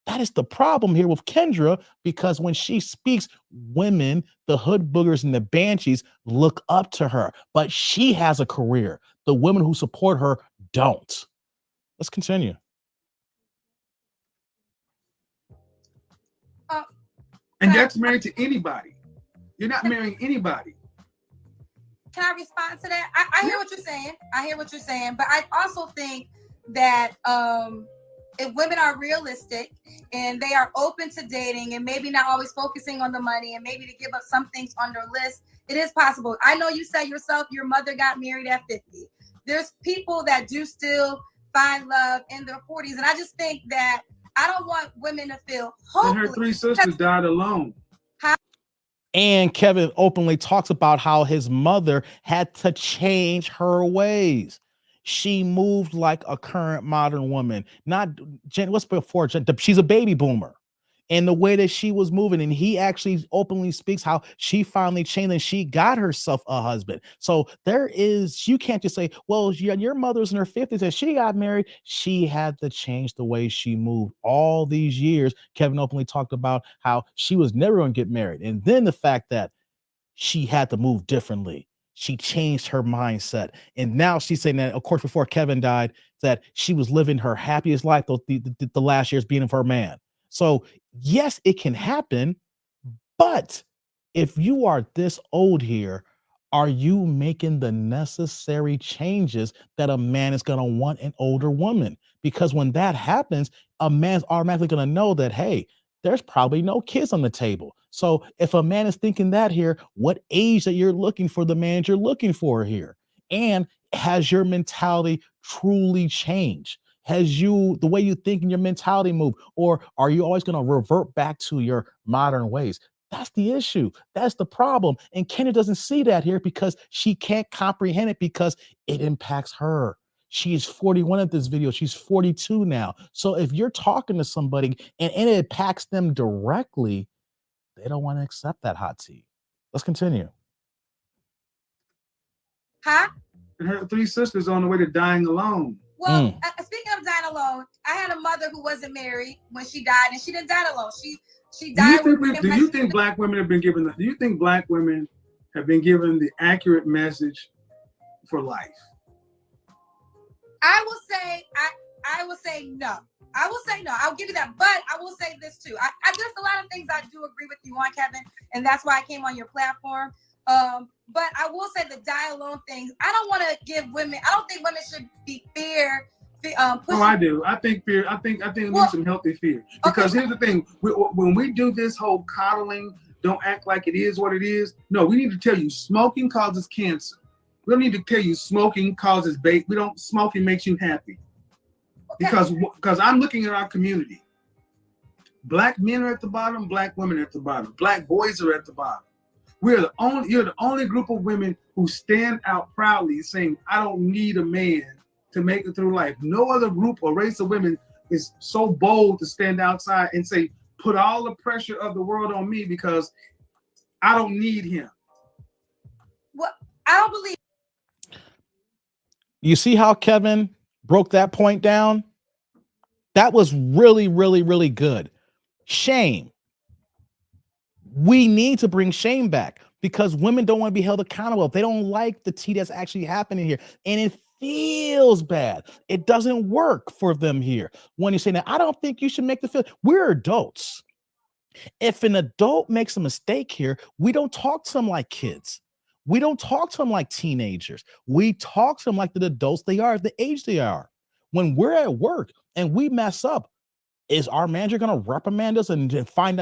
Speaker 1: That is the problem here with Kendra, because when she speaks, women, the hood boogers and the banshees look up to her, but she has a career. The women who support her don't. Let's continue.
Speaker 3: And that's married to anybody. You're not marrying anybody.
Speaker 2: Can I respond to that? I hear what you're saying. I hear what you're saying, but I also think that if women are realistic and they are open to dating and maybe not always focusing on the money and maybe to give up some things on their list, it is possible. I know you said yourself, your mother got married at 50. There's people that do still find love in their 40s. And I just think that I don't want women to feel
Speaker 3: And her
Speaker 2: hopeless.
Speaker 3: 3 sisters died alone.
Speaker 1: And Kevin openly talks about how his mother had to change her ways. She moved like a current modern woman. Not what's before she's a baby boomer. And the way that she was moving, and he actually openly speaks how she finally changed and she got herself a husband. So you can't just say, well, your mother's in her 50s and she got married. She had to change the way she moved all these years. Kevin openly talked about how she was never going to get married. And then the fact that she had to move differently. She changed her mindset. And now she's saying that, of course, before Kevin died, that she was living her happiest life the last years being of her man. So, yes, it can happen. But if you are this old here, are you making the necessary changes that a man is going to want an older woman? Because when that happens, a man's automatically going to know that, hey, there's probably no kids on the table. So if a man is thinking that here, what age that you're looking for the man you're looking for here? And has your mentality truly changed? Has the way you think and your mentality move? Or are you always going to revert back to your modern ways? That's the issue. That's the problem. And Kendra doesn't see that here because she can't comprehend it because it impacts her. She's 41 at this video. She's 42 now. So if you're talking to somebody and it impacts them directly, they don't want to accept that hot tea. Let's continue.
Speaker 2: Huh?
Speaker 3: And her 3 sisters on the way to dying alone.
Speaker 2: Well, speaking of dying alone, I had a mother who wasn't married when she died, and she didn't die alone. She died.
Speaker 3: Do you think black women have been given? Do you think black women have been given the accurate message for life?
Speaker 2: I will say no. I will say no. I'll give you that. But I will say this too. There's a lot of things I do agree with you on, Kevin, and that's why I came on your platform. But I will say the die alone thing. I don't want to give women. I don't think women should be fear.
Speaker 3: Oh, I do. I think fear. I think we need some healthy fear. Because here's the thing: when we do this whole coddling, don't act like it is what it is. No, we need to tell you smoking causes cancer. We don't need to tell you smoking causes bait. Smoking makes you happy. Okay. Because I'm looking at our community. Black men are at the bottom. Black women are at the bottom. Black boys are at the bottom. You're the only group of women who stand out proudly saying, I don't need a man to make it through life. No other group or race of women is so bold to stand outside and say, put all the pressure of the world on me because I don't need him.
Speaker 2: Well, I don't believe.
Speaker 1: You see how Kevin broke that point down? That was really, really, really good. Shame. We need to bring shame back because women don't want to be held accountable. They don't like the tea that's actually happening here. And it feels bad. It doesn't work for them here. When you say that, I don't think you should make the feel. We're adults. If an adult makes a mistake here, we don't talk to them like kids. We don't talk to them like teenagers. We talk to them like the adults they are, the age they are. When we're at work and we mess up, is our manager going to reprimand us and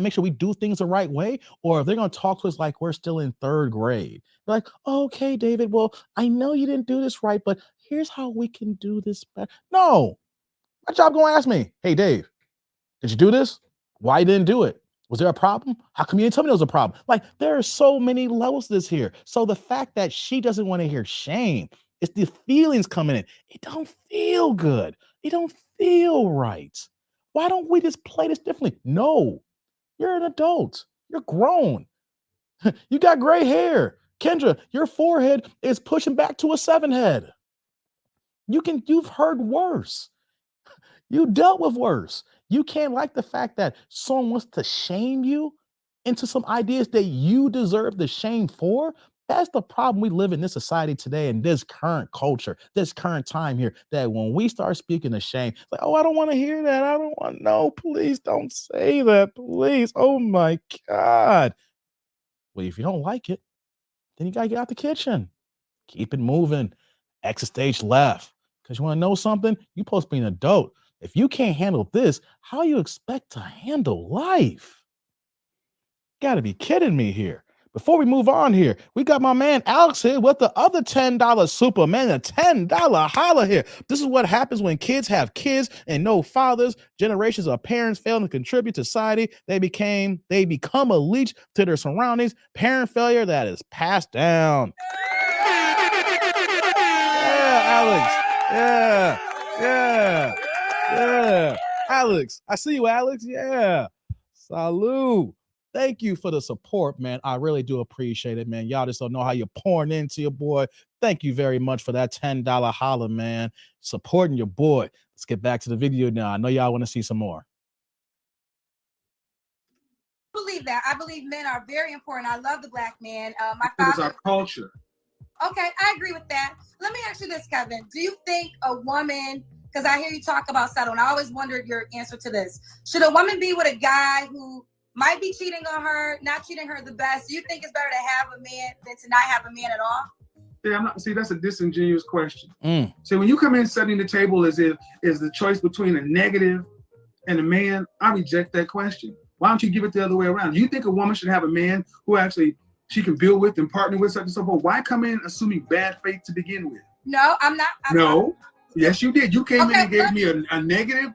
Speaker 1: make sure we do things the right way? Or are they going to talk to us like we're still in 3rd grade? They're like, okay, David, well, I know you didn't do this right, but here's how we can do this better. No, my job going to ask me, hey, Dave, did you do this? Why you didn't do it? Was there a problem? How come you didn't tell me there was a problem? Like, there are so many levels to this here. So the fact that she doesn't want to hear shame, it's the feelings coming in. It don't feel good. It don't feel right. Why don't we just play this differently? No, you're an adult. You're grown. You got gray hair. Kendra, your forehead is pushing back to a 7 head. You've heard worse. You dealt with worse. You can't like the fact that someone wants to shame you into some ideas that you deserve the shame for. That's the problem we live in this society today, in this current culture, this current time here, that when we start speaking of shame, like, oh, I don't want to hear that. I don't want, no, please don't say that, please. Oh my God. Well, if you don't like it, then you got to get out the kitchen. Keep it moving. Exit stage left. Because you want to know something? You're supposed to be an adult. If you can't handle this, how you expect to handle life? Got to be kidding me here. Before we move on here, we got my man Alex here with the other $10 Superman, a $10 holla here. This is what happens when kids have kids and no fathers. Generations of parents failing to contribute to society. They become a leech to their surroundings. Parent failure that is passed down. Yeah, Alex. Yeah. Alex, I see you, Alex. Yeah. Salute. Thank you for the support, man. I really do appreciate it, man. Y'all just don't know how you're pouring into your boy. Thank you very much for that $10 holla, man. Supporting your boy. Let's get back to the video now. I know y'all want to see some more.
Speaker 2: I believe that. I believe men are very important. I love the black man. My
Speaker 3: It's
Speaker 2: father.
Speaker 3: our culture.
Speaker 2: Okay, I agree with that. Let me ask you this, Kevin. Do you think a woman, because I hear you talk about settle, and I always wondered your answer to this. Should a woman be with a guy who might be cheating on her, not treating her the best? Do you think it's better to have a man than to not have a man at all?
Speaker 3: Yeah, see, that's a disingenuous question. So when you come in setting the table as if is the choice between a negative and a man, I reject that question. Why don't you give it the other way around? Do you think a woman should have a man who actually she can build with and partner with, such and so forth? Why come in assuming bad faith to begin with?
Speaker 2: No, I'm not.
Speaker 3: No. Yes, you did. You came in and gave me a negative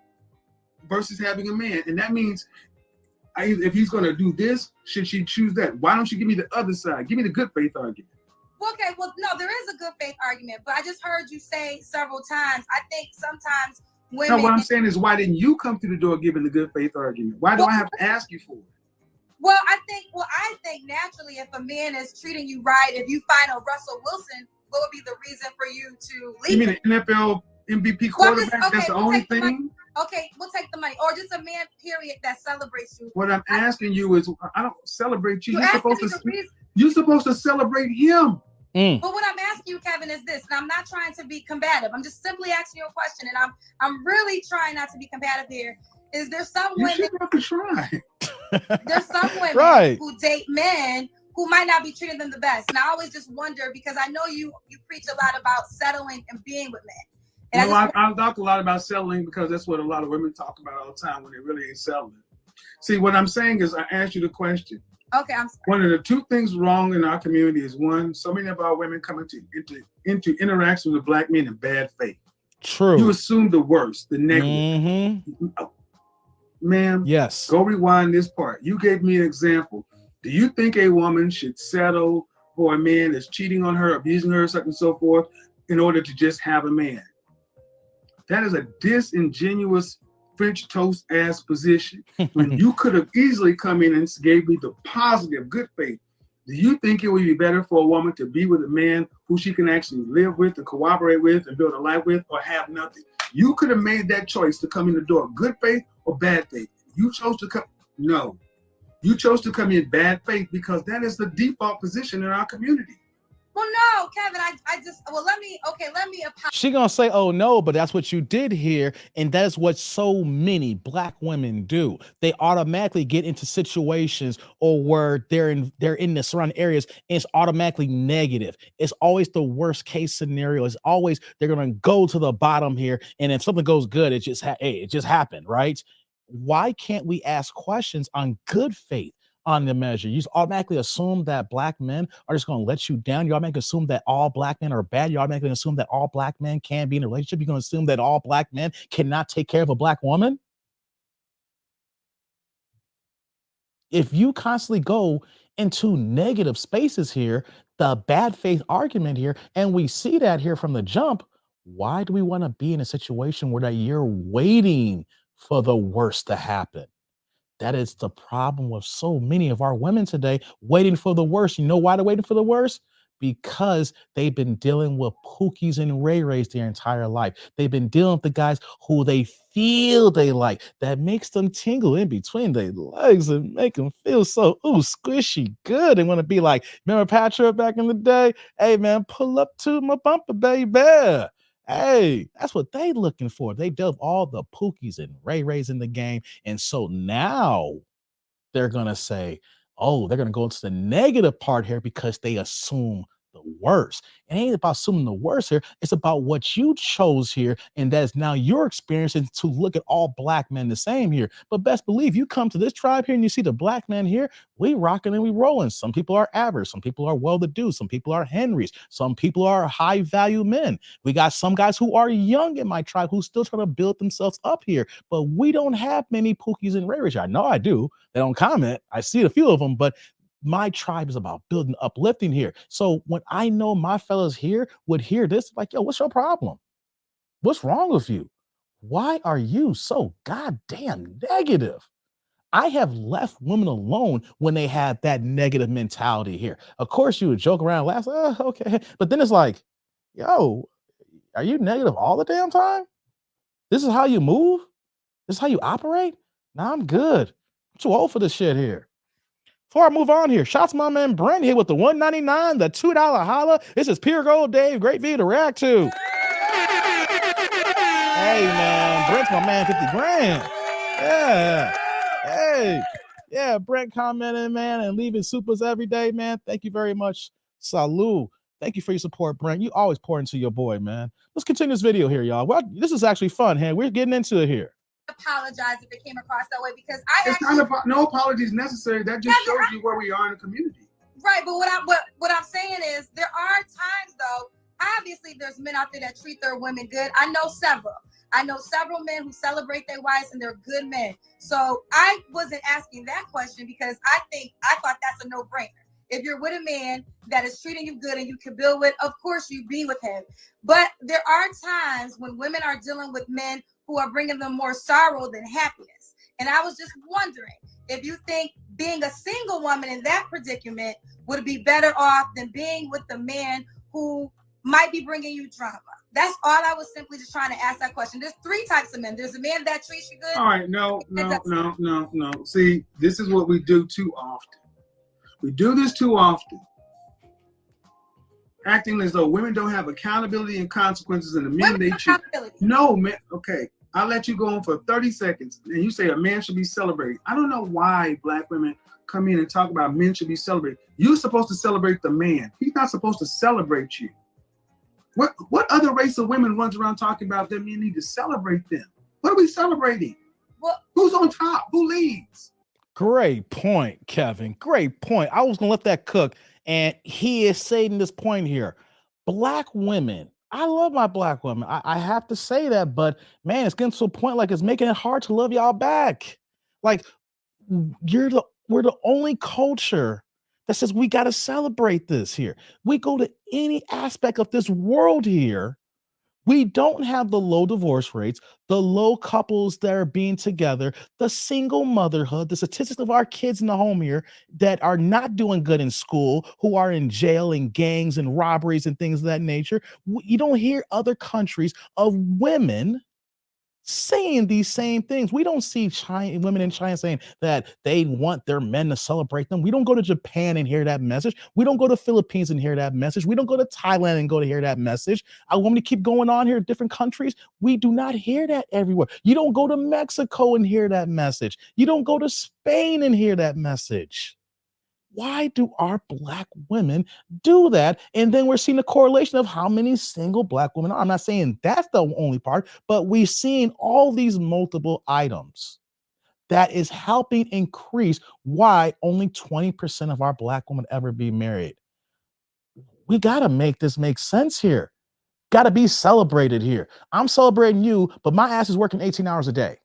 Speaker 3: versus having a man. And that means if he's going to do this, should she choose that? Why don't you give me the other side? Give me the good faith argument.
Speaker 2: Okay, well, no, there is a good faith argument, but I just heard you say several times, I think sometimes women...
Speaker 3: No, what I'm saying is, why didn't you come through the door giving the good faith argument? Why do I have to ask you for it?
Speaker 2: Well, I think naturally, if a man is treating you right, if you find a Russell Wilson, what would be the reason for you to leave?
Speaker 3: You mean an NFL MVP quarterback? That's the only thing?
Speaker 2: Okay, we'll take the money. Or just a man, period, that celebrates you.
Speaker 3: What I'm asking you is, I don't celebrate you. You're supposed to celebrate him.
Speaker 2: But what I'm asking you, Kevin, is this, and I'm not trying to be combative. I'm just simply asking you a question, and I'm really trying not to be combative here. Is there some women...
Speaker 3: You should have to try.
Speaker 2: There's some women who date men who might not be treating them the best. And I always just wonder, because I know you preach a lot about settling and being with men. And
Speaker 3: I talk a lot about settling because that's what a lot of women talk about all the time when they really ain't settling. See, what I'm saying is I asked you the question.
Speaker 2: Okay, I'm sorry.
Speaker 3: One of the two things wrong in our community is, one, so many of our women come into interaction with black men in bad faith.
Speaker 1: True.
Speaker 3: You assume the worst, the negative. Ma'am,
Speaker 1: yes.
Speaker 3: Go rewind this part. You gave me an example. Do you think a woman should settle for a man that's cheating on her, abusing her, such and so forth, in order to just have a man? That is a disingenuous French toast ass position. When you could have easily come in and gave me the positive, good faith. Do you think it would be better for a woman to be with a man who she can actually live with and cooperate with and build a life with, or have nothing? You could have made that choice to come in the door, good faith or bad faith. You chose to come, no. You chose to come in bad faith because that is the default position in our community.
Speaker 2: Well, no, Kevin, let me apologize.
Speaker 1: She gonna say, oh no, but that's what you did here. And that's what so many black women do. They automatically get into situations or where they're in the surrounding areas, and it's automatically negative. It's always the worst case scenario. It's always, they're gonna go to the bottom here. And if something goes good, it just happened, right? Why can't we ask questions on good faith? On the measure, you just automatically assume that black men are just going to let you down. You automatically assume that all black men are bad. You automatically assume that all black men can't be in a relationship. You're going to assume that all black men cannot take care of a black woman. If you constantly go into negative spaces here, the bad faith argument here, and we see that here from the jump, why do we want to be in a situation where that you're waiting for the worst to happen? That is the problem with so many of our women today, waiting for the worst. You know why they're waiting for the worst? Because they've been dealing with Pookies and Ray Rays their entire life. They've been dealing with the guys who they feel they like, that makes them tingle in between their legs and make them feel so, squishy good. They want to be like, remember Patrick back in the day? Hey, man, pull up to my bumper, baby. Hey, that's what they looking for. They dove all the Pookies and Ray Rays in the game. And so now they're going to say, oh, they're going to go into the negative part here because they assume the worst. It ain't about assuming the worst here. It's about what you chose here. And that is now your experience and to look at all black men the same here. But best believe you come to this tribe here and you see the black men here, we rocking and we rolling. Some people are average. Some people are well-to-do. Some people are Henrys. Some people are high-value men. We got some guys who are young in my tribe who still trying to build themselves up here. But we don't have many Pookies and Ray Rays. I know I do. They don't comment. I see a few of them, but my tribe is about building, uplifting here. So when I know my fellas here would hear this, like, yo, what's your problem? What's wrong with you? Why are you so goddamn negative? I have left women alone when they have that negative mentality here. Of course, you would joke around, laugh, oh, okay. But then it's like, yo, are you negative all the damn time? This is how you move? This is how you operate? Nah, I'm good. I'm too old for this shit here. Before I move on here, shouts to my man Brent here with the $1.99, the $2 holla. This is Pure Gold Dave. Great video to react to. Hey, man. Brent's my man, 50 grand. Yeah. Hey. Yeah, Brent commenting, man, and leaving supers every day, man. Thank you very much. Salud. Thank you for your support, Brent. You always pour into your boy, man. Let's continue this video here, y'all. Well, this is actually fun, man. We're getting into it here.
Speaker 2: Apologize if it came across that way because
Speaker 3: no apologies necessary. That just shows you where we are in the community.
Speaker 2: Right, but what I'm saying is there are times though. Obviously, there's men out there that treat their women good. I know several men who celebrate their wives and they're good men. So I wasn't asking that question because I thought that's a no-brainer. If you're with a man that is treating you good and you can build with, of course you be with him. But there are times when women are dealing with men who are bringing them more sorrow than happiness. And I was just wondering if you think being a single woman in that predicament would be better off than being with the man who might be bringing you drama. That's all I was simply just trying to ask that question. There's three types of men. There's a man that treats you good.
Speaker 3: All right, no. See, this is what we do too often. We do this too often. Acting as though women don't have accountability and consequences and the men they cheat. No, man. Okay, I'll let you go on for 30 seconds and you say a man should be celebrated. I don't know why black women come in and talk about men should be celebrated. You're supposed to celebrate the man. He's not supposed to celebrate you. What other race of women runs around talking about them? You need to celebrate them. What are we celebrating? Well, who's on top? Who leads?
Speaker 1: Great point, Kevin. Great point. I was gonna let that cook, and he is saying this point here. Black women. I love my black women. I have to say that, but man, it's getting to a point like it's making it hard to love y'all back. Like we're the only culture that says we got to celebrate this here. We go to any aspect of this world here. We don't have the low divorce rates, the low couples that are being together, the single motherhood, the statistics of our kids in the home here that are not doing good in school, who are in jail and gangs and robberies and things of that nature. You don't hear other countries of women saying these same things. We don't see women in China saying that they want their men to celebrate them. We don't go to Japan and hear that message. We don't go to Philippines and hear that message. We don't go to Thailand and go to hear that message. I want me to keep going on here, different countries. We do not hear that everywhere. You don't go to Mexico and hear that message. You don't go to Spain and hear that message. Why do our black women do that? And then we're seeing a correlation of how many single black women are. I'm not saying that's the only part, but we've seen all these multiple items that is helping increase why only 20% of our black women ever be married. We got to make this make sense here. Got to be celebrated here. I'm celebrating you, but my ass is working 18 hours a day.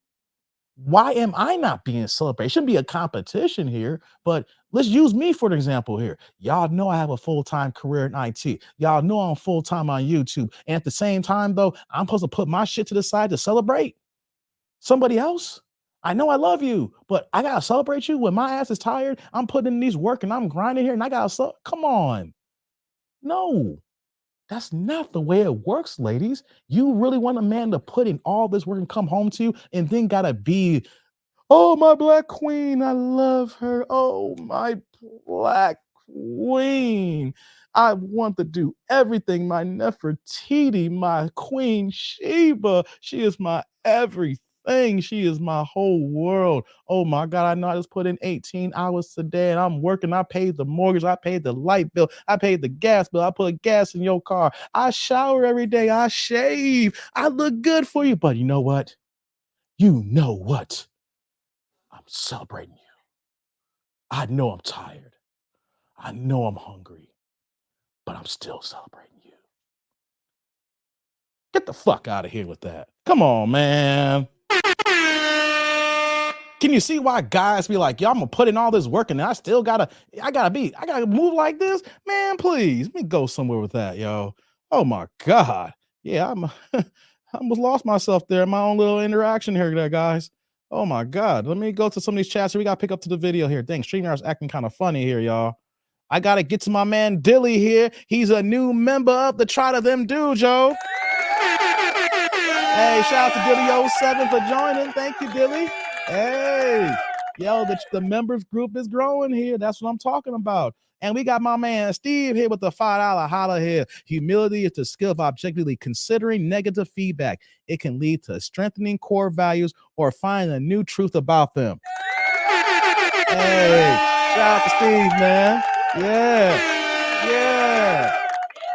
Speaker 1: Why am I not being celebrated? It shouldn't be a competition here, but let's use me for an example here. Y'all know I have a full-time career in IT. Y'all know I'm full-time on YouTube. And at the same time, though, I'm supposed to put my shit to the side to celebrate somebody else. I know I love you, but I gotta celebrate you when my ass is tired. I'm putting in these work and I'm grinding here and I gotta come on. No. That's not the way it works, ladies. You really want a man to put in all this work and come home to you and then gotta be, oh, my black queen, I love her. Oh, my black queen. I want to do everything. My Nefertiti, my queen Sheba, she is my everything. thing. She is my whole world. Oh my God, I know I just put in 18 hours today and I'm working. I paid the mortgage. I paid the light bill. I paid the gas bill. I put gas in your car. I shower every day. I shave. I look good for you. But you know what? You know what? I'm celebrating you. I know I'm tired. I know I'm hungry, but I'm still celebrating you. Get the fuck out of here with that. Come on, man. Can you see why guys be like, yo, I'm gonna put in all this work and I gotta move like this? Man, please, let me go somewhere with that, yo. Oh my God. Yeah, I almost lost myself there in my own little interaction here, guys. Oh my God. Let me go to some of these chats here. We gotta pick up to the video here. Dang, StreamYard's acting kind of funny here, y'all. I gotta get to my man Dilly here. He's a new member of the Try to Them Dude, Joe. Hey, shout out to Dilly07 for joining. Thank you, Dilly. Hey, yo, the members group is growing here. That's what I'm talking about. And we got my man Steve here with the $5 holla here. Humility is the skill of objectively considering negative feedback. It can lead to strengthening core values or finding a new truth about them. Hey, shout out to Steve, man.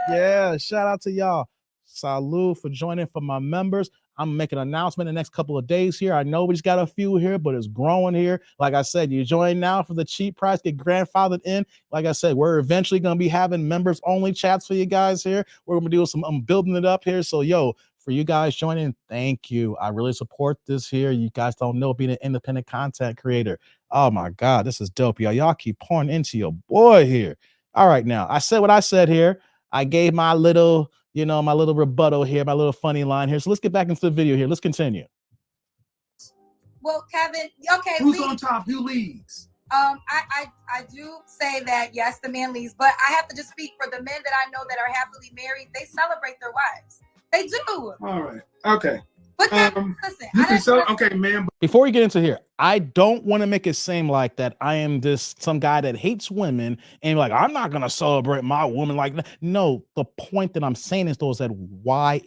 Speaker 1: Yeah. Shout out to y'all. Salute for joining for my members. I'm making an announcement in the next couple of days here. I know we just got a few here, but it's growing here. Like I said, you join now for the cheap price, get grandfathered in. Like I said, we're eventually going to be having members only chats for you guys here. We're going to do some, I'm building it up here. So, yo, for you guys joining, thank you. I really support this here. You guys don't know being an independent content creator. Oh my God, this is dope, y'all. Y'all keep pouring into your boy here. All right, now I said what I said here. I gave my little, my little rebuttal here, my little funny line here. So let's get back into the video here. Let's continue.
Speaker 2: Well, Kevin, okay.
Speaker 3: Who's on top? Who leads?
Speaker 2: I do say that, yes, the man leads, but I have to just speak for the men that I know that are happily married. They celebrate their wives. They do.
Speaker 3: All right. Okay.
Speaker 2: But listen,
Speaker 3: you can sell, okay, man.
Speaker 1: Before we get into here, I don't want to make it seem like that I am some guy that hates women and like, I'm not going to celebrate my woman like that. No, the point that I'm saying is that why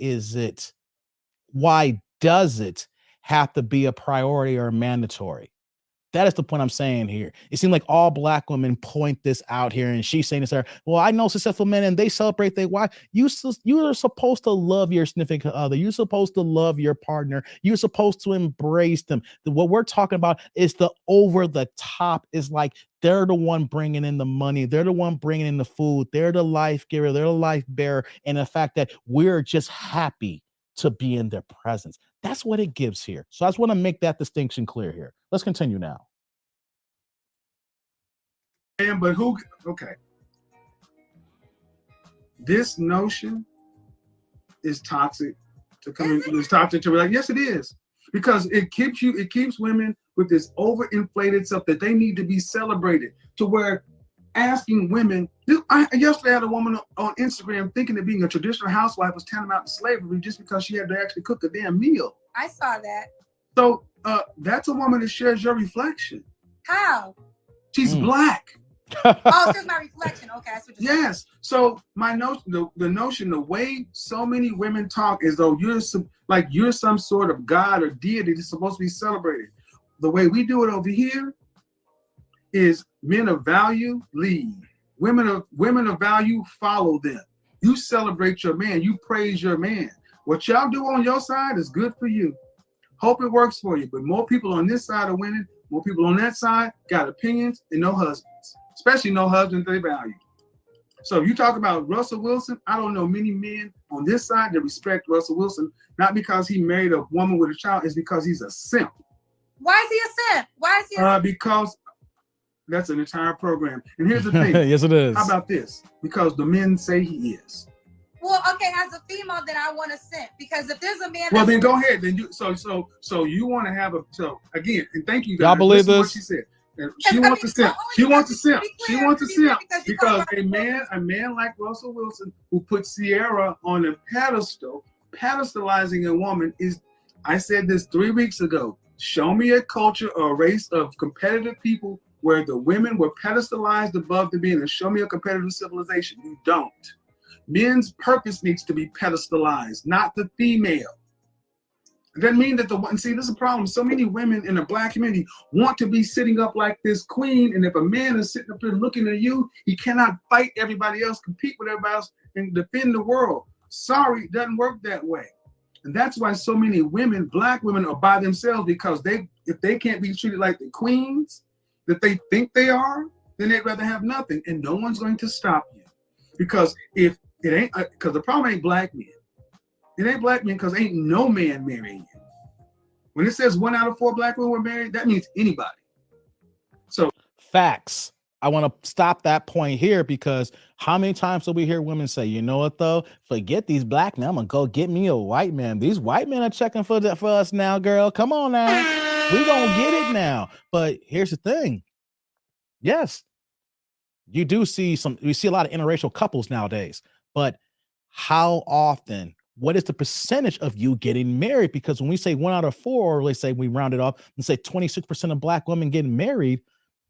Speaker 1: does it have to be a priority or mandatory? That is the point I'm saying here. It seems like all Black women point this out here, and she's saying this to her. Well, I know successful men, and they celebrate their wife. You are supposed to love your significant other. You're supposed to love your partner. You're supposed to embrace them. What we're talking about is the over the top. Is like they're the one bringing in the money. They're the one bringing in the food. They're the life giver. They're the life bearer. And the fact that we're just happy to be in their presence. That's what it gives here. So I just want to make that distinction clear here. Let's continue now.
Speaker 3: And but who? Okay. This notion is toxic to come in. It's toxic to realize. Yes, it is, because it keeps women with this overinflated stuff that they need to be celebrated. To where asking women. Yesterday I had a woman on Instagram thinking that being a traditional housewife was tantamount to slavery just because she had to actually cook a damn meal.
Speaker 2: I saw that.
Speaker 3: So that's a woman that shares your reflection.
Speaker 2: How?
Speaker 3: She's Black.
Speaker 2: Oh, she's my reflection. Okay, that's what you're saying.
Speaker 3: Yes. So my notion, the notion, the way so many women talk as though you're some sort of God or deity that's supposed to be celebrated. The way we do it over here is men of value lead. Women of value follow them. You celebrate your man. You praise your man. What y'all do on your side is good for you. Hope it works for you. But more people on this side are winning. More people on that side got opinions and no husbands, especially no husbands they value. So if you talk about Russell Wilson, I don't know many men on this side that respect Russell Wilson, not because he married a woman with a child, it's because he's a simp.
Speaker 2: Why is he a simp? Why is he a simp?
Speaker 3: Because that's an entire program. And here's the thing.
Speaker 1: Yes, it is.
Speaker 3: How about this? Because the men say he is.
Speaker 2: Well, okay, as a female, then I want to simp, because if there's a man.
Speaker 3: Well, then go ahead. Then you you want to have again, and thank you guys.
Speaker 1: Y'all believe this?
Speaker 3: What she said. She wants to simp. She wants to simp. She wants to simp because a man like Russell Wilson, who put Sierra on a pedestal, pedestalizing a woman is. I said this 3 weeks ago. Show me a culture or a race of competitive people where the women were pedestalized above the men, and show me a competitive civilization. You don't. Men's purpose needs to be pedestalized, not the female. It doesn't mean that see, this is a problem. So many women in the Black community want to be sitting up like this queen, and if a man is sitting up there looking at you, he cannot fight everybody else, compete with everybody else, and defend the world. Sorry, it doesn't work that way. And that's why so many women, Black women, are by themselves, because if they can't be treated like the queens that they think they are, then they'd rather have nothing, and no one's going to stop you. Because if it ain't, because the problem ain't Black men. It ain't Black men, because ain't no man marrying you. When it says 1 out of 4 Black women were married, that means anybody. So
Speaker 1: facts. I want to stop that point here, because how many times do we hear women say, you know what though, forget these Black men, I'm gonna go get me a white man. These white men are checking for us now, girl. Come on now, we gonna get it now. But here's the thing. Yes, we see a lot of interracial couples nowadays, but how often, what is the percentage of you getting married? Because when we say 1 out of 4, or let's say we round it off and say 26% of Black women getting married,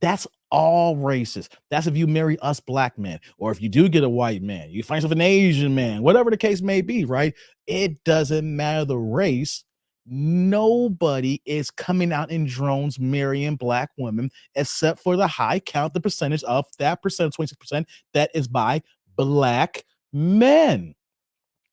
Speaker 1: that's all races. That's if you marry us Black men, or if you do get a white man, you find yourself an Asian man, whatever the case may be, right? It doesn't matter the race. Nobody is coming out in drones marrying Black women, except for the high count, the percentage of that percent, 26%, that is by Black men.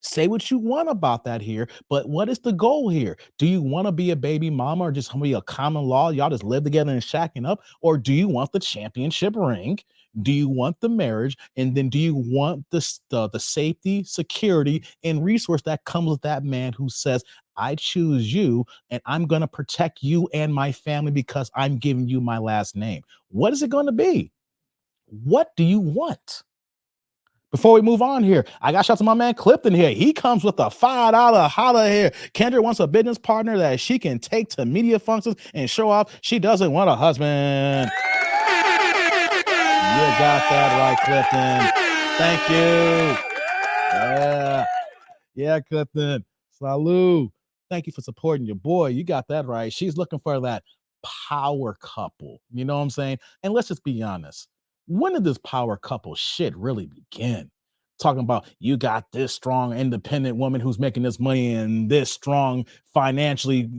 Speaker 1: Say what you want about that here, but what is the goal here? Do you want to be a baby mama, or just be a common law? Y'all just live together and shacking up? Or do you want the championship ring? Do you want the marriage? And then do you want the safety, security, and resource that comes with that man who says, I choose you and I'm going to protect you and my family because I'm giving you my last name? What is it going to be? What do you want? Before we move on here, I got shout out to my man Clifton here. He comes with a $5 holla here. Kendra wants a business partner that she can take to media functions and show off she doesn't want a husband. You got that right, Clifton. Thank you. Yeah, Clifton. Salud. Thank you for supporting your boy. You got that right. She's looking for that power couple. You know what I'm saying? And let's just be honest. When did this power couple shit really begin? Talking about you got this strong, independent woman who's making this money and this strong, financially,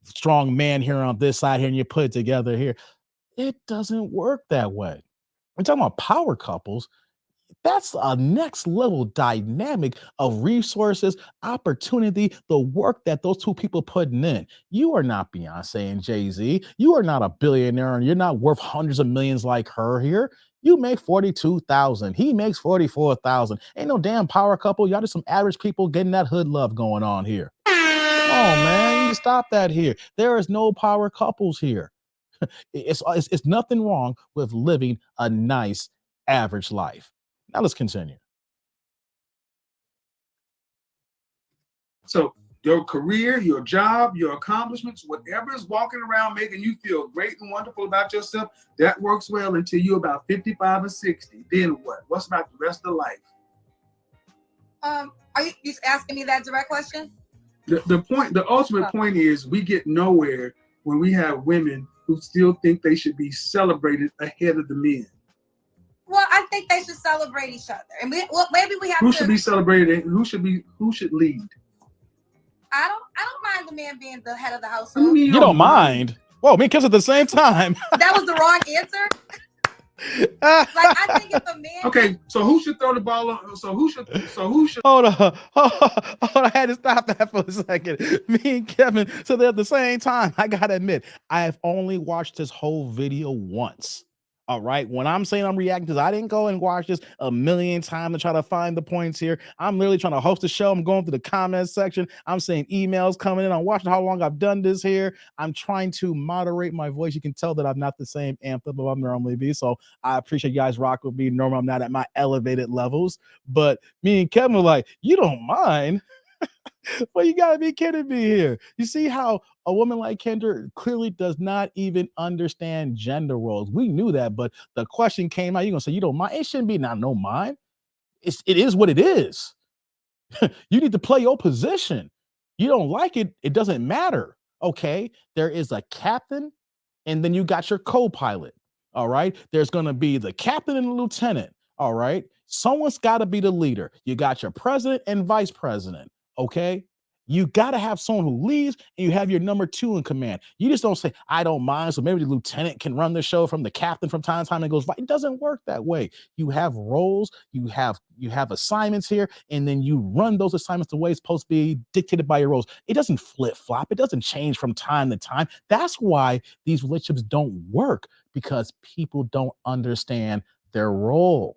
Speaker 1: strong man here on this side here, and you put it together here. It doesn't work that way. We're talking about power couples. That's a next level dynamic of resources, opportunity, the work that those two people putting in. You are not Beyonce and Jay-Z. You are not a billionaire, and you're not worth hundreds of millions like her here. You make 42,000. He makes 44,000. Ain't no damn power couple. Y'all just some average people getting that hood love going on here. Come on, man. You need to stop that here. There is no power couples here. It's nothing wrong with living a nice average life. Now let's continue.
Speaker 3: So your career, your job, your accomplishments, whatever is walking around making you feel great and wonderful about yourself, that works well until you're about 55 or 60. Then what? What's about the rest of life?
Speaker 2: Are you asking me that direct question?
Speaker 3: The ultimate point is we get nowhere when we have women who still think they should be celebrated ahead of the men.
Speaker 2: Well, I think they should celebrate each other, and maybe we have.
Speaker 3: Who should be celebrated? Who should lead?
Speaker 2: I don't mind the man being the head of the household.
Speaker 3: I mean,
Speaker 1: you don't mind? Whoa, me and kids at the same time.
Speaker 2: That was the wrong answer. I think if a man.
Speaker 3: Okay, so who should throw the ball on? So who should?
Speaker 1: Hold on. I had to stop that for a second. Me and Kevin, so they're at the same time. I gotta admit, I have only watched this whole video once. All right. When I'm saying I'm reacting to this, I didn't go and watch this a million times to try to find the points here. I'm literally trying to host a show. I'm going through the comments section. I'm seeing emails coming in. I'm watching how long I've done this here. I'm trying to moderate my voice. You can tell that I'm not the same amped up as I'm normally be. So I appreciate you guys rock with me. Normally, I'm not at my elevated levels, but me and Kevin were like, you don't mind? Well, you gotta be kidding me here. You see how a woman like Kendra clearly does not even understand gender roles. We knew that, but the question came out. You're gonna say you don't mind? It shouldn't be not no mind. It is what it is. You need to play your position. You don't like it, it doesn't matter. Okay, there is a captain, and then you got your co-pilot. All right, there's gonna be the captain and the lieutenant. All right, someone's got to be the leader. You got your president and vice president. Okay, You got to have someone who leads, and you have your number 2 in command. You just don't say, I don't mind, so maybe the lieutenant can run the show from the captain from time to time and goes, it doesn't work that way. You have roles, you have assignments here, and then you run those assignments the way it's supposed to be dictated by your roles. It doesn't flip-flop. It doesn't change from time to time. That's why these relationships don't work, because people don't understand their role.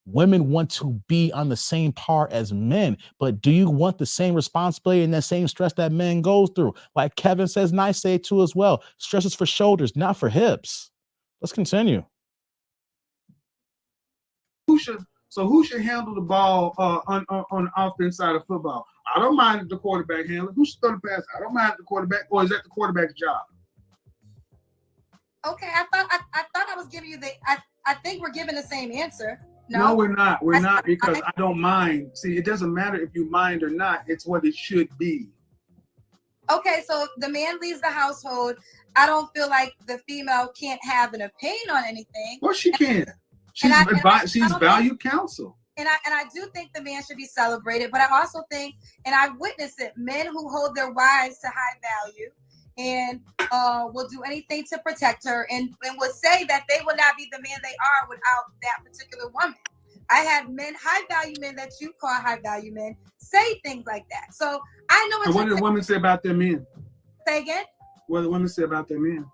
Speaker 1: Women want to be on the same par as men, but do you want the same responsibility and the same stress that men go through? Like Kevin says, and I say too as well, stress is for shoulders, not for hips. Let's continue.
Speaker 3: Who should handle the ball on the offense side of football? I don't mind if the quarterback handles. Who should throw the pass? I don't mind if the quarterback, or is that the quarterback's job?
Speaker 2: Okay, I thought I was giving you I think we're giving the same answer.
Speaker 3: No, we're not. We're not, because I don't mind. See, it doesn't matter if you mind or not. It's what it should be.
Speaker 2: Okay, so the man leaves the household. I don't feel like the female can't have an opinion on anything.
Speaker 3: Well, she can. She's valued counsel.
Speaker 2: And I do think the man should be celebrated, but I also think, and I've witnessed it, men who hold their wives to high value and will do anything to protect her, and will say that they will not be the man they are without that particular woman. I had men, high value men that you call high value men, say things like that. So I know
Speaker 3: what do the women say about their men?
Speaker 2: Say again?
Speaker 3: What do the women say about their men?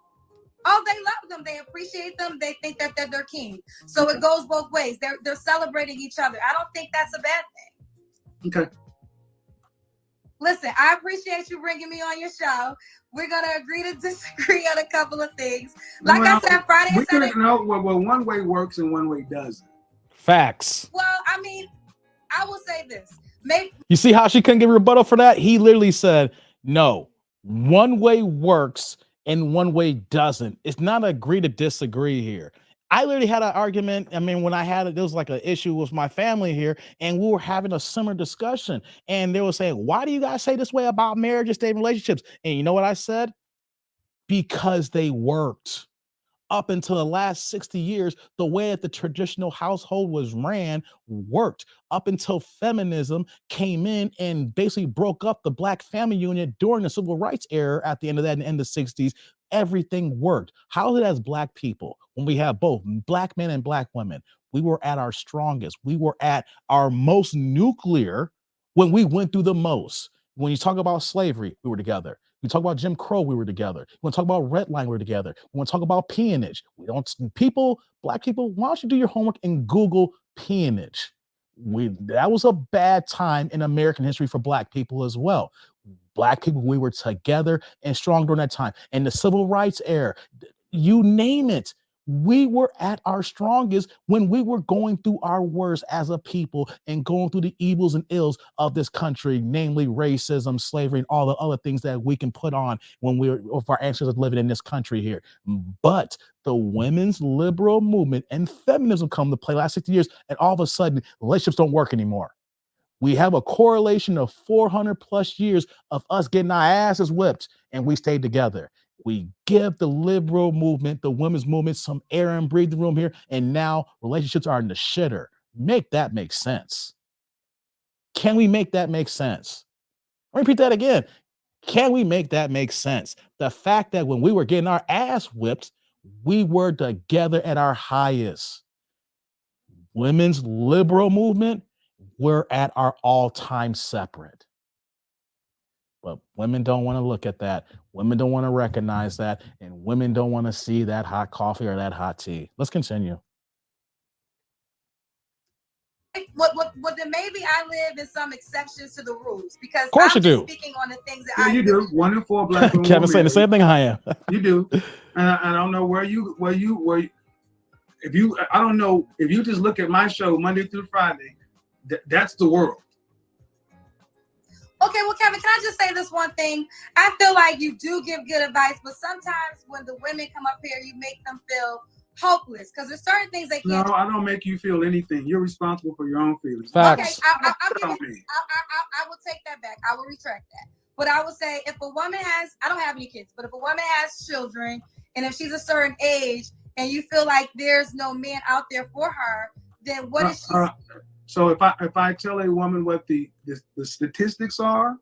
Speaker 2: Oh, they love them. They appreciate them. They think that they're their king. So it goes both ways. They're celebrating each other. I don't think that's a bad thing.
Speaker 3: Okay.
Speaker 2: Listen, I appreciate you bringing me on your show. We're going to agree to disagree on a couple of things. Like I said, Friday and Saturday.
Speaker 3: Well, one way works and one way doesn't.
Speaker 1: Facts.
Speaker 2: Well, I mean, I will say this.
Speaker 1: You see how she couldn't give a rebuttal for that? He literally said, no, one way works and one way doesn't. It's not agree to disagree here. I literally had an argument. I mean, when I had it, there was like an issue with my family here, and we were having a similar discussion. And they were saying, why do you guys say this way about marriages, dating, relationships? And you know what I said? Because they worked. Up until the last 60 years, the way that the traditional household was ran worked. Up until feminism came in and basically broke up the Black family unit during the civil rights era at the end of that, in the end of the 60s, everything worked. How is it as Black people, when we have both Black men and Black women, we were at our strongest, we were at our most nuclear when we went through the most. When you talk about slavery, we were together. We talk about Jim Crow, we were together. We want to talk about redlining, we were together. We want to talk about peonage. Black people, why don't you do your homework and Google peonage? That was a bad time in American history for Black people as well. Black people, we were together and strong during that time. And the civil rights era, you name it, we were at our strongest when we were going through our worst as a people and going through the evils and ills of this country, namely racism, slavery, and all the other things that we can put on when if our ancestors living in this country here. But the women's liberal movement and feminism come to play last 60 years, and all of a sudden, relationships don't work anymore. We have a correlation of 400 plus years of us getting our asses whipped, and we stayed together. We give the liberal movement, the women's movement, some air and breathing room here, and now relationships are in the shitter. Make that make sense. Can we make that make sense? I'll repeat that again. Can we make that make sense? The fact that when we were getting our ass whipped, we were together at our highest. Women's liberal movement, we're at our all-time separate. But women don't want to look at that. Women don't want to recognize that. And women don't want to see that hot coffee or that hot tea. Let's continue.
Speaker 2: Well, then maybe I live in some exceptions to the rules, because
Speaker 1: of course
Speaker 2: I'm
Speaker 1: you do.
Speaker 2: Speaking on the things that
Speaker 3: you do. 1 in 4 Black women.
Speaker 1: Kevin saying the same thing I am.
Speaker 3: You do. And I don't know where you I don't know if you just look at my show Monday through Friday, that's the world.
Speaker 2: Okay, well, Kevin, can I just say this one thing? I feel like you do give good advice, but sometimes when the women come up here, you make them feel hopeless, because there's certain things they can't.
Speaker 3: No, I don't make you feel anything. You're responsible for your own feelings.
Speaker 1: Facts.
Speaker 2: Okay, I will take that back. I will retract that. But I will say, if a woman has, I don't have any kids, but if a woman has children, and if she's a certain age, and you feel like there's no man out there for her, then what is she?
Speaker 3: So if I tell a woman what the statistics are,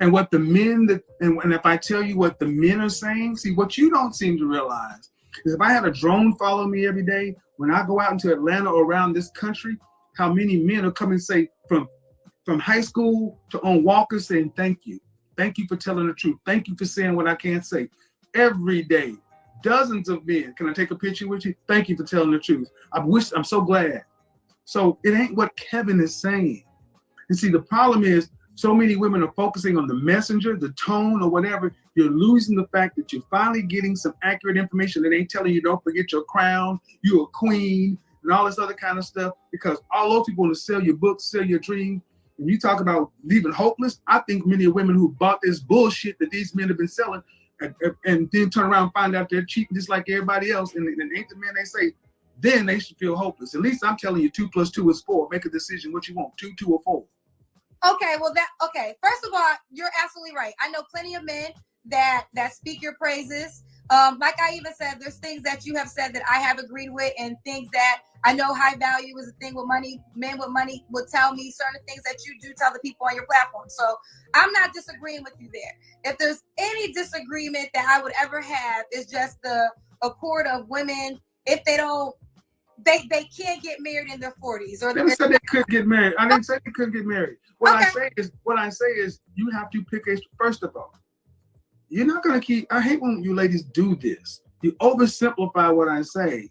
Speaker 3: And what the men that, and if I tell you what the men are saying, see, what you don't seem to realize is if I had a drone follow me every day, when I go out into Atlanta or around this country, how many men will come and say from high school to on walkers saying, thank you. Thank you for telling the truth. Thank you for saying what I can't say. Every day, dozens of men. Can I take a picture with you? Thank you for telling the truth. I'm so glad. So it ain't what Kevin is saying. And see, the problem is so many women are focusing on the messenger, the tone, or whatever. You're losing the fact that you're finally getting some accurate information that ain't telling you don't forget your crown, you're a queen, and all this other kind of stuff, because all those people want to sell your books, sell your dream. When you talk about leaving hopeless, I think many women who bought this bullshit that these men have been selling and then turn around and find out they're cheating just like everybody else, and ain't the men they say, then they should feel hopeless. At least I'm telling you 2 + 2 is 4. Make a decision what you want, 2, 2, or 4.
Speaker 2: Okay, well first of all, you're absolutely right. I know plenty of men that speak your praises. Like I even said, there's things that you have said that I have agreed with, and things that I know high value is a thing with money. Men with money would tell me certain things that you do tell the people on your platform. So I'm not disagreeing with you there. If there's any disagreement that I would ever have, is just the accord of women, if they don't, they can't get married in their 40s. Or
Speaker 3: They said they couldn't get married. I didn't say they couldn't get married. What I say is you have to pick a, first of all, you're not going to keep, I hate when you ladies do this. You oversimplify what I say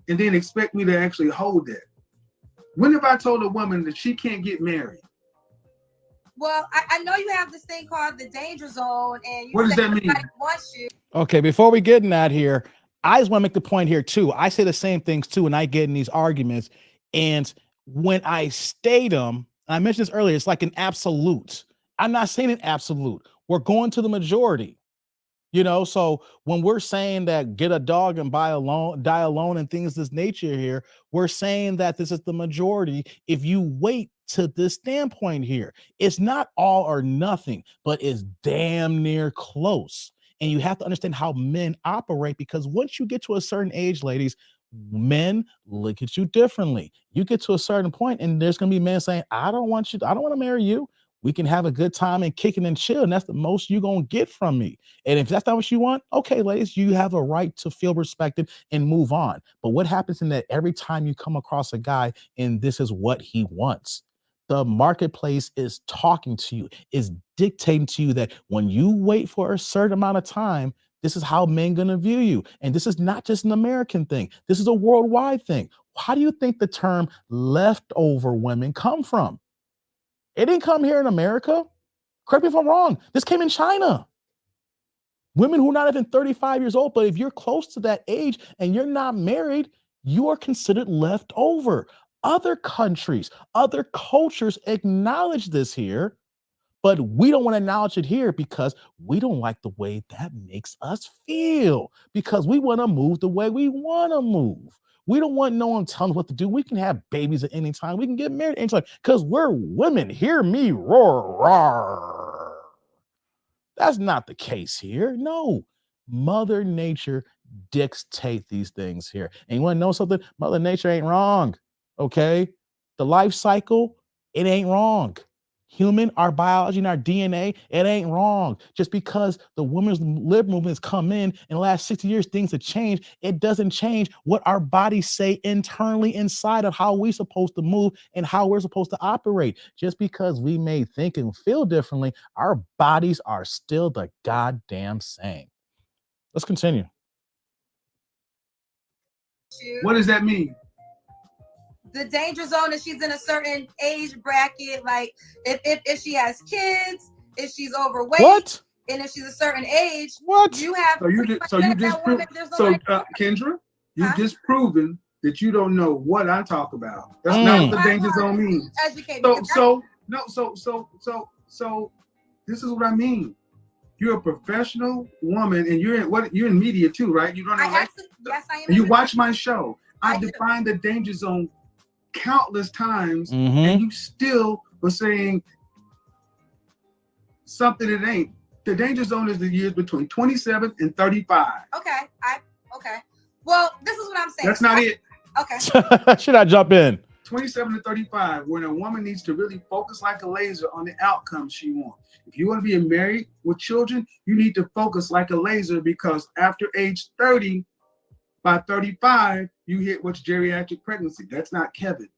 Speaker 3: and then expect me to actually hold it. When have I told a woman that she can't get married?
Speaker 2: Well, I know you have this thing called the danger zone, and
Speaker 3: what does that mean?
Speaker 2: Wants you.
Speaker 1: Okay, before we get in that here, I just want to make the point here too. I say the same things too, and I get in these arguments. And when I state them, I mentioned this earlier, it's like an absolute. I'm not saying an absolute. We're going to the majority. So when we're saying that get a dog and die alone and things of this nature here, we're saying that this is the majority. If you wait to this standpoint here, it's not all or nothing, but it's damn near close. And you have to understand how men operate, because once you get to a certain age, ladies, men look at you differently. You get to a certain point and there's going to be men saying, I don't want to marry you. We can have a good time and kicking and chill, and that's the most you're going to get from me. And if that's not what you want, okay, ladies, you have a right to feel respected and move on. But what happens in that every time you come across a guy and this is what he wants, the marketplace is talking to you, is dictating to you that when you wait for a certain amount of time, this is how men going to view you. And this is not just an American thing. This is a worldwide thing. How do you think the term leftover women come from? It didn't come here in America. Correct me if I'm wrong. This came in China. Women who are not even 35 years old, but if you're close to that age and you're not married, you are considered leftover. Other countries, other cultures acknowledge this here, but we don't want to acknowledge it here because we don't like the way that makes us feel, because we want to move the way we want to move. We don't want no one telling us what to do. We can have babies at any time. We can get married anytime because we're women. Hear me roar, roar. That's not the case here. No, Mother Nature dictates these things here. And you want to know something? Mother Nature ain't wrong, okay? The life cycle, it ain't wrong. Human, our biology and our DNA, it ain't wrong. Just because the women's lib movement has come in the last 60 years, things have changed. It doesn't change what our bodies say internally inside of how we're supposed to move and how we're supposed to operate. Just because we may think and feel differently, our bodies are still the goddamn same. Let's continue.
Speaker 3: What does that mean?
Speaker 2: The danger zone is she's in a certain age bracket. Like if she has kids, if she's overweight,
Speaker 1: what?
Speaker 2: And if she's a certain age,
Speaker 1: what
Speaker 2: you have.
Speaker 3: Kendra, you just proven that you don't know what I talk about. That's not what the danger zone means. So this is what I mean. You're a professional woman, and you're in media too, right? You run
Speaker 2: yes, I am.
Speaker 3: And you watch my show. I define the danger zone countless times, and you still were saying something that ain't. The danger zone is the years between 27 and 35.
Speaker 2: Okay. Well, this is what I'm saying.
Speaker 3: That's not it.
Speaker 2: Okay.
Speaker 1: Should I jump in?
Speaker 3: 27 to 35, when a woman needs to really focus like a laser on the outcome she wants. If you want to be married with children, you need to focus like a laser, because after age 30, by 35, you hit what's geriatric pregnancy. That's not Kevin.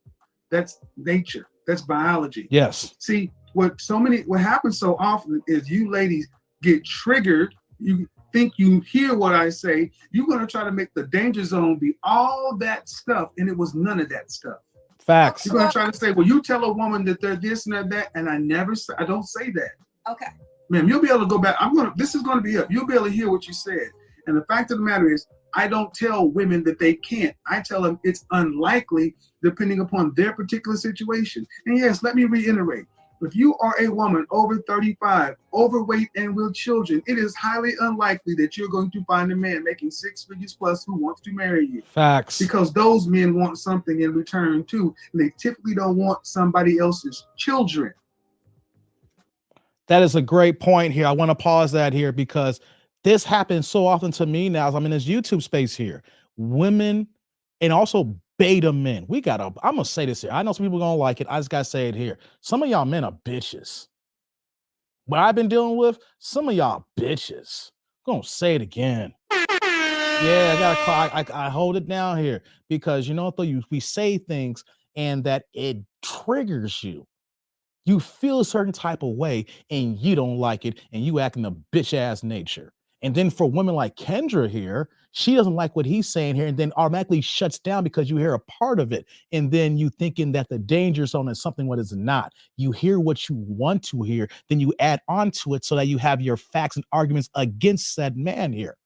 Speaker 3: That's nature. That's biology.
Speaker 1: Yes.
Speaker 3: See, what happens so often is you ladies get triggered. You think you hear what I say. You're going to try to make the danger zone be all that stuff, and it was none of that stuff.
Speaker 1: Facts.
Speaker 3: You're going to try to say, well, you tell a woman that they're this and they're that, and I don't say that.
Speaker 2: Okay.
Speaker 3: Ma'am, you'll be able to go back. This is going to be up. You'll be able to hear what you said. And the fact of the matter is, I don't tell women that they can't. I tell them it's unlikely depending upon their particular situation. And yes, let me reiterate. If you are a woman over 35, overweight and with children, it is highly unlikely that you're going to find a man making 6 figures plus who wants to marry you.
Speaker 1: Facts.
Speaker 3: Because those men want something in return too. And they typically don't want somebody else's children.
Speaker 1: That is a great point here. I want to pause that here because this happens so often to me now as I'm in this YouTube space here. Women and also beta men. I'm going to say this here. I know some people are going to like it. I just got to say it here. Some of y'all men are bitches. What I've been dealing with, some of y'all bitches. I'm going to say it again. Yeah, I hold it down here because, you know, we say things and that it triggers you. You feel a certain type of way and you don't like it and you act in a bitch ass nature. And then for women like Kendra here, she doesn't like what he's saying here and then automatically shuts down because you hear a part of it. And then you thinking that the danger zone is something what is not. You hear what you want to hear, then you add on to it so that you have your facts and arguments against said man here.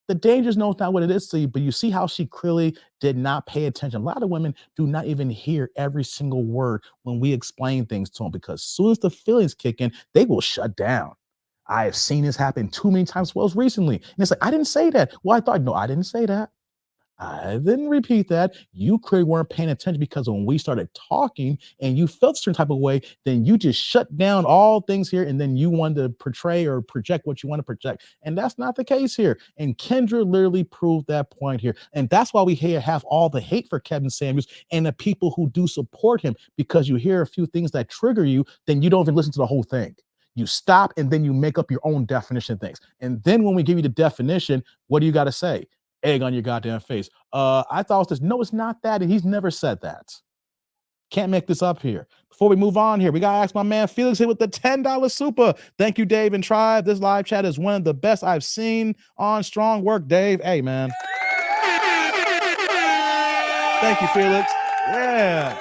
Speaker 1: The danger zone is not what it is to you, but you see how she clearly did not pay attention. A lot of women do not even hear every single word when we explain things to them because as soon as the feelings kick in, they will shut down. I have seen this happen too many times as well as recently. And it's like, I didn't say that. Well, I thought, no, I didn't say that. I didn't repeat that. You clearly weren't paying attention because when we started talking and you felt a certain type of way, then you just shut down all things here and then you wanted to portray or project what you want to project. And that's not the case here. And Kendra literally proved that point here. And that's why we have all the hate for Kevin Samuels and the people who do support him, because you hear a few things that trigger you, then you don't even listen to the whole thing. You stop and then you make up your own definition of things. And then when we give you the definition, what do you got to say? Egg on your goddamn face. I thought it was this. No, it's not that. And he's never said that. Can't make this up here. Before we move on here, we got to ask my man Felix here with the $10 super. Thank you, Dave and Tribe. This live chat is one of the best I've seen on Strong Work, Dave. Hey, man. Thank you, Felix. Yeah.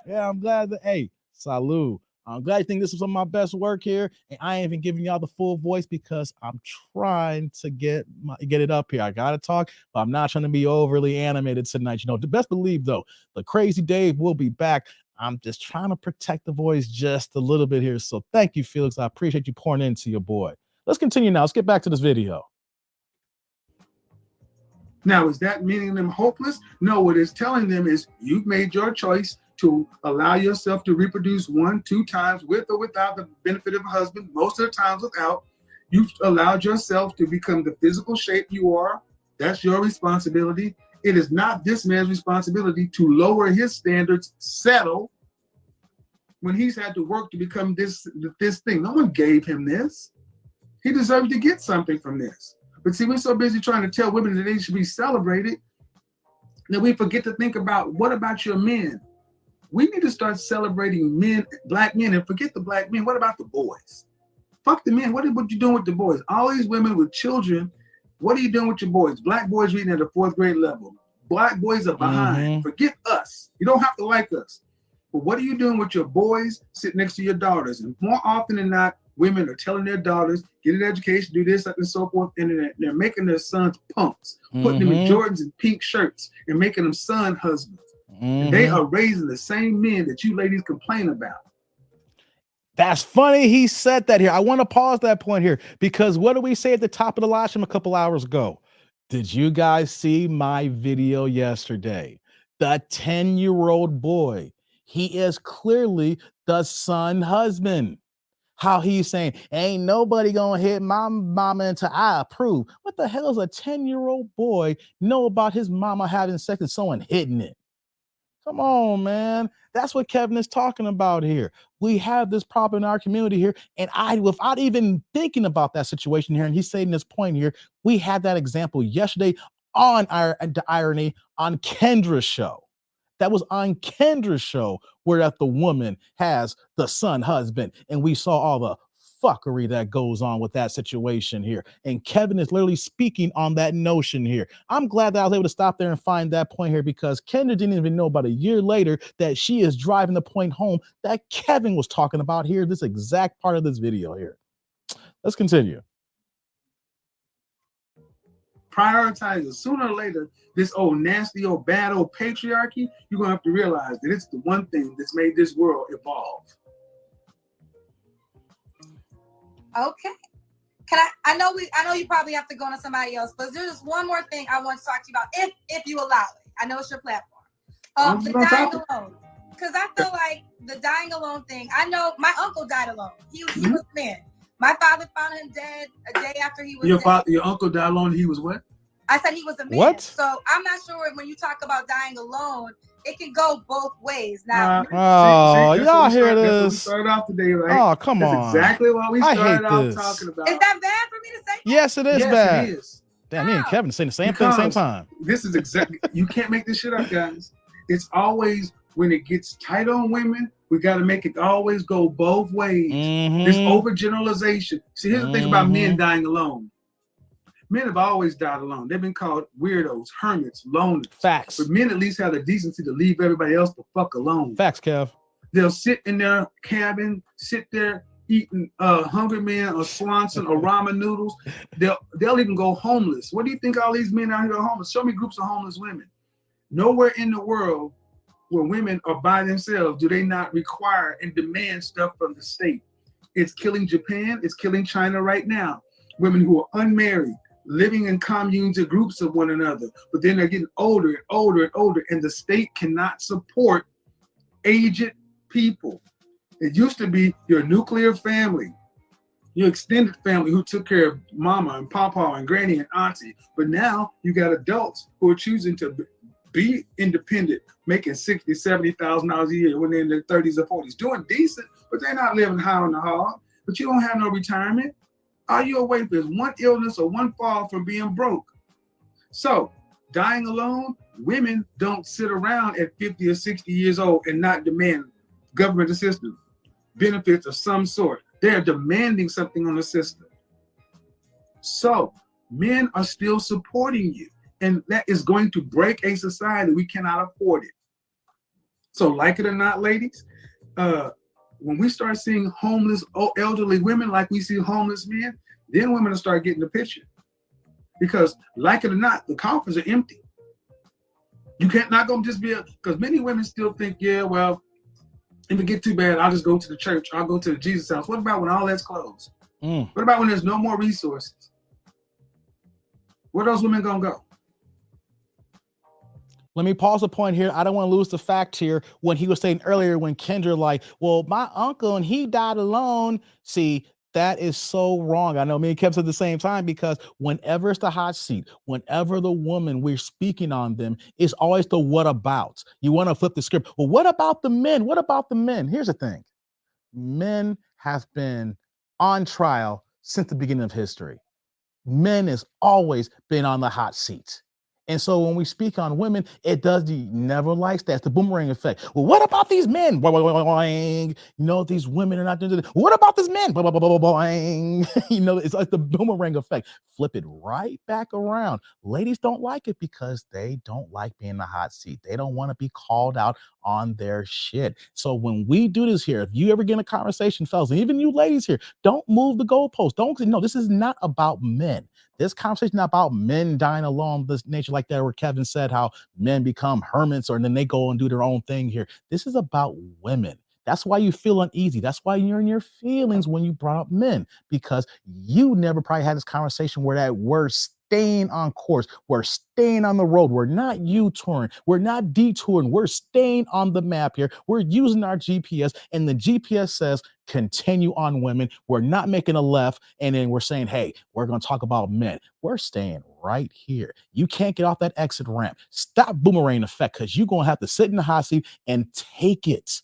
Speaker 1: I'm glad that, hey, salute. I'm glad you think this is some of my best work here, and I ain't even giving y'all the full voice because I'm trying to get it up here. I gotta talk, but I'm not trying to be overly animated tonight. You know, the best believe though, the crazy Dave will be back. I'm just trying to protect the voice just a little bit here. So thank you, Felix. I appreciate you pouring into your boy. Let's continue now. Let's get back to this video.
Speaker 3: Now, is that meaning them hopeless? No, what it's telling them is you've made your choice to allow yourself to reproduce 1-2 times with or without the benefit of a husband, most of the times without. You've allowed yourself to become the physical shape you are. That's your responsibility. It is not this man's responsibility to lower his standards, settle, when he's had to work to become this thing. No one gave him this. He deserves to get something from this. But see, we're so busy trying to tell women that they should be celebrated that we forget to think about, what about your men? We need to start celebrating men, black men, and forget the black men. What about the boys? Fuck the men. What you doing with the boys? All these women with children, what are you doing with your boys? Black boys reading at the 4th grade level. Black boys are behind. Forget us. You don't have to like us. But what are you doing with your boys sitting next to your daughters? And more often than not, women are telling their daughters, get an education, do this, and so forth, and they're making their sons punks, putting them in Jordans and pink shirts, and making them son husbands. They are raising the same men that you ladies complain about.
Speaker 1: That's funny he said that here. I want to pause that point here because what did we say at the top of the live stream a couple hours ago? Did you guys see my video yesterday? The 10-year-old boy. He is clearly the son husband. How he's saying, ain't nobody gonna hit my mama until I approve. What the hell does a 10-year-old boy know about his mama having sex and someone hitting it? Come on, man. That's what Kevin is talking about here. We have this problem in our community here. And without even thinking about that situation here, and he's saying this point here, we had that example yesterday on the irony on Kendra's show. That was on Kendra's show where that the woman has the son husband, and we saw all the fuckery that goes on with that situation here. And Kevin is literally speaking on that notion here. I'm glad that I was able to stop there and find that point here, because Kendra didn't even know about a year later that she is driving the point home that Kevin was talking about here, this exact part of this video here. Let's continue.
Speaker 3: Prioritize it. Sooner or later, this old nasty, old bad, old patriarchy, you're gonna have to realize that it's the one thing that's made this world evolve.
Speaker 2: Okay. I know you probably have to go to somebody else, but there's just one more thing I want to talk to you about, if you allow it. I know it's your platform. The dying alone. Because I feel like the dying alone thing, I know my uncle died alone. He was a man. My father found him dead a day after he was dead.
Speaker 3: Your uncle died alone, he was what?
Speaker 2: I said he was a man.
Speaker 1: What?
Speaker 2: So I'm not sure when you talk about dying alone, it can go both ways. Now,
Speaker 1: y'all hear this?
Speaker 3: We started off today, right?
Speaker 1: Oh, come on.
Speaker 3: That's exactly what we started off talking about.
Speaker 2: Is that bad for me to say?
Speaker 1: Yes, it is bad.
Speaker 3: It is.
Speaker 1: Damn, me and Kevin saying the same thing at the same time.
Speaker 3: This is exactly, you can't make this shit up, guys. It's always, when it gets tight on women, we got to make it always go both ways. This overgeneralization. See, here's the thing about men dying alone. Men have always died alone. They've been called weirdos, hermits, loners.
Speaker 1: Facts.
Speaker 3: But men at least have the decency to leave everybody else the fuck alone.
Speaker 1: Facts, Kev.
Speaker 3: They'll sit in their cabin, sit there eating Hungry Man or Swanson or ramen noodles. They'll even go homeless. What do you think all these men out here are homeless? Show me groups of homeless women. Nowhere in the world where women are by themselves do they not require and demand stuff from the state. It's killing Japan. It's killing China right now. Women who are unmarried, living in communes or groups of one another, but then they're getting older and older and older, and the state cannot support aged people. It used to be your nuclear family, your extended family who took care of mama and papa and granny and auntie, but now you got adults who are choosing to be independent, making $60,000, $70,000 a year when they're in their 30s or 40s, doing decent, but they're not living high on the hog. But you don't have no retirement. All you're away for is one illness or one fall from being broke. So, dying alone, women don't sit around at 50 or 60 years old and not demand government assistance, benefits of some sort. They're demanding something on the system. So, men are still supporting you. And that is going to break a society. We cannot afford it. So, like it or not, ladies, when we start seeing homeless, elderly women like we see homeless men, then women will start getting the picture. Because, like it or not, the coffers are empty. You can't not gonna just be because many women still think, yeah, well, if it get too bad, I'll just go to the church. I'll go to the Jesus house. What about when all that's closed? What about when there's no more resources? Where those women gonna go?
Speaker 1: Let me pause the point here. I don't want to lose the fact here when he was saying earlier when Kendra like, well, my uncle and he died alone. See, that is so wrong. I know me and Kev said at the same time, because whenever it's the hot seat, whenever the woman we're speaking on them, it's always the what about. You want to flip the script. Well, what about the men? What about the men? Here's the thing. Men have been on trial since the beginning of history. Men has always been on the hot seat. And so when we speak on women, it does the never likes that. It's the boomerang effect. Well, what about these men? You know, these women are not doing it. What about this men? You know, it's like the boomerang effect. Flip it right back around. Ladies don't like it because they don't like being in the hot seat. They don't want to be called out on their shit. So when we do this here, if you ever get in a conversation, fellas, and even you ladies here, don't move the goalpost. No, this is not about men. This conversation is not about men dying alone, this nature like that, where Kevin said how men become hermits or then they go and do their own thing here. This is about women. That's why you feel uneasy. That's why you're in your feelings when you brought up men, because you never probably had this conversation where that word staying on course. We're staying on the road. We're not U-turning. We're not detouring. We're staying on the map here. We're using our GPS, and the GPS says continue on, women. We're not making a left, and then we're saying, hey, we're going to talk about men. We're staying right here. You can't get off that exit ramp. Stop boomerang effect, because you're going to have to sit in the hot seat and take it.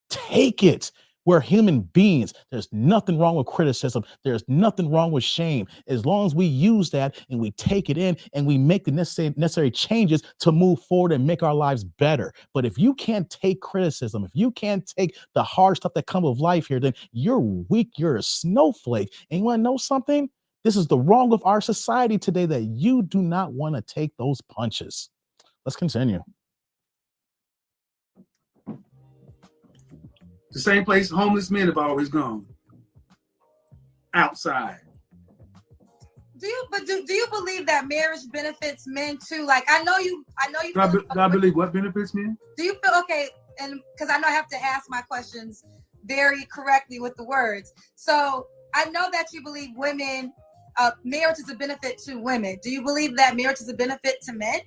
Speaker 1: Take it. We're human beings. There's nothing wrong with criticism. There's nothing wrong with shame. As long as we use that and we take it in and we make the necessary changes to move forward and make our lives better. But if you can't take criticism, if you can't take the hard stuff that comes with life here, then you're weak. You're a snowflake. And you want to know something? This is the wrong of our society today, that you do not want to take those punches. Let's continue.
Speaker 3: The same place homeless men have always gone. Outside.
Speaker 2: Do you believe that marriage benefits men too? Like, I know you.
Speaker 3: Do I believe what benefits men?
Speaker 2: Do you feel okay? And because I know I have to ask my questions very correctly with the words. So I know that you believe women, marriage is a benefit to women. Do you believe that marriage is a benefit to men?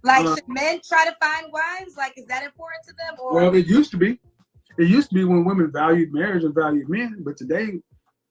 Speaker 2: Like, should men try to find wives? Like, is that important to them? Or
Speaker 3: well, it used to be. It used to be when women valued marriage and valued men, but today,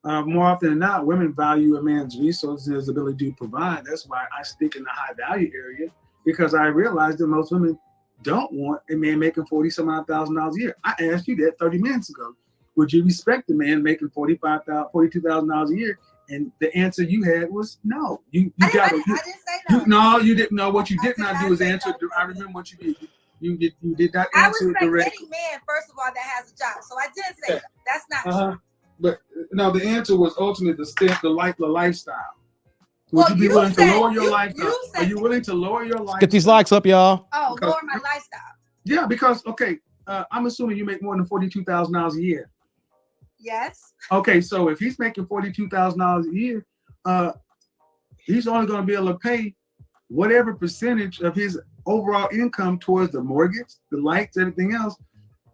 Speaker 3: more often than not, women value a man's resources and his ability to provide. That's why I stick in the high value area, because I realize that most women don't want a man making $40,000 a year. I asked you that 30 minutes ago. Would you respect a man making $42,000 a year? And the answer you had was no. I didn't say no. No, you didn't know. What you did not do is answer. No. I remember what you did. You did not answer it directly. I respect any man, first of all, that has a job. So I did say that. That's not true. But no, the answer was ultimately the lifestyle. Would you be willing to lower your lifestyle? Are you willing to lower your lifestyle?
Speaker 1: Get these likes up, y'all.
Speaker 2: Oh, lower my lifestyle.
Speaker 3: Yeah, because I'm assuming you make more than $42,000 a year.
Speaker 2: Yes.
Speaker 3: Okay, so if he's making $42,000 a year, he's only going to be able to pay whatever percentage of his overall income towards the mortgage, the lights, everything else,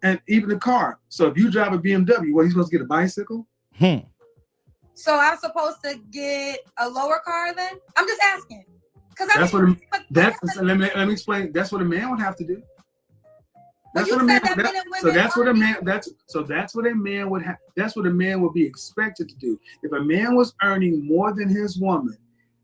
Speaker 3: and even the car. So if you drive a BMW, what, he's supposed to get a bicycle?
Speaker 2: So I'm supposed to get a lower car then? I'm just asking.
Speaker 3: Let me explain. That's what a man would have to do. That's what a man. That's what a man would be expected to do. If a man was earning more than his woman,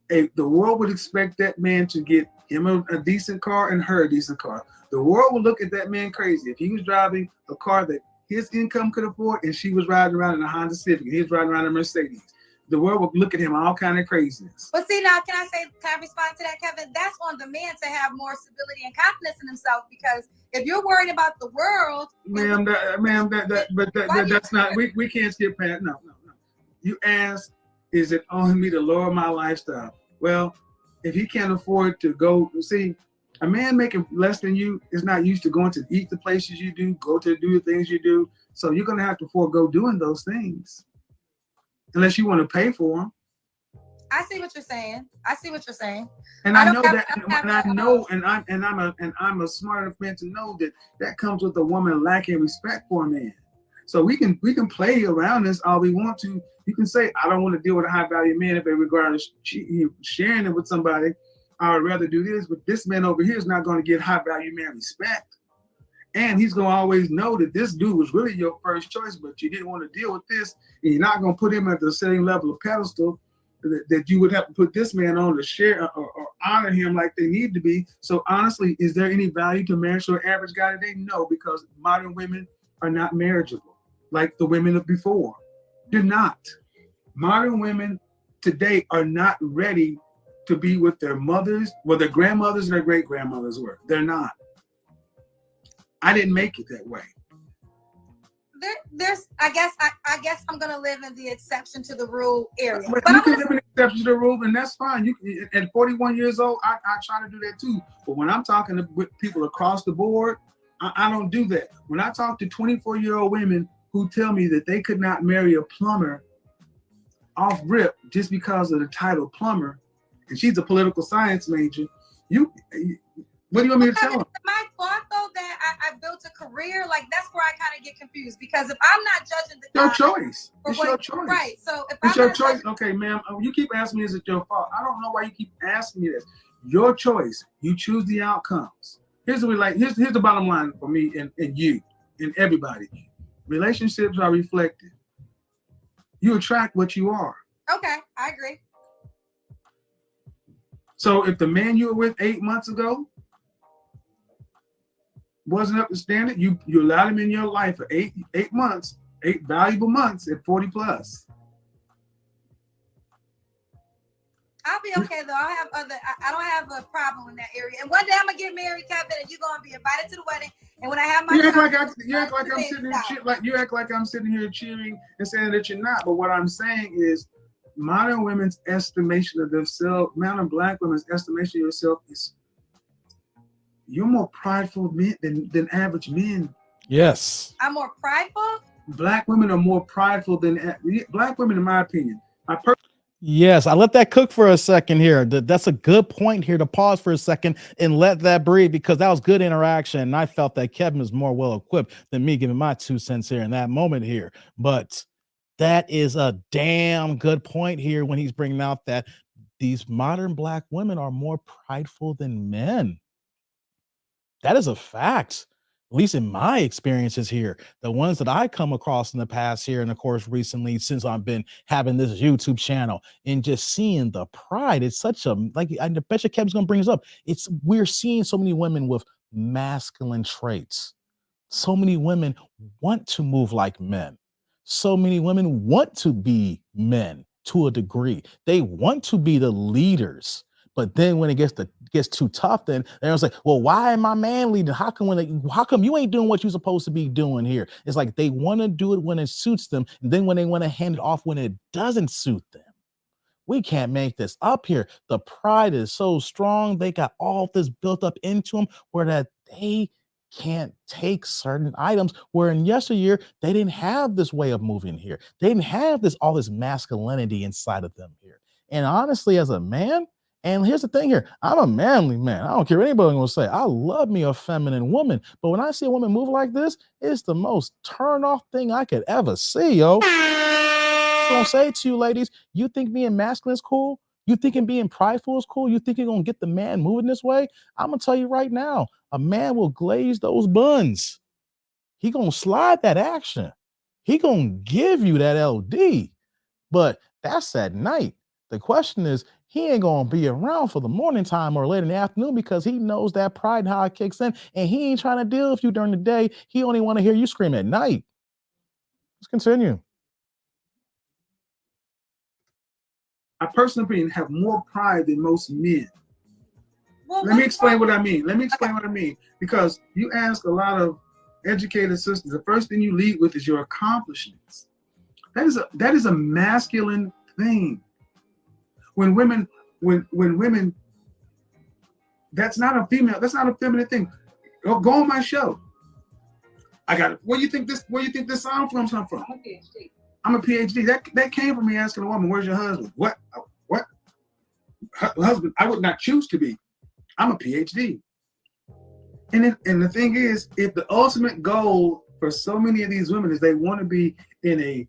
Speaker 3: the world would expect that man to get him a decent car and her a decent car. The world would look at that man crazy if he was driving a car that his income could afford and she was riding around in a Honda Civic and he was riding around in a Mercedes. The world would look at him all kind of craziness.
Speaker 2: But see, now, can I respond to that, Kevin? That's on the man to have more stability and confidence in himself, because if you're worried about the world,
Speaker 3: that's not. We can't skip past. No. You asked, is it on me to lower my lifestyle? Well, if he can't afford to go, see, a man making less than you is not used to going to eat the places you do, go to do the things you do. So you're gonna have to forego doing those things, unless you want to pay for them.
Speaker 2: I see what you're saying.
Speaker 3: And I know that, and I'm a smart enough man to know that comes with a woman lacking respect for a man. So we can play around this all we want to. You can say, I don't want to deal with a high value man if it regards sharing it with somebody. I would rather do this, but this man over here is not going to get high value man respect. And he's going to always know that this dude was really your first choice, but you didn't want to deal with this. And you're not going to put him at the same level of pedestal that you would have to put this man on to share or honor him like they need to be. So honestly, is there any value to marriage to an average guy today? No, because modern women are not marriageable like the women of before. They're not. Modern women today are not ready to be with their mothers, their grandmothers and their great grandmothers were. They're not. I didn't make it that way.
Speaker 2: I guess I'm gonna live in the exception to the rule area.
Speaker 3: But you can live in the exception to the rule, and that's fine. You can, at 41 years old, I try to do that too. But when I'm talking with people across the board, I don't do that. When I talk to 24-year-old women who tell me that they could not marry a plumber off rip just because of the title plumber, and she's a political science major, what do you want me to tell them?
Speaker 2: My fault though that I built a career, like that's where I kind of get confused, because if I'm not judging the
Speaker 3: Your
Speaker 2: guy
Speaker 3: choice.
Speaker 2: for
Speaker 3: It's
Speaker 2: what,
Speaker 3: your choice.
Speaker 2: right? So if
Speaker 3: It's
Speaker 2: I'm
Speaker 3: your
Speaker 2: not
Speaker 3: choice.
Speaker 2: judging,
Speaker 3: Okay, ma'am. You keep asking me, is it your fault? I don't know why you keep asking me this. Your choice. You choose the outcomes. Here's the bottom line for me and you and everybody. Relationships are reflective. You attract what you are.
Speaker 2: okay, I agree.
Speaker 3: So if the man you were with 8 months ago wasn't up to standard, you allowed him in your life for 8 months, 8 valuable months at 40 plus.
Speaker 2: I'll be okay though. I don't have a problem in that area. And one day I'm gonna get married, Kevin, and you're gonna be invited to the wedding. And when I have my
Speaker 3: You act
Speaker 2: child,
Speaker 3: like I'm sitting here cheering and saying that you're not. But what I'm saying is, modern women's estimation of themselves, modern Black women's estimation of yourself is, you're more prideful men than average men.
Speaker 1: Yes.
Speaker 2: I'm more prideful.
Speaker 3: Black women are more prideful than Black women, in my opinion.
Speaker 1: Yes, I let that cook for a second here. That's a good point here to pause for a second and let that breathe, because that was good interaction. And I felt that Kevin is more well equipped than me giving my 2 cents here in that moment here. But that is a damn good point here when he's bringing out that these modern Black women are more prideful than men. That is a fact. At least in my experiences here, the ones that I come across in the past here, and of course recently, since I've been having this YouTube channel and just seeing the pride, it's such a, like, I bet you Kevin's gonna bring this up. We're seeing so many women with masculine traits. So many women want to move like men. So many women want to be men to a degree. They want to be the leaders. But then when it gets too tough, then they're like, well, why am I man leading? How come you ain't doing what you're supposed to be doing here? It's like they want to do it when it suits them, and then when they want to hand it off when it doesn't suit them. We can't make this up here. The pride is so strong. They got all this built up into them where that they can't take certain items, where in yesteryear, they didn't have this way of moving here. They didn't have all this masculinity inside of them here. And honestly, as a man, and here's the thing here, I'm a manly man. I don't care what anybody gonna say. I love me a feminine woman. But when I see a woman move like this, it's the most turn off thing I could ever see, yo. Gonna say to you, ladies, you think being masculine is cool? You thinking being prideful is cool? You think you're gonna get the man moving this way? I'm gonna tell you right now, a man will glaze those buns. He gonna slide that action. He gonna give you that LD, but that's at night. The question is, he ain't gonna be around for the morning time or late in the afternoon, because he knows that pride and how it kicks in, and he ain't trying to deal with you during the day. He only want to hear you scream at night. Let's continue.
Speaker 3: I personally have more pride than most men.
Speaker 2: Well,
Speaker 3: Let me explain what I mean. Because you ask a lot of educated sisters, the first thing you lead with is your accomplishments. That is a masculine thing. When women, that's not a feminine thing. Go on my show. I got it. Where do you think this sound comes from? I'm a PhD. That came from me asking a woman, where's your husband? What? Husband, I would not choose to be. I'm a PhD. And the thing is, if the ultimate goal for so many of these women is they want to be in a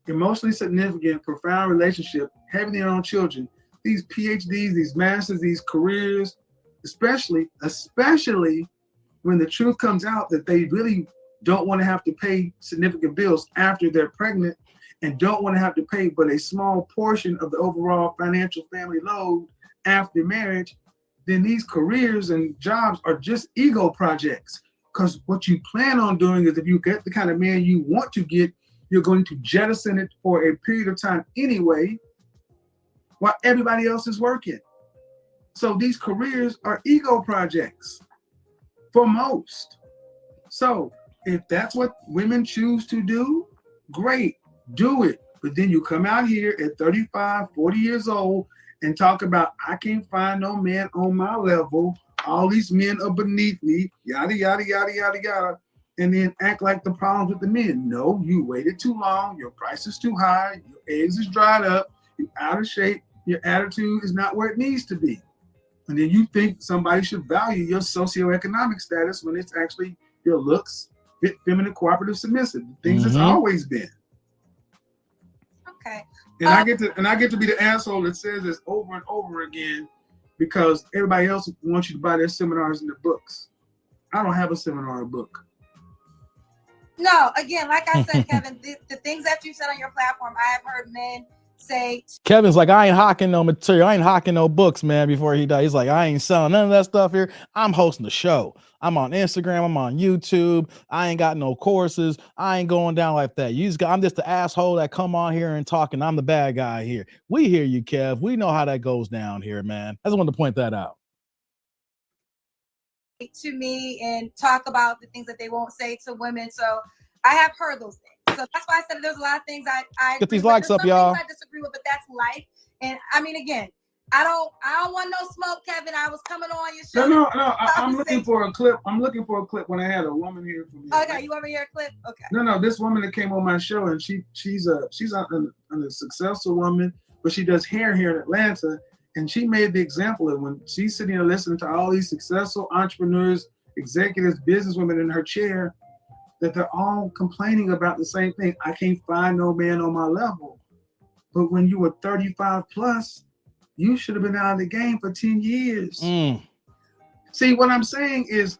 Speaker 3: emotionally significant, profound relationship, having their own children, these PhDs, these masters, these careers, especially when the truth comes out that they really don't want to have to pay significant bills after they're pregnant, and don't want to have to pay but a small portion of the overall financial family load after marriage, then these careers and jobs are just ego projects. Because what you plan on doing is, if you get the kind of man you want to get, you're going to jettison it for a period of time anyway, while everybody else is working. So these careers are ego projects for most. So if that's what women choose to do, great, do it. But then you come out here at 35, 40 years old and talk about, I can't find no man on my level. All these men are beneath me, yada, yada, yada, yada, yada. And then act like the problems with the men. No, you waited too long. Your price is too high. Your eggs is dried up. You're out of shape. Your attitude is not where it needs to be. And then you think somebody should value your socioeconomic status when it's actually your looks, fit, feminine, cooperative, submissive. Things it's always been.
Speaker 2: Okay.
Speaker 3: And I get to be the asshole that says this over and over again because everybody else wants you to buy their seminars and their books. I don't have a seminar or book.
Speaker 2: No, again, like I said, Kevin, the things that you said on your platform, I have heard men say.
Speaker 1: Kevin's like, I ain't hawking no material. I ain't hawking no books, man, before he died. He's like, I ain't selling none of that stuff here. I'm hosting the show. I'm on Instagram. I'm on YouTube. I ain't got no courses. I ain't going down like that. I'm just the asshole that come on here and talk, and I'm the bad guy here. We hear you, Kev. We know how that goes down here, man. I just wanted to point that out.
Speaker 2: To me and talk about the things that they won't say to women. So I have heard those things. So that's why I said there's a lot of things I
Speaker 1: get these likes up, y'all.
Speaker 2: I disagree with, but that's life. And I mean, again, I don't want no smoke, Kevin. I was coming on your show.
Speaker 3: No. I'm looking for a clip. I'm looking for a clip when I had a woman here from me.
Speaker 2: Okay, you want me to hear a clip? Okay.
Speaker 3: No. This woman that came on my show, and she's a successful woman, but she does hair here in Atlanta. And she made the example of when she's sitting there listening to all these successful entrepreneurs, executives, businesswomen in her chair, that they're all complaining about the same thing. I can't find no man on my level. But when you were 35 plus, you should have been out of the game for 10 years. See, what I'm saying is,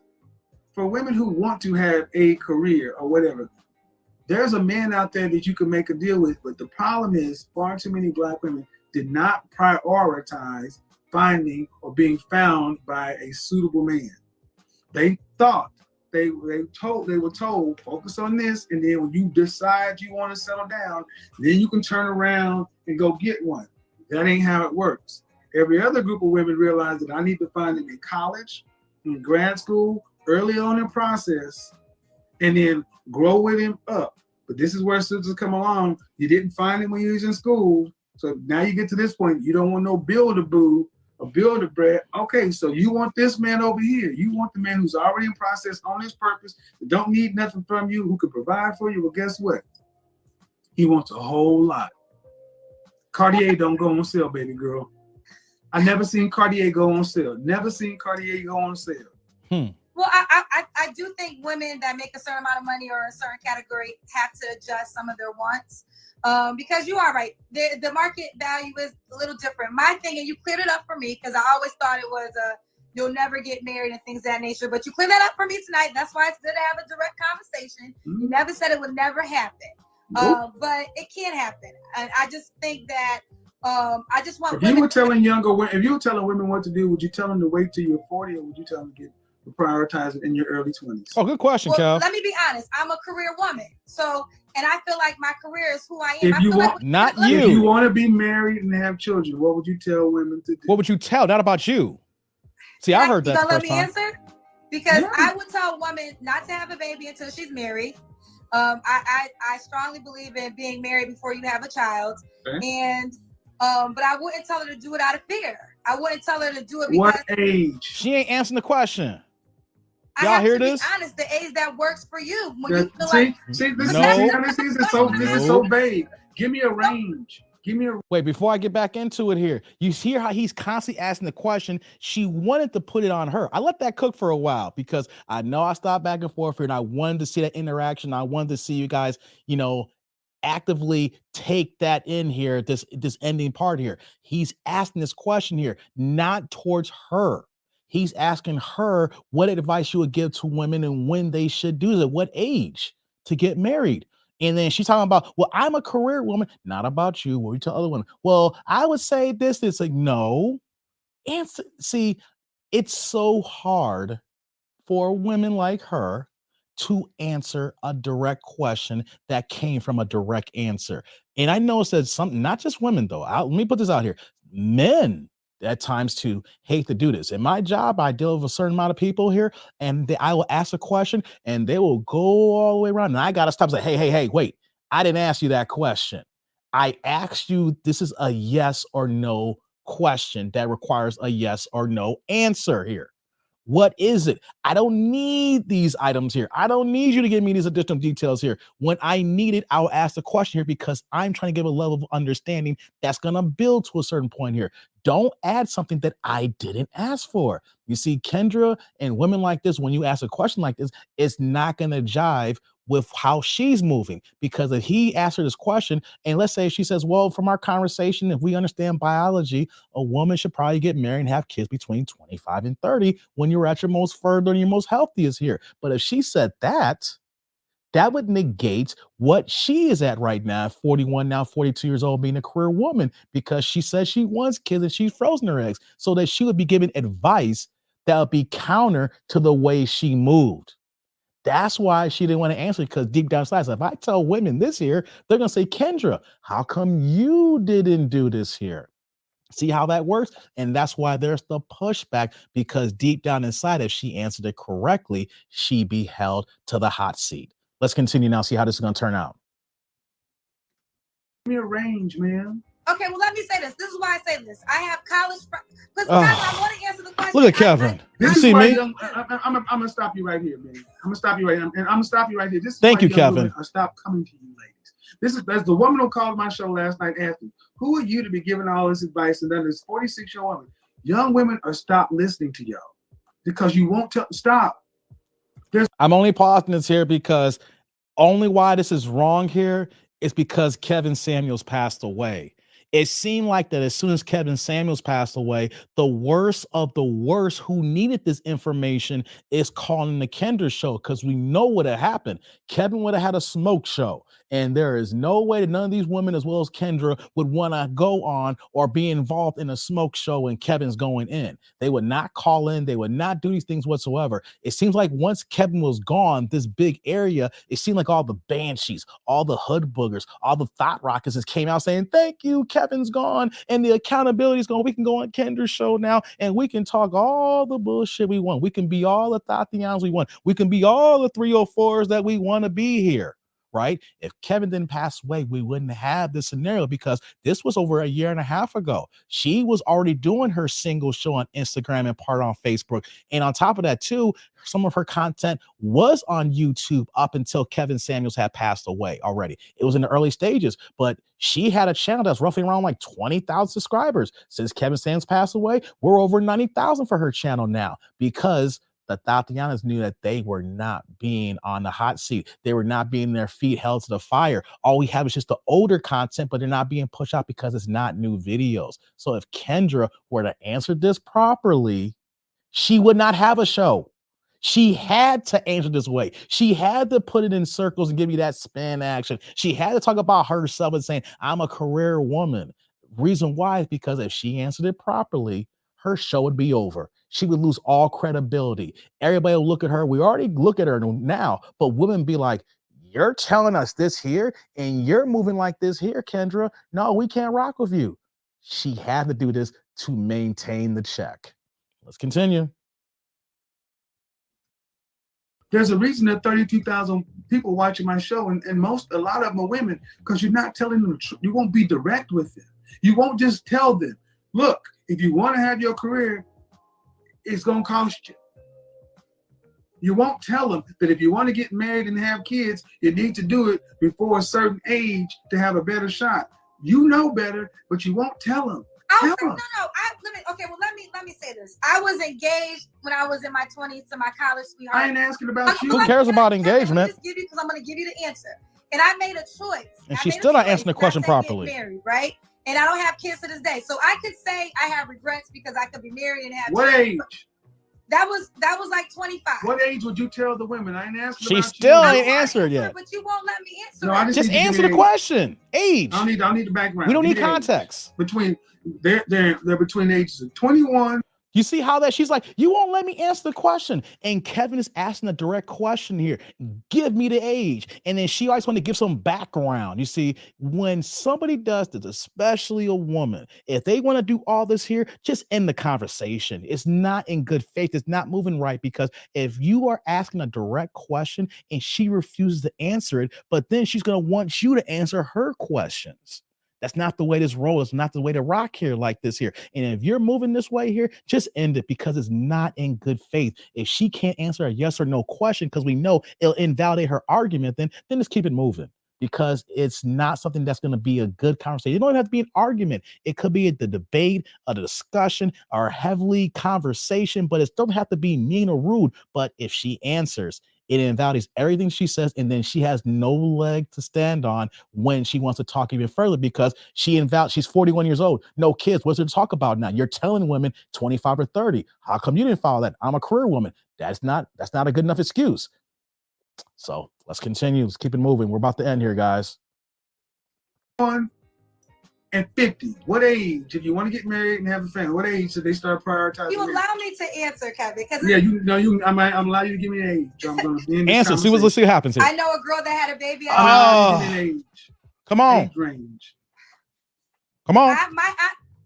Speaker 3: for women who want to have a career or whatever, there's a man out there that you can make a deal with. But the problem is, far too many Black women did not prioritize finding or being found by a suitable man. They thought they were told focus on this, and then when you decide you want to settle down, then you can turn around and go get one. That ain't how it works. Every other group of women realize that I need to find them in college, in grad school, early on in process, and then grow with him up. But this is where sisters come along. You didn't find him when you was in school. So now you get to this point, you don't want no build-a-boo or build-a-bread. Okay, so you want this man over here. You want the man who's already in process on his purpose, that don't need nothing from you, who can provide for you. Well, guess what? He wants a whole lot. Cartier don't go on sale, baby girl. I never seen Cartier go on sale. Never seen Cartier go on sale.
Speaker 2: Well, I do think women that make a certain amount of money or a certain category have to adjust some of their wants. Because you are right. The market value is a little different. My thing, and you cleared it up for me, because I always thought it was you'll never get married and things of that nature. But you cleared that up for me tonight. That's why it's good to have a direct conversation. You never said it would never happen. But it can happen. And I just think that I just want
Speaker 3: if you were telling women what to do, would you tell them to wait till you're 40, or would you tell them to prioritize it in your early 20s?
Speaker 1: Oh, good question, Cal.
Speaker 2: Let me be honest. I'm a career woman. So, and I feel like my career is who I am.
Speaker 3: If you want to be married and have children, what would you tell women to do?
Speaker 1: What would you tell? Not about you. See, I heard that.
Speaker 2: You gonna let me answer? Because I would tell a woman not to have a baby until she's married. I strongly believe in being married before you have a child. Okay. And but I wouldn't tell her to do it out of fear. I wouldn't tell her to do it because
Speaker 3: what age?
Speaker 1: She ain't answering the question.
Speaker 2: Y'all hear this? Be honest, the age that works for you. When you feel
Speaker 3: this is so vague. Give me a range.
Speaker 1: Wait, before I get back into it here, you hear how he's constantly asking the question. She wanted to put it on her. I let that cook for a while because I know I stopped back and forth here, and I wanted to see that interaction. I wanted to see you guys, actively take that in here, this ending part here. He's asking this question here, not towards her. He's asking her what advice you would give to women and when they should do it, what age to get married. And then she's talking about, well, I'm a career woman, not about you. What we tell other women? Well, I would say this. It's like, no. Answer. See, it's so hard for women like her to answer a direct question that came from a direct answer. And I know it says something, not just women though. Let me put this out here. Men at times too hate to do this. In my job, I deal with a certain amount of people here, and I will ask a question and they will go all the way around. And I got to stop and say, hey, wait, I didn't ask you that question. I asked you, this is a yes or no question that requires a yes or no answer here. What is it? I don't need these items here. I don't need you to give me these additional details here. When I need it, I'll ask the question here because I'm trying to give a level of understanding that's going to build to a certain point here. Don't add something that I didn't ask for. You see, Kendra and women like this, when you ask a question like this, it's not going to jive with how she's moving. Because if he asks her this question, and let's say she says, well, from our conversation, if we understand biology, a woman should probably get married and have kids between 25 and 30 when you're at your most further and your most healthiest here. But if she said that, that would negate what she is at right now, 41, now 42 years old, being a career woman, because she says she wants kids and she's frozen her eggs, so that she would be giving advice that would be counter to the way she moved. That's why she didn't want to answer, because deep down inside, if I tell women this here, they're going to say, Kendra, how come you didn't do this here? See how that works? And that's why there's the pushback, because deep down inside, if she answered it correctly, she'd be held to the hot seat. Let's continue now, see how this is going to turn out.
Speaker 3: Give me a range, man.
Speaker 2: Okay, well, let me say this. This is why I say this. I have college friends. Because I want to answer the question.
Speaker 1: Look at Kevin.
Speaker 3: This
Speaker 1: You see me?
Speaker 3: I'm going to stop you right here, man. I'm going to stop you right here. And I'm going to stop you right here. This is
Speaker 1: Thank
Speaker 3: why
Speaker 1: you, Kevin.
Speaker 3: Women stop coming to you, ladies. This is as the woman who called my show last night asked me, who are you to be giving all this advice? And then this 46-year-old woman. Young women are stop listening to y'all because you won't stop.
Speaker 1: I'm only pausing this here because only why this is wrong here is because Kevin Samuels passed away. It seemed like that as soon as Kevin Samuels passed away, the worst of the worst who needed this information is calling the Kendra show, because we know what had happened. Kevin would have had a smoke show, and there is no way that none of these women, as well as Kendra, would want to go on or be involved in a smoke show when Kevin's going in. They would not call in. They would not do these things whatsoever. It seems like once Kevin was gone, this big area, it seemed like all the banshees, all the hood boogers, all the thought rockets just came out saying, thank you, Kevin's gone, and the accountability's gone. We can go on Kendra's show now, and we can talk all the bullshit we want. We can be all the Tatianas we want. We can be all the 304s that we want to be here, right? If Kevin didn't pass away, we wouldn't have this scenario, because this was over a year and a half ago. She was already doing her single show on Instagram and part on Facebook. And on top of that, too, some of her content was on YouTube up until Kevin Samuels had passed away already. It was in the early stages, but she had a channel that's roughly around like 20,000 subscribers. Since Kevin Samuels passed away, we're over 90,000 for her channel now, because the Tatianas knew that they were not being on the hot seat. They were not being their feet held to the fire. All we have is just the older content, but they're not being pushed out because it's not new videos. So if Kendra were to answer this properly, she would not have a show. She had to answer this way. She had to put it in circles and give you that spin action. She had to talk about herself and saying, I'm a career woman. Reason why is because if she answered it properly, her show would be over. She would lose all credibility. Everybody will look at her. We already look at her now, but women be like, you're telling us this here and you're moving like this here, Kendra. No, we can't rock with you. She had to do this to maintain the check. Let's continue.
Speaker 3: There's a reason that 32,000 people watching my show, and a lot of them are women, because you're not telling them the truth. You won't be direct with them. You won't just tell them, look, if you want to have your career, it's going to cost you. You won't tell them that if you want to get married and have kids, you need to do it before a certain age to have a better shot. You know better, but you won't tell them.
Speaker 2: Let me say this. I was engaged when I was in my 20s to my college sweetheart.
Speaker 3: I ain't asking about you.
Speaker 1: Who cares about engagement?
Speaker 2: Because I'm going to give you the answer. And I made a choice.
Speaker 1: And she's still not answering the question properly.
Speaker 2: Married, right? And I don't have kids to this day. So I could say I have regrets because I could be married and have
Speaker 3: what
Speaker 2: kids.
Speaker 3: Age?
Speaker 2: That was like 25.
Speaker 3: What age would you tell the women? I ain't asking
Speaker 1: she
Speaker 3: about
Speaker 1: still
Speaker 3: you.
Speaker 1: ain't answered yet.
Speaker 2: But you won't let me answer.
Speaker 3: No,
Speaker 1: just answer the question. Age.
Speaker 3: I need the background.
Speaker 1: We don't need context.
Speaker 3: They're between the ages of 21.
Speaker 1: You see how that she's like, you won't let me answer the question. And Kevin is asking a direct question here. Give me the age. And then she always want to give some background. You see, when somebody does this, especially a woman, if they want to do all this here, just end the conversation. It's not in good faith. It's not moving right, because if you are asking a direct question and she refuses to answer it, but then she's going to want you to answer her questions. That's not the way this rolls. It's not the way to rock here like this here. And if you're moving this way here, just end it because it's not in good faith. If she can't answer a yes or no question, because we know it'll invalidate her argument, then just keep it moving. Because it's not something that's going to be a good conversation. It don't even have to be an argument. It could be the debate, a discussion, or a heavily conversation, but it doesn't have to be mean or rude. But if she answers, it invalidates everything she says, and then she has no leg to stand on when she wants to talk even further because she's 41 years old, no kids. What's there to talk about now? You're telling women 25 or 30. How come you didn't follow that? I'm a career woman. That's not a good enough excuse. So let's continue. Let's keep it moving. We're about to end here, guys.
Speaker 3: 1 and 50. What age, if you want to get married and have a family, what age should they start prioritizing?
Speaker 2: You allow me to answer, Kevin.
Speaker 3: Yeah, I'm allow you to give me an age. I'm going to
Speaker 1: answer. Let's see what happens here.
Speaker 2: I know a girl that had a baby.
Speaker 3: Give me an age.
Speaker 1: Come on.
Speaker 3: Age range.
Speaker 1: Come on.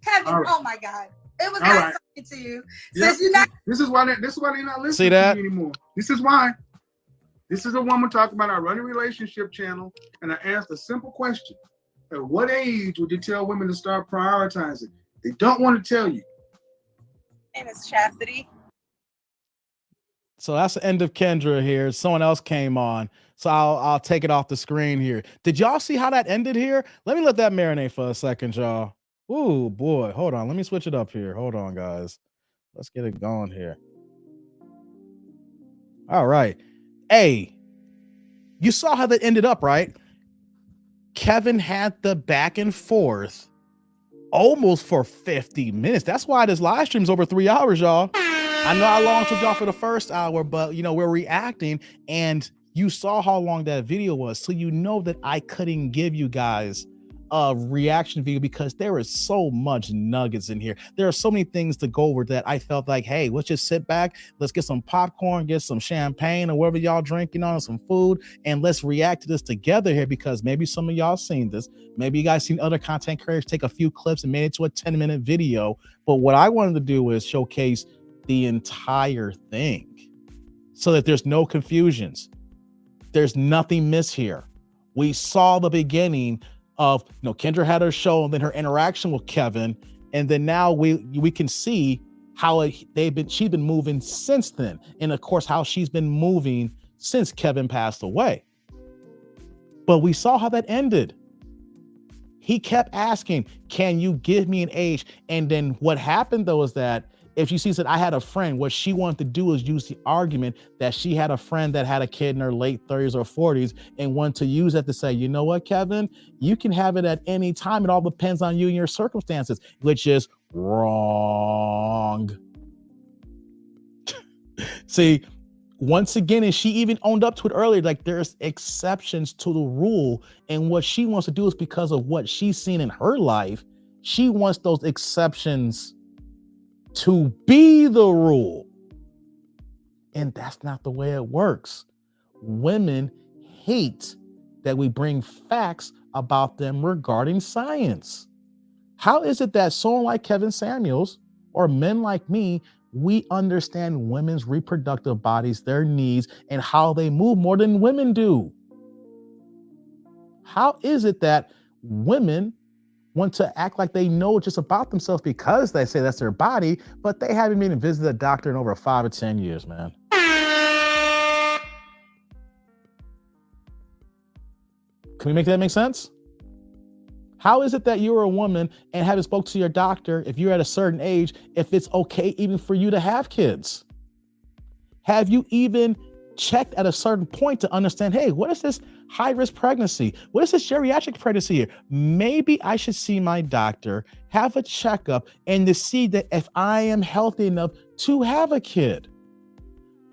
Speaker 2: Kevin, right. Oh my God. It was not talking to you.
Speaker 3: Yep. This is why they're not listening
Speaker 1: see that?
Speaker 3: to you anymore. This is why. This is a woman talking about our running relationship channel, and I asked a simple question. At what age would you tell women to start prioritizing? They don't want to tell you.
Speaker 2: And it's chastity.
Speaker 1: So that's the end of Kendra here. Someone else came on. So I'll take it off the screen here. Did y'all see how that ended here? Let me let that marinate for a second, y'all. Ooh, boy. Hold on. Let me switch it up here. Hold on, guys. Let's get it going here. All right. Hey, you saw how that ended up, right? Kevin had the back and forth almost for 50 minutes. That's why this live stream's over 3 hours, y'all. I know I long took y'all for the first hour, but we're reacting and you saw how long that video was. So you know that I couldn't give you guys a reaction video because there is so much nuggets in here. There are so many things to go over that I felt like, hey, let's just sit back, let's get some popcorn, get some champagne or whatever y'all drinking on, some food, and let's react to this together here because maybe some of y'all seen this. Maybe you guys seen other content creators take a few clips and made it to a 10-minute video. But what I wanted to do is showcase the entire thing so that there's no confusions. There's nothing missed here. We saw the beginning of Kendra had her show and then her interaction with Kevin, and then now we can see how she's been moving since then, and of course how she's been moving since Kevin passed away. But we saw how that ended. He kept asking, "Can you give me an age?" And then what happened though is that if she sees that I had a friend, what she wanted to do is use the argument that she had a friend that had a kid in her late 30s or 40s and wanted to use that to say, you know what, Kevin, you can have it at any time. It all depends on you and your circumstances, which is wrong. See, once again, and she even owned up to it earlier, like there's exceptions to the rule. And what she wants to do is because of what she's seen in her life, she wants those exceptions to be the rule. And that's not the way it works. Women hate that we bring facts about them regarding science. How is it that someone like Kevin Samuels or men like me, we understand women's reproductive bodies, their needs, and how they move more than women do? How is it that women want to act like they know just about themselves because they say that's their body, but they haven't been to visit a doctor in over 5 or 10 years, man? Can we make that make sense? How is it that you're a woman and haven't spoke to your doctor if you're at a certain age, if it's okay even for you to have kids? Have you even checked at a certain point to understand, hey, what is this high-risk pregnancy? What is this geriatric pregnancy here? Maybe I should see my doctor, have a checkup, and to see that if I am healthy enough to have a kid.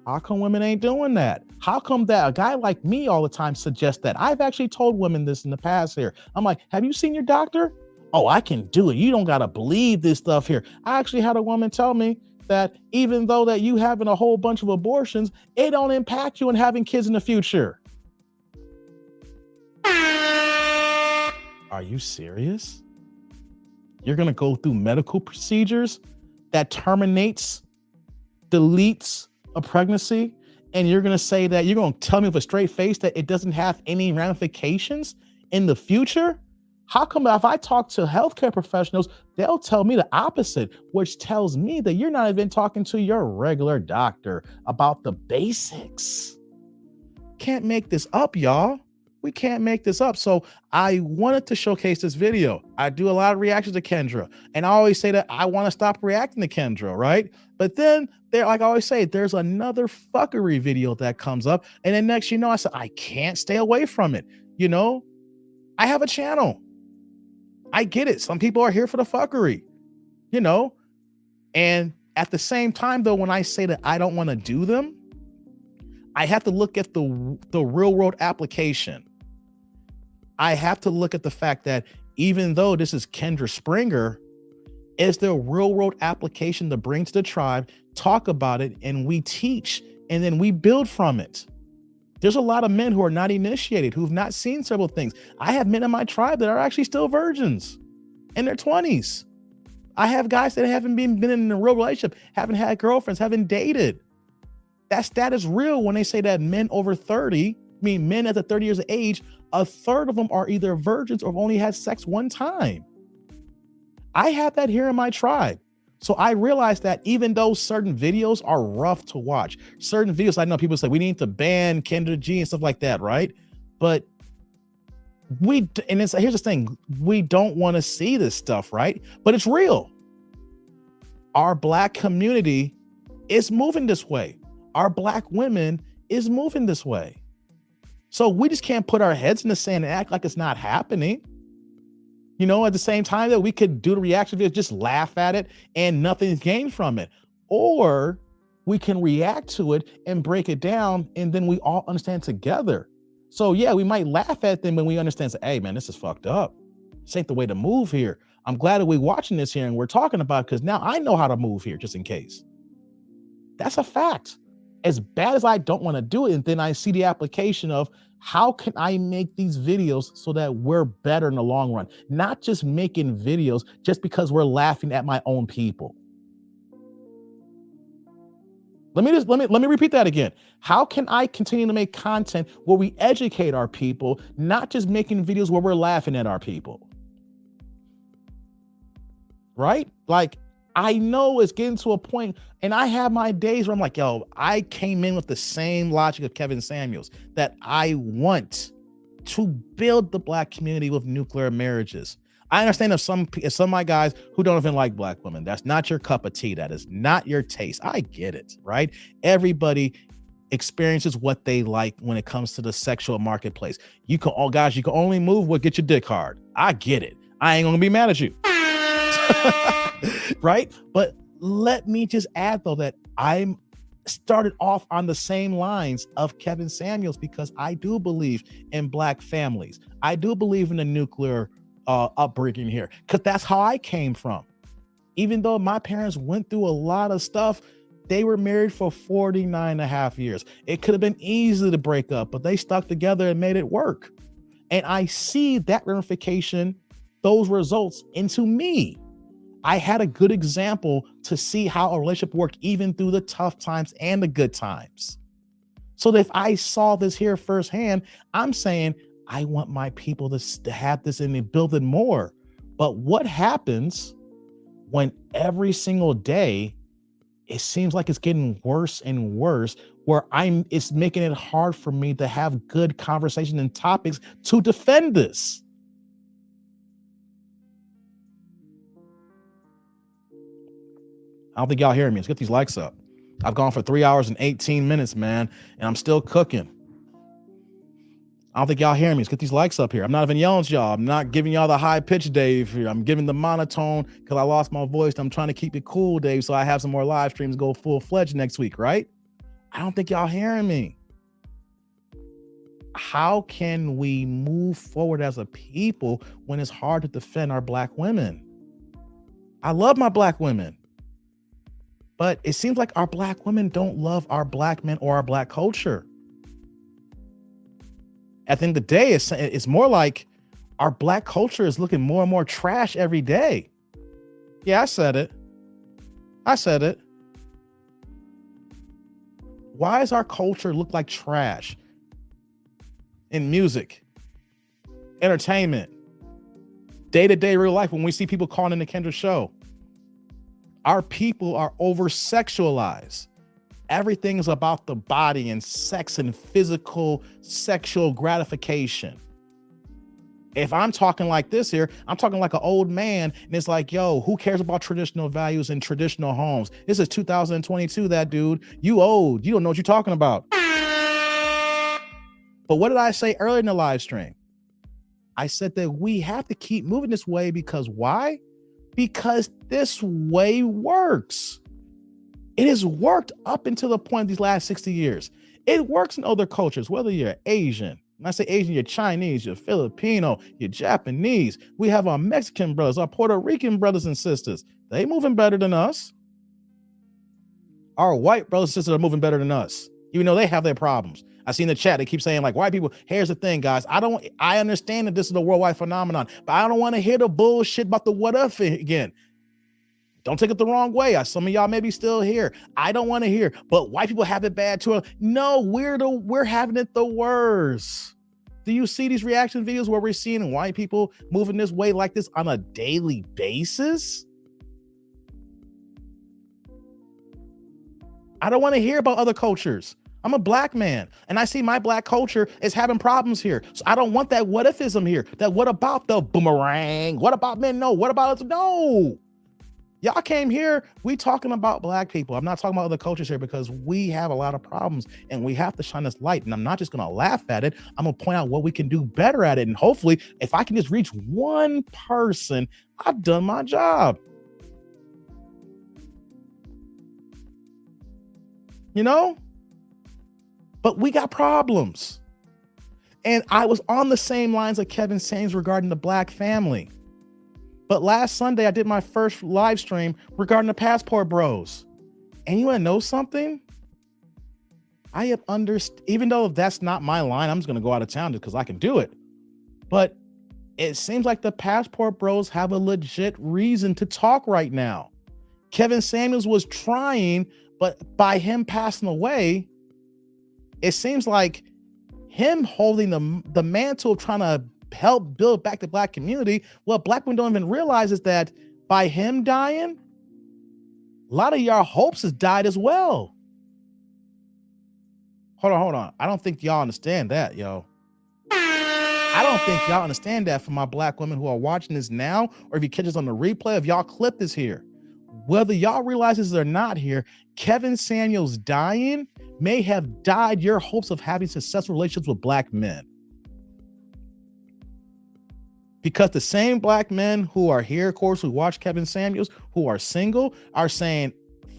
Speaker 1: How come women ain't doing that? How come that a guy like me all the time suggests that? I've actually told women this in the past here. I'm like, have you seen your doctor? Oh, I can do it. You don't got to believe this stuff here. I actually had a woman tell me that even though that you having a whole bunch of abortions, it don't impact you in having kids in the future. Are you serious? You're going to go through medical procedures that terminates, deletes a pregnancy, and you're going to say that you're going to tell me with a straight face that it doesn't have any ramifications in the future? How come if I talk to healthcare professionals, they'll tell me the opposite, which tells me that you're not even talking to your regular doctor about the basics. Can't make this up, y'all. We can't make this up. So I wanted to showcase this video. I do a lot of reactions to Kendra, and I always say that I want to stop reacting to Kendra, right? But then there, like I always say, there's another fuckery video that comes up, and then next, I said I can't stay away from it. I have a channel. I get it. Some people are here for the fuckery, and at the same time, though, when I say that I don't want to do them, I have to look at the real world application. I have to look at the fact that even though this is Kendra Springer, is there real world application to bring to the tribe, talk about it, and we teach, and then we build from it. There's a lot of men who are not initiated, who've not seen several things. I have men in my tribe that are actually still virgins in their 20s. I have guys that haven't been in a real relationship, haven't had girlfriends, haven't dated. That stat is real when they say that men over 30, men at the 30 years of age, a third of them are either virgins or have only had sex one time. I have that here in my tribe. So I realized that even though certain videos are rough to watch, certain videos, I know people say we need to ban Kendra G and stuff like that, right? But here's the thing, we don't want to see this stuff, right? But it's real. Our Black community is moving this way. Our Black women is moving this way. So we just can't put our heads in the sand and act like it's not happening. At the same time that we could do the reaction videos, just laugh at it and nothing's gained from it. Or we can react to it and break it down, and then we all understand together. So yeah, we might laugh at them when we understand, say, hey man, this is fucked up. This ain't the way to move here. I'm glad that we're watching this here and we're talking about it, because now I know how to move here just in case. That's a fact. As bad as I don't want to do it, and then I see the application of how can I make these videos so that we're better in the long run, not just making videos just because we're laughing at my own people. Let me repeat that again. How can I continue to make content where we educate our people, not just making videos where we're laughing at our people? Right? Like, I know it's getting to a point, and I have my days where I'm like, yo, I came in with the same logic of Kevin Samuels, that I want to build the Black community with nuclear marriages. I understand if some of my guys who don't even like Black women, that's not your cup of tea. That is not your taste. I get it, right? Everybody experiences what they like when it comes to the sexual marketplace. You can only move what gets your dick hard. I get it. I ain't gonna be mad at you. Right? But let me just add, though, that I'm started off on the same lines of Kevin Samuels, because I do believe in Black families. I do believe in the nuclear upbringing here, because that's how I came from. Even though my parents went through a lot of stuff, they were married for 49 and a half years. It could have been easy to break up, but they stuck together and made it work. And I see that ramification, those results into me. I had a good example to see how a relationship worked even through the tough times and the good times. So if I saw this here firsthand, I'm saying I want my people to have this and build it more. But what happens when every single day it seems like it's getting worse and worse, where it's making it hard for me to have good conversation and topics to defend this? I don't think y'all hearing me. Let's get these likes up. I've gone for 3 hours and 18 minutes, man, and I'm still cooking. I don't think y'all hearing me. Let's get these likes up here. I'm not even yelling at y'all. I'm not giving y'all the high pitch Dave here. I'm giving the monotone because I lost my voice. I'm trying to keep it cool, Dave, so I have some more live streams go full-fledged next week, right? I don't think y'all hearing me. How can we move forward as a people when it's hard to defend our Black women? I love my Black women. But it seems like our Black women don't love our Black men or our Black culture. At the end of the day, it's more like our Black culture is looking more and more trash every day. Yeah, I said it. Why does our culture look like trash? In music, entertainment, day-to-day real life, when we see people calling in the Kendra show, our people are over-sexualized. Everything is about the body and sex and physical sexual gratification. If I'm talking like this here, I'm talking like an old man, and it's like, yo, who cares about traditional values and traditional homes? This is 2022, that dude. You old. You don't know what you're talking about. But what did I say earlier in the live stream? I said that we have to keep moving this way because why? Because this way works. It has worked up until the point of these last 60 years. It works in other cultures, whether you're Asian. When I say Asian, you're Chinese, you're Filipino, you're Japanese. We have our Mexican brothers, our Puerto Rican brothers and sisters. They moving better than us. Our white brothers and sisters are moving better than us, even though they have their problems. I see in the chat, they keep saying like, white people, here's the thing, guys. I understand that this is a worldwide phenomenon, but I don't want to hear the bullshit about the what if again. Don't take it the wrong way. Some of y'all may be still here. I don't want to hear, but white people have it bad too. No, we're having it the worst. Do you see these reaction videos where we're seeing white people moving this way like this on a daily basis? I don't want to hear about other cultures. I'm a black man, and I see my black culture is having problems here. So I don't want that what ifism here. That what about the boomerang? What about men? No. What about us? No. Y'all came here, we talking about black people. I'm not talking about other cultures here because we have a lot of problems and we have to shine this light. And I'm not just gonna laugh at it. I'm gonna point out what we can do better at it. And hopefully, if I can just reach one person, I've done my job. You know? But we got problems. And I was on the same lines of Kevin Samuels regarding the black family. But last Sunday, I did my first live stream regarding the Passport Bros. And you want to know something? I have even though that's not my line, I'm just going to go out of town just because I can do it. But it seems like the Passport Bros have a legit reason to talk right now. Kevin Samuels was trying, but by him passing away, it seems like him holding the mantle of trying to help build back the black community. What black women don't even realize is that by him dying, a lot of y'all hopes has died as well. Hold on. I don't think y'all understand that, yo. I don't think y'all understand that for my black women who are watching this now, or if you catch us on the replay, if y'all clip this here. Whether y'all realize this or not here, Kevin Samuels dying may have died your hopes of having successful relationships with black men. Because the same black men who are here, of course, who watch Kevin Samuels, who are single, are saying,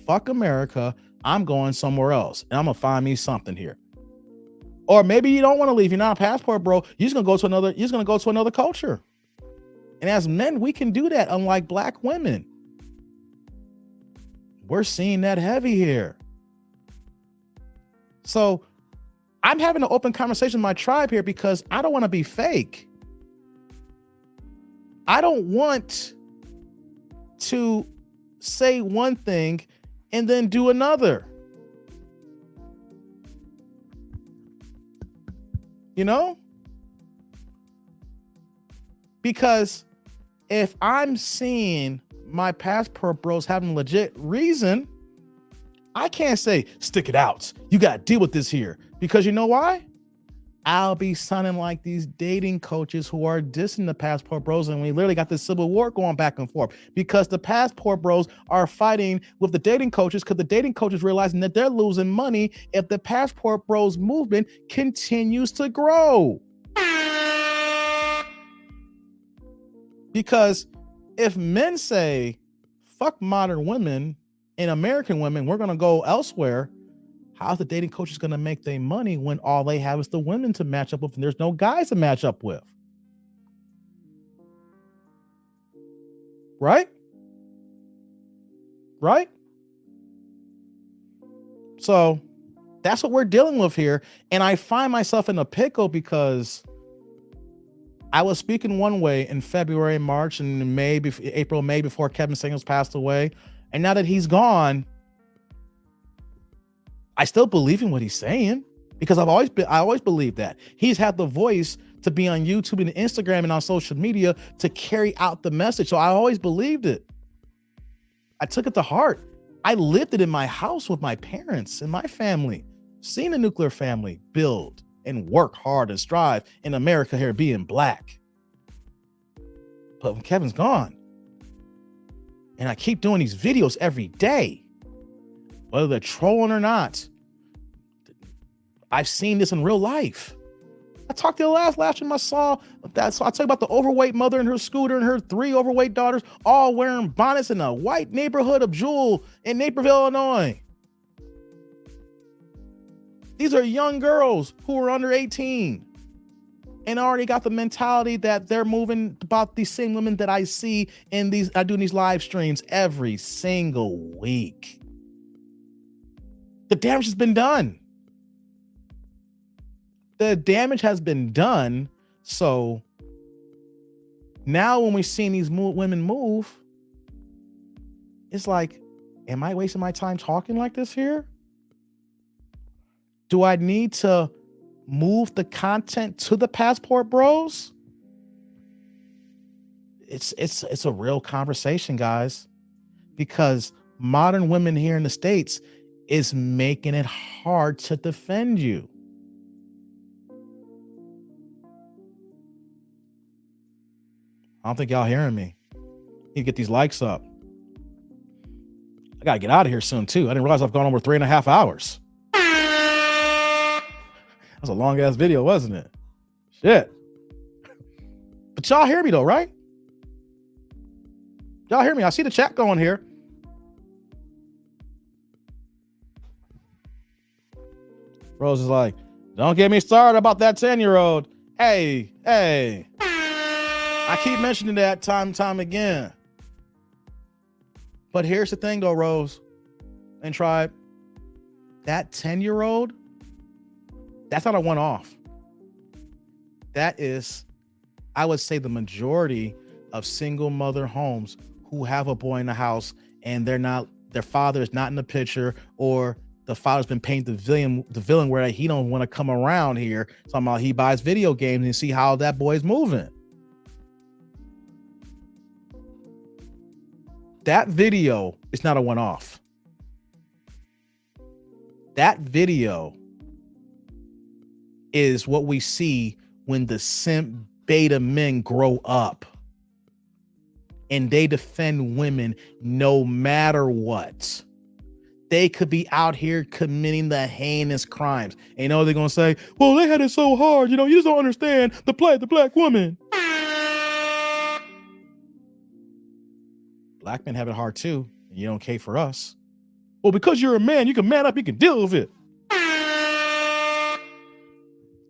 Speaker 1: fuck America, I'm going somewhere else, and I'm gonna find me something here. Or maybe you don't want to leave, you're not a passport bro, you're just gonna go to another culture. And as men, we can do that, unlike black women. We're seeing that heavy here. So I'm having an open conversation with my tribe here because I don't want to be fake. I don't want to say one thing and then do another. You know? Because if I'm seeing my passport bros having legit reason, I can't say, stick it out. You got to deal with this here. Because you know why? I'll be sounding like these dating coaches who are dissing the passport bros, and we literally got this civil war going back and forth because the passport bros are fighting with the dating coaches because the dating coaches realizing that they're losing money if the passport bros movement continues to grow. Because if men say, fuck modern women and American women, we're going to go elsewhere, how's the dating coach is going to make their money when all they have is the women to match up with and there's no guys to match up with? Right? Right? So that's what we're dealing with here. And I find myself in a pickle because I was speaking one way in February, March, and May, April, May, before Kevin Samuels passed away. And now that he's gone, I still believe in what he's saying because I always believed that he's had the voice to be on YouTube and Instagram and on social media to carry out the message. So I always believed it. I took it to heart. I lived it in my house with my parents and my family, seen a nuclear family build and work hard and strive in America here being black. But when Kevin's gone, and I keep doing these videos every day, whether they're trolling or not, I've seen this in real life. I talked to you last time I saw that. So I tell you about the overweight mother and her scooter and her 3 overweight daughters all wearing bonnets in a white neighborhood of Jewel in Naperville, Illinois. These are young girls who are under 18 and already got the mentality that they're moving about these same women that I see in these, I do these live streams every single week. The damage has been done. The damage has been done. So now when we're seeing these women move, it's like, am I wasting my time talking like this here? Do I need to move the content to the Passport Bros? It's a real conversation, guys, because modern women here in the States is making it hard to defend you. I don't think y'all hearing me. Need to get these likes up. I gotta get out of here soon too. I didn't realize I've gone over 3.5 hours. That was a long ass video, wasn't it? Shit. But y'all hear me though, right? Y'all hear me? I see the chat going here. Rose is like, don't get me started about that 10-year-old. Hey. I keep mentioning that time and time again. But here's the thing though, Rose and Tribe. That 10-year-old, that's not a one-off. That is, I would say, the majority of single mother homes who have a boy in the house and their father is not in the picture, or the father's been painted the villain where he don't want to come around here. Talking about he buys video games and see how that boy's moving. That video is not a one-off. That video is what we see when the simp beta men grow up and they defend women no matter what. They could be out here committing the heinous crimes. And you know what they're going to say? Well, they had it so hard. You just don't understand the plight of the black woman. Black men have it hard too, and you don't care for us. Well, because you're a man, you can man up, you can deal with it.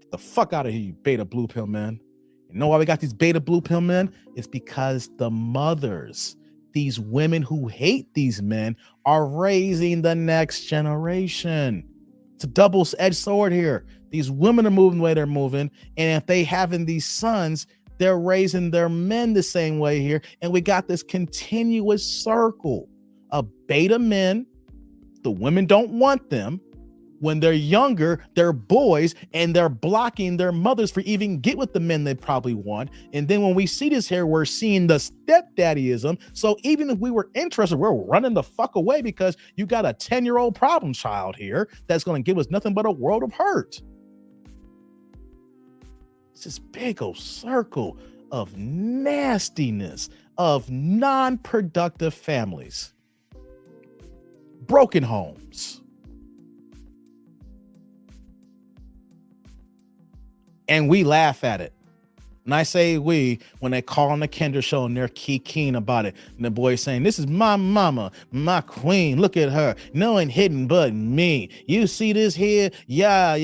Speaker 1: Get the fuck out of here, you beta blue pill men. You know why we got these beta blue pill men? It's because the mothers, these women who hate these men, are raising the next generation. It's a double-edged sword here. These women are moving the way they're moving, and if they having these sons, they're raising their men the same way here. And we got this continuous circle of beta men. The women don't want them. When they're younger, they're boys, and they're blocking their mothers for even get with the men they probably want. And then when we see this here, we're seeing the stepdaddyism. So even if we were interested, we're running the fuck away because you got a 10-year-old problem child here that's going to give us nothing but a world of hurt. It's this big old circle of nastiness, of non-productive families, broken homes. And we laugh at it. And I say we when they call on the Kendra show and they're keen about it. And the boy saying, this is my mama, my queen. Look at her. No one hidden but me. You see this here? Yeah.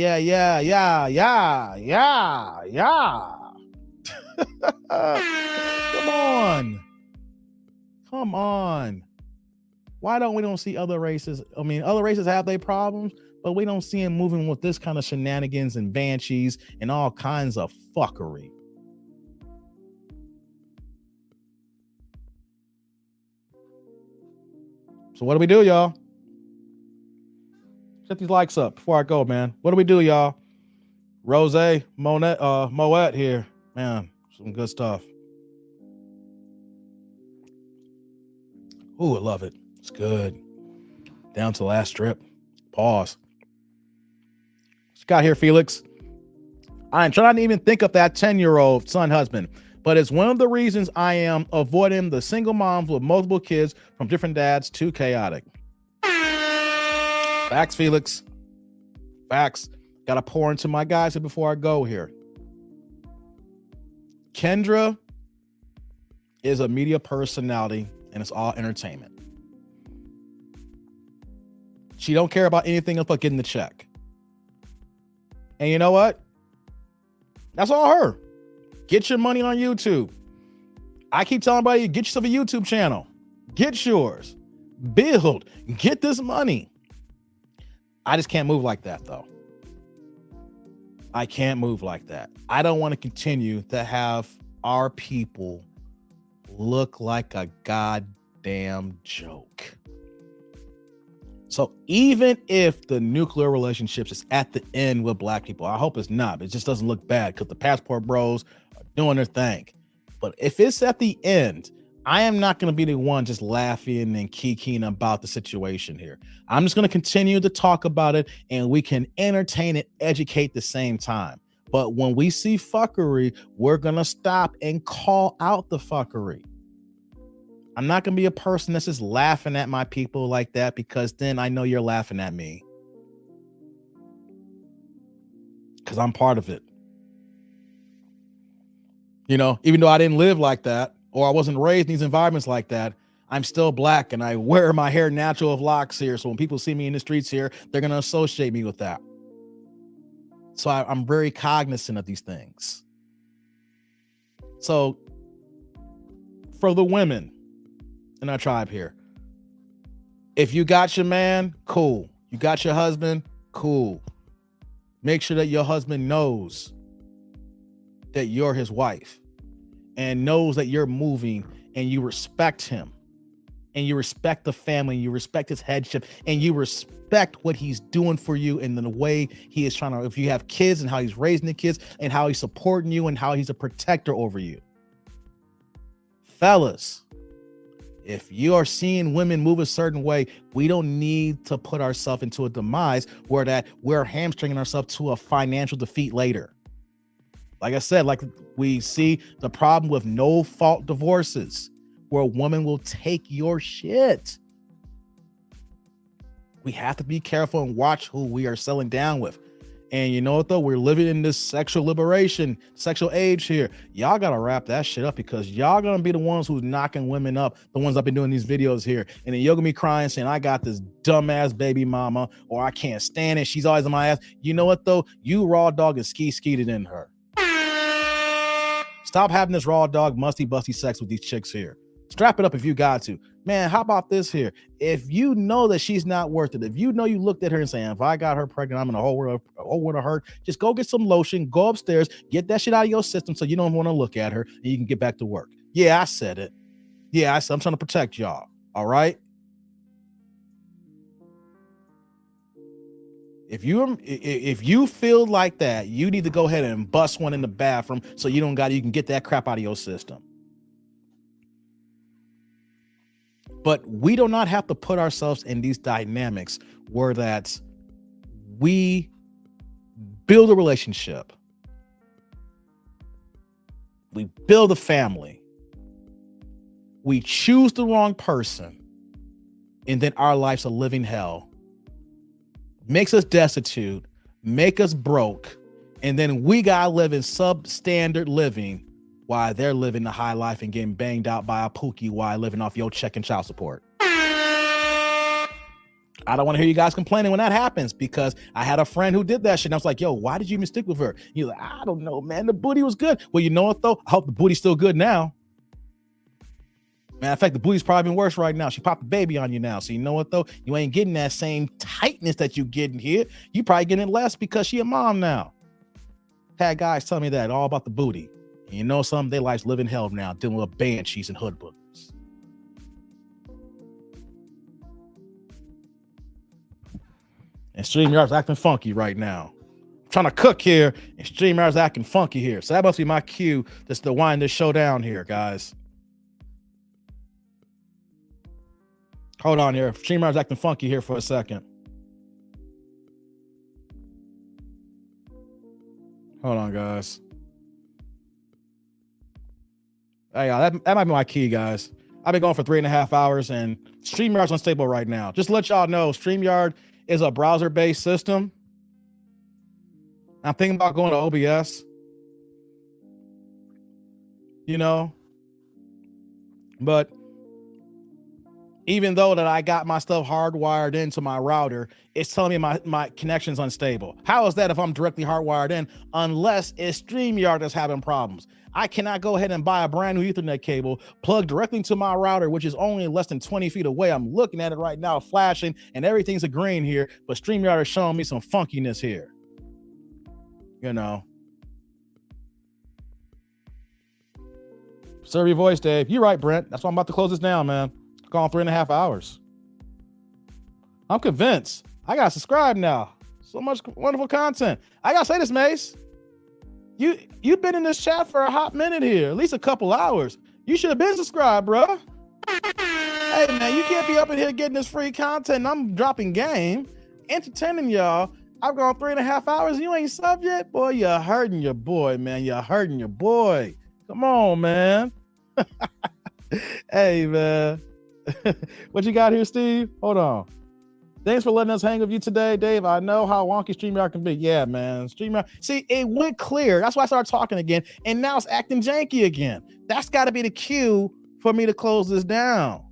Speaker 1: Come on. Why don't we see other races? I mean, other races have their problems, but we don't see them moving with this kind of shenanigans and banshees and all kinds of fuckery. So what do we do, y'all? Set these likes up before I go, man. What do we do, y'all? Rose Moet here. Man, some good stuff. Ooh, I love it. It's good. Down to the last strip. Pause. What's got here, Felix? I'm trying to even think of that 10-year-old son husband, but it's one of the reasons I am avoiding the single moms with multiple kids from different dads. Too chaotic. Facts, Felix. Facts. Gotta pour into my guys here before I go here. Kendra is a media personality and it's all entertainment. She don't care about anything else but getting the check. And you know what? That's all her. Get your money on YouTube. I keep telling everybody, get yourself a YouTube channel. Get yours. Build. Get this money. I just can't move like that, though. I can't move like that. I don't want to continue to have our people look like a goddamn joke. So even if the nuclear relationships is at the end with black people, I hope it's not, but it just doesn't look bad because the passport bros are doing their thing. But if it's at the end, I am not going to be the one just laughing and kikiing about the situation here. I'm just going to continue to talk about it and we can entertain and educate at the same time. But when we see fuckery, we're going to stop and call out the fuckery. I'm not going to be a person that's just laughing at my people like that because then I know you're laughing at me. Because I'm part of it. You know, even though I didn't live like that or I wasn't raised in these environments like that, I'm still black and I wear my hair natural of locks here. So when people see me in the streets here, they're going to associate me with that. So I'm very cognizant of these things. So for the women in our tribe here, if you got your man, cool. You got your husband, cool. Make sure that your husband knows that you're his wife and knows that you're moving and you respect him and you respect the family, you respect his headship and you respect what he's doing for you and the way he is trying to, if you have kids and how he's raising the kids and how he's supporting you and how he's a protector over you. Fellas, if you are seeing women move a certain way, we don't need to put ourselves into a demise where that we're hamstringing ourselves to a financial defeat later. Like I said, like we see the problem with no fault divorces where a woman will take your shit. We have to be careful and watch who we are settling down with. And you know what, though? We're living in this sexual liberation, sexual age here. Y'all got to wrap that shit up because y'all going to be the ones who's knocking women up, the ones I've been doing these videos here. And then you're going to be crying saying, I got this dumbass baby mama, or I can't stand it. She's always on my ass. You know what, though? You raw dog and skeeted in her. Stop having this raw dog, musty, busty sex with these chicks here. Strap it up if you got to. Man, how about this here? If you know that she's not worth it, if you know you looked at her and saying, if I got her pregnant, I'm in a whole world of hurt, just go get some lotion, go upstairs, get that shit out of your system so you don't want to look at her and you can get back to work. Yeah, I said it. Yeah, I'm trying to protect y'all. All right? If you feel like that, you need to go ahead and bust one in the bathroom so you can get that crap out of your system. But we do not have to put ourselves in these dynamics where that we build a relationship, we build a family, we choose the wrong person, and then our life's a living hell, makes us destitute, make us broke, and then we gotta live in substandard living while they're living the high life and getting banged out by a pookie while living off your check and child support. I don't want to hear you guys complaining when that happens because I had a friend who did that shit. And I was like, yo, why did you even stick with her? You're like, I don't know, man. The booty was good. Well, you know what, though? I hope the booty's still good now. Matter of fact, the booty's probably been worse right now. She popped a baby on you now. So you know what, though? You ain't getting that same tightness that you getting here. You probably getting it less because she a mom now. Had guys tell me that all about the booty. And you know something? Their life's living hell now, dealing with banshees and hood boogers. And StreamYard's acting funky right now. trying to cook here, and StreamYard's acting funky here. So that must be my cue just to wind this show down here, guys. Hold on here. StreamYard's acting funky here for a second. Hold on, guys. Hey, that might be my key, guys. I've been going for 3.5 hours, and StreamYard's unstable right now. Just to let y'all know, StreamYard is a browser-based system. I'm thinking about going to OBS. You know? But even though that I got my stuff hardwired into my router, it's telling me my connection's unstable. How is that if I'm directly hardwired in? Unless it's StreamYard that's having problems. I cannot go ahead and buy a brand new Ethernet cable, plug directly into my router, which is only less than 20 feet away. I'm looking at it right now, flashing, and everything's agreeing here, but StreamYard is showing me some funkiness here. You know. Serve your voice, Dave. You're right, Brent. That's why I'm about to close this down, man. Gone 3.5 hours. I'm convinced. I gotta subscribe now. So much wonderful content. I gotta say this, Mace. You've been in this chat for a hot minute here, at least a couple hours. You should have been subscribed, bro. Hey, man, you can't be up in here getting this free content. I'm dropping game, entertaining y'all. I've gone 3.5 hours. And you ain't sub yet, boy. You're hurting your boy, man. You're hurting your boy. Come on, man. Hey, man. What you got here, Steve? Hold on. Thanks for letting us hang with you today, Dave. I know how wonky StreamYard can be. Yeah, man. StreamYard. See, it went clear. That's why I started talking again. And now it's acting janky again. That's got to be the cue for me to close this down.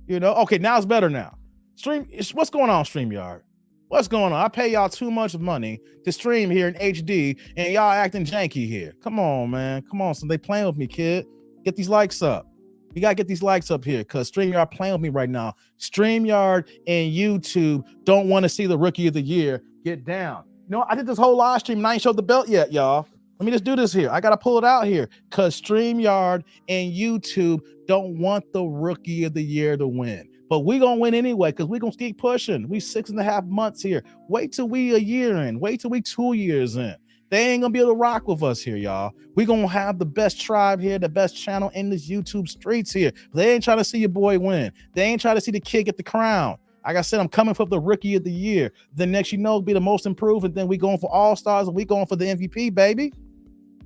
Speaker 1: You know? Okay, now it's better now. What's going on, StreamYard? What's going on? I pay y'all too much money to stream here in HD, and y'all acting janky here. Come on, man. Come on. So they playing with me, kid. Get these likes up. You gotta get these likes up here because StreamYard playing with me right now. StreamYard and YouTube don't want to see the rookie of the year get down. You know, I did this whole live stream and I ain't showed the belt yet, y'all. Let me just do this here. I gotta pull it out here because StreamYard and YouTube don't want the rookie of the year to win. But we gonna win anyway because we gonna keep pushing. We 6.5 months here. Wait till we a year in. Wait till we 2 years in. They ain't gonna be able to rock with us here, y'all. We gonna have the best tribe here, the best channel in this YouTube streets here. They ain't trying to see your boy win. They ain't trying to see the kid get the crown. Like I said, I'm coming for the rookie of the year. The next, you know, be the most improved, and then we going for all stars, and we going for the MVP, baby.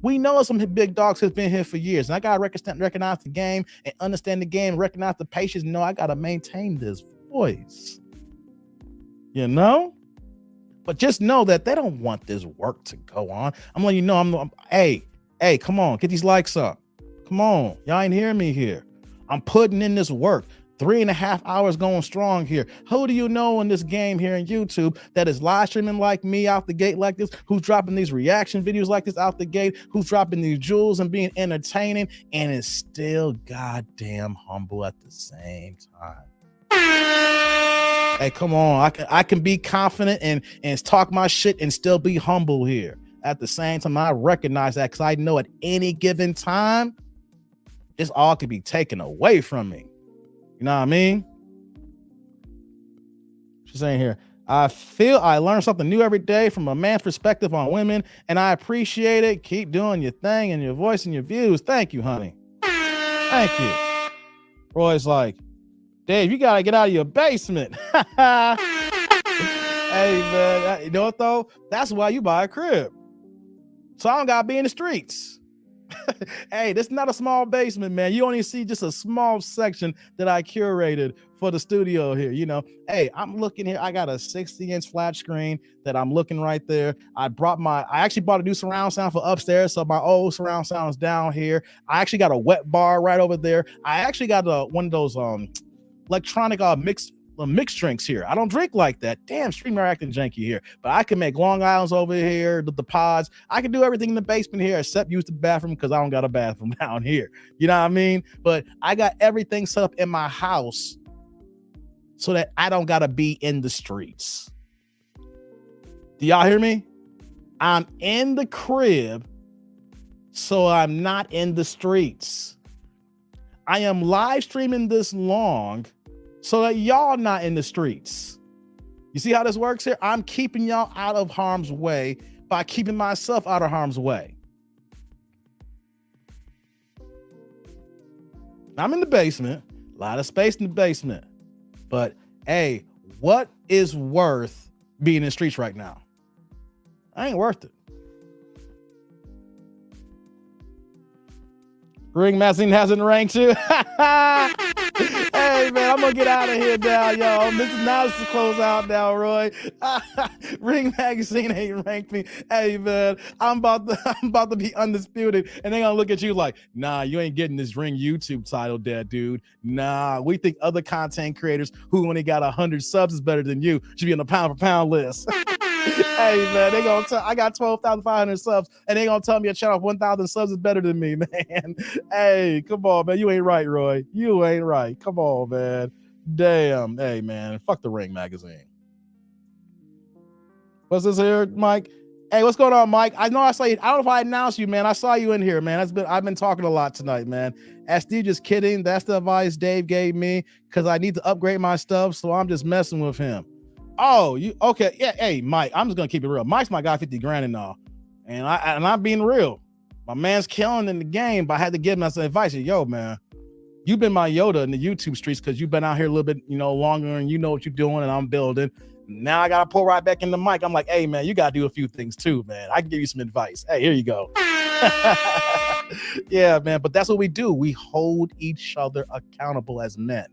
Speaker 1: We know some big dogs has been here for years, and I gotta recognize the game and understand the game, recognize the patience. No, I gotta maintain this voice. You know. But just know that they don't want this work to go on. I'm letting you know, hey, come on, get these likes up. Come on, y'all ain't hearing me here. I'm putting in this work. 3.5 hours going strong here. Who do you know in this game here in YouTube that is live streaming like me out the gate like this, who's dropping these reaction videos like this out the gate, who's dropping these jewels and being entertaining and is still goddamn humble at the same time? Hey, come on. I can be confident and talk my shit and still be humble here. At the same time, I recognize that because I know at any given time, this all could be taken away from me. You know what I mean? She's saying here, I feel I learn something new every day from a man's perspective on women, and I appreciate it. Keep doing your thing and your voice and your views. Thank you, honey. Thank you. Roy's like, Dave, you gotta get out of your basement. Hey, man, you know what though? That's why you buy a crib. So I don't gotta be in the streets. Hey, this is not a small basement, man. You only see just a small section that I curated for the studio here. You know, hey, I'm looking here. I got a 60-inch flat screen that I'm looking right there. I actually bought a new surround sound for upstairs. So my old surround sound is down here. I actually got a wet bar right over there. I actually got one of those electronic mixed drinks here. I don't drink like that. Damn, StreamYard acting janky here. But I can make Long Islands over here, the pods. I can do everything in the basement here except use the bathroom because I don't got a bathroom down here. You know what I mean? But I got everything set up in my house so that I don't got to be in the streets. Do y'all hear me? I'm in the crib so I'm not in the streets. I am live streaming this long so that y'all not in the streets. You see how this works here? I'm keeping y'all out of harm's way by keeping myself out of harm's way. I'm in the basement, a lot of space in the basement, but hey, what is worth being in the streets right now? I ain't worth it. Ring magazine hasn't ranked you. Hey man, I'm gonna get out of here now, y'all. This is close out now, Roy. Ring magazine ain't ranked me. Hey man, I'm about to be undisputed, and they gonna look at you like, nah, you ain't getting this Ring YouTube title, there, dude. Nah, we think other content creators who only got 100 subs is better than you should be on the pound for pound list. Hey man, they gonna tell I got 12,500 subs, and they gonna tell me a channel of 1,000 subs is better than me, man. Hey, come on, man, you ain't right, Roy. You ain't right. Come on, man. Damn. Hey, man, fuck the Ring magazine. What's this here, Mike? Hey, what's going on, Mike? I know I saw you. I don't know if I announced you, man. I saw you in here, man. I've been talking a lot tonight, man. SD, just kidding. That's the advice Dave gave me because I need to upgrade my stuff, so I'm just messing with him. Oh, you okay? Yeah. Hey, Mike, I'm just gonna keep it real. Mike's my guy, 50 grand and all, and I'm being real. My man's killing in the game, but I had to give him some advice. Yo, man, you've been my Yoda in the YouTube streets because you've been out here a little bit, longer, and you know what you're doing, and I'm building. Now I gotta pull right back in the mic. I'm like, hey, man, you gotta do a few things too, man. I can give you some advice. Hey, here you go. Yeah, man. But that's what we do. We hold each other accountable as men.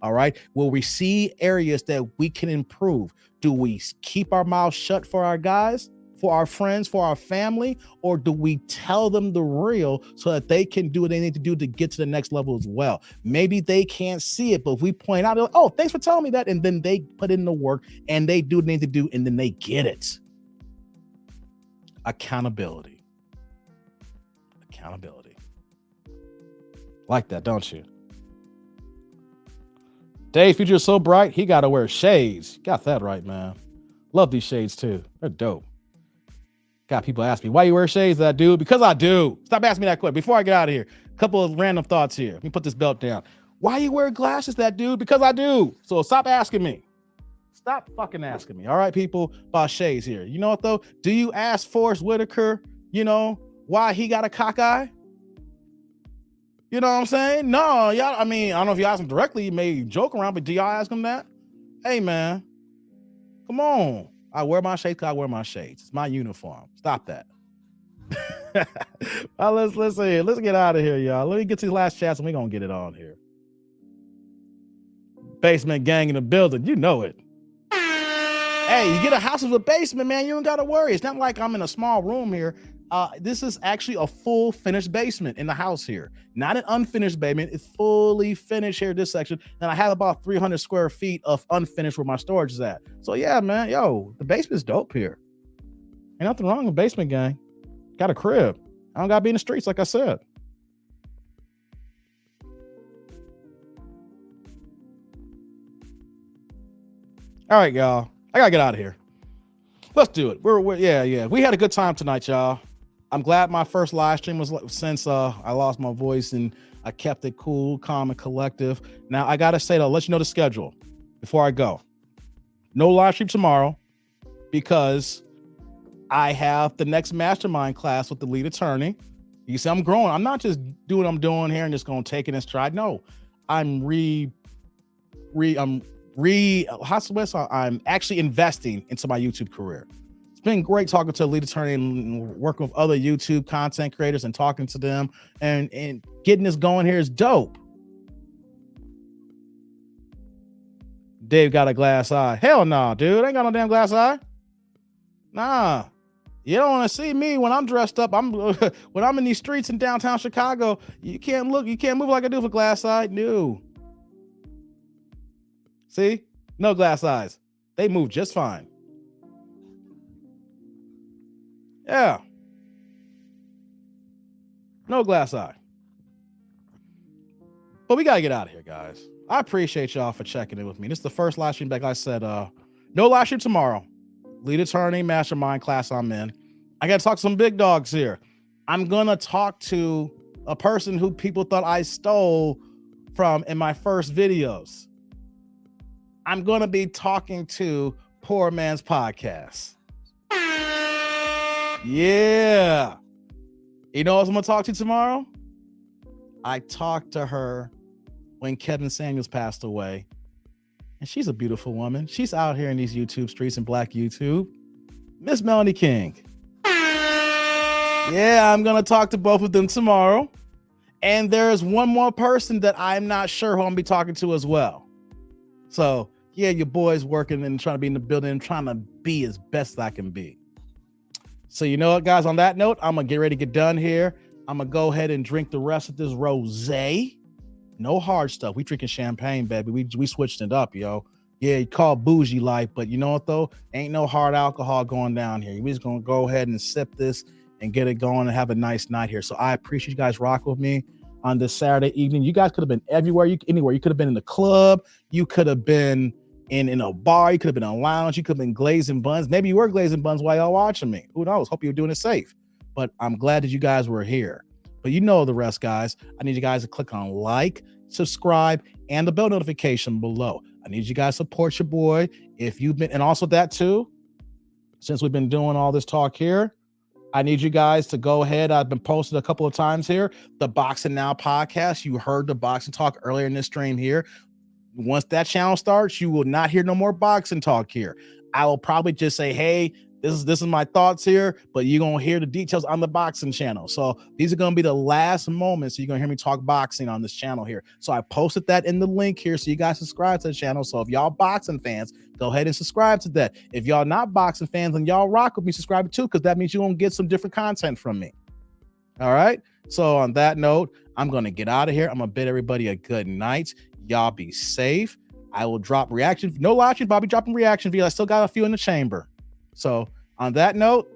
Speaker 1: All right. Will we see areas that we can improve? Do we keep our mouths shut for our guys, for our friends, for our family, or do we tell them the real so that they can do what they need to do to get to the next level as well? Maybe they can't see it, but if we point out, like, oh, thanks for telling me that. And then they put in the work and they do what they need to do, and then they get it. Accountability. Like that, don't you? Dave, future is so bright, he got to wear shades. Got that right, man. Love these shades too. They're dope. Got people ask me, why you wear shades? That dude? Because I do. Stop asking me that quick. Before I get out of here, a couple of random thoughts here. Let me put this belt down. Why you wear glasses, that dude? Because I do. So stop asking me. Stop fucking asking me. All right, people, about shades here. You know what, though? Do you ask Forrest Whitaker, why he got a cock eye? You know what I'm saying? No, y'all. I mean, I don't know if you ask him directly. You may joke around, but do y'all ask him that? Hey, man, come on. I wear my shades because I wear my shades. It's my uniform. Stop that. Well, let's see. Let's get out of here, y'all. Let me get to the last chats and we're going to get it on here. Basement gang in the building. You know it. Hey, you get a house with a basement, man. You don't got to worry. It's not like I'm in a small room here. This is actually a full finished basement in the house here. Not an unfinished basement. It's fully finished here, this section. And I have about 300 square feet of unfinished where my storage is at. So yeah, man, the basement's dope here. Ain't nothing wrong with basement gang. Got a crib. I don't got to be in the streets, like I said. All right, y'all. I got to get out of here. Let's do it. Yeah. We had a good time tonight, y'all. I'm glad my first live stream was since I lost my voice and I kept it cool, calm, and collective. Now, I got to say, though, I'll let you know the schedule before I go. No live stream tomorrow because I have the next mastermind class with the lead attorney. You see, I'm growing. I'm not just doing what I'm doing here and just going to take it in stride. No, I'm actually investing into my YouTube career. It's been great talking to a lead attorney and working with other YouTube content creators and talking to them and getting this going here is dope. Dave got a glass eye. Hell no, dude. I ain't got no damn glass eye. Nah. You don't want to see me when I'm dressed up. When I'm in these streets in downtown Chicago, you can't move like I do for glass eye. No. See? No glass eyes. They move just fine. Yeah. No glass eye. But we got to get out of here, guys. I appreciate y'all for checking in with me. This is the first live stream back. Like I said, no live stream tomorrow. Lead attorney, mastermind class I'm in. I got to talk to some big dogs here. I'm going to talk to a person who people thought I stole from in my first videos. I'm going to be talking to Poor Man's Podcast. Yeah. You know what I'm gonna talk to tomorrow? I talked to her when Kevin Samuels passed away. And she's a beautiful woman. She's out here in these YouTube streets in Black YouTube. Miss Melanie King. Yeah, I'm gonna talk to both of them tomorrow. And there's one more person that I'm not sure who I'm gonna be talking to as well. So yeah, your boy's working and trying to be in the building and trying to be as best as I can be. So you know what, guys, on that note, I'm gonna get ready to get done here. I'm gonna go ahead and drink the rest of this rosé. No hard stuff. We drinking champagne, baby. We switched it up, yo. Yeah, you call it bougie life, but you know what though? Ain't no hard alcohol going down here. We just gonna go ahead and sip this and get it going and have a nice night here. So I appreciate you guys rocking with me on this Saturday evening. You guys could have been everywhere, anywhere. You could have been in the club. You could have been in a bar. You could have been in a lounge. You could have been glazing buns. Maybe you were glazing buns while y'all watching me. Who knows? Hope you're doing it safe. But I'm glad that you guys were here. But you know the rest, guys. I need you guys to click on like, subscribe, and the bell notification below. I need you guys to support your boy. If you've been, and also that too, since we've been doing all this talk here, I need you guys to go ahead. I've been posted a couple of times here. The Boxing Now podcast. You heard the boxing talk earlier in this stream here. Once that channel starts, you will not hear no more boxing talk here. I will probably just say, hey, this is my thoughts here, but you're going to hear the details on the boxing channel. So these are going to be the last moments you're going to hear me talk boxing on this channel here. So I posted that in the link here so you guys subscribe to the channel. So if y'all boxing fans, go ahead and subscribe to that. If y'all not boxing fans and y'all rock with me, subscribe too, because that means you're going to get some different content from me. All right. So on that note, I'm going to get out of here. I'm going to bid everybody a good night. Y'all be safe. I will drop reaction. No live streams, but I'll be dropping reaction videos. I still got a few in the chamber. So on that note,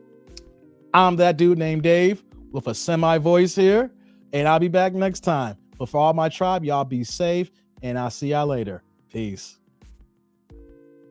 Speaker 1: I'm that dude named Dave with a semi voice here, and I'll be back next time. But for all my tribe, y'all be safe, and I'll see y'all later. Peace.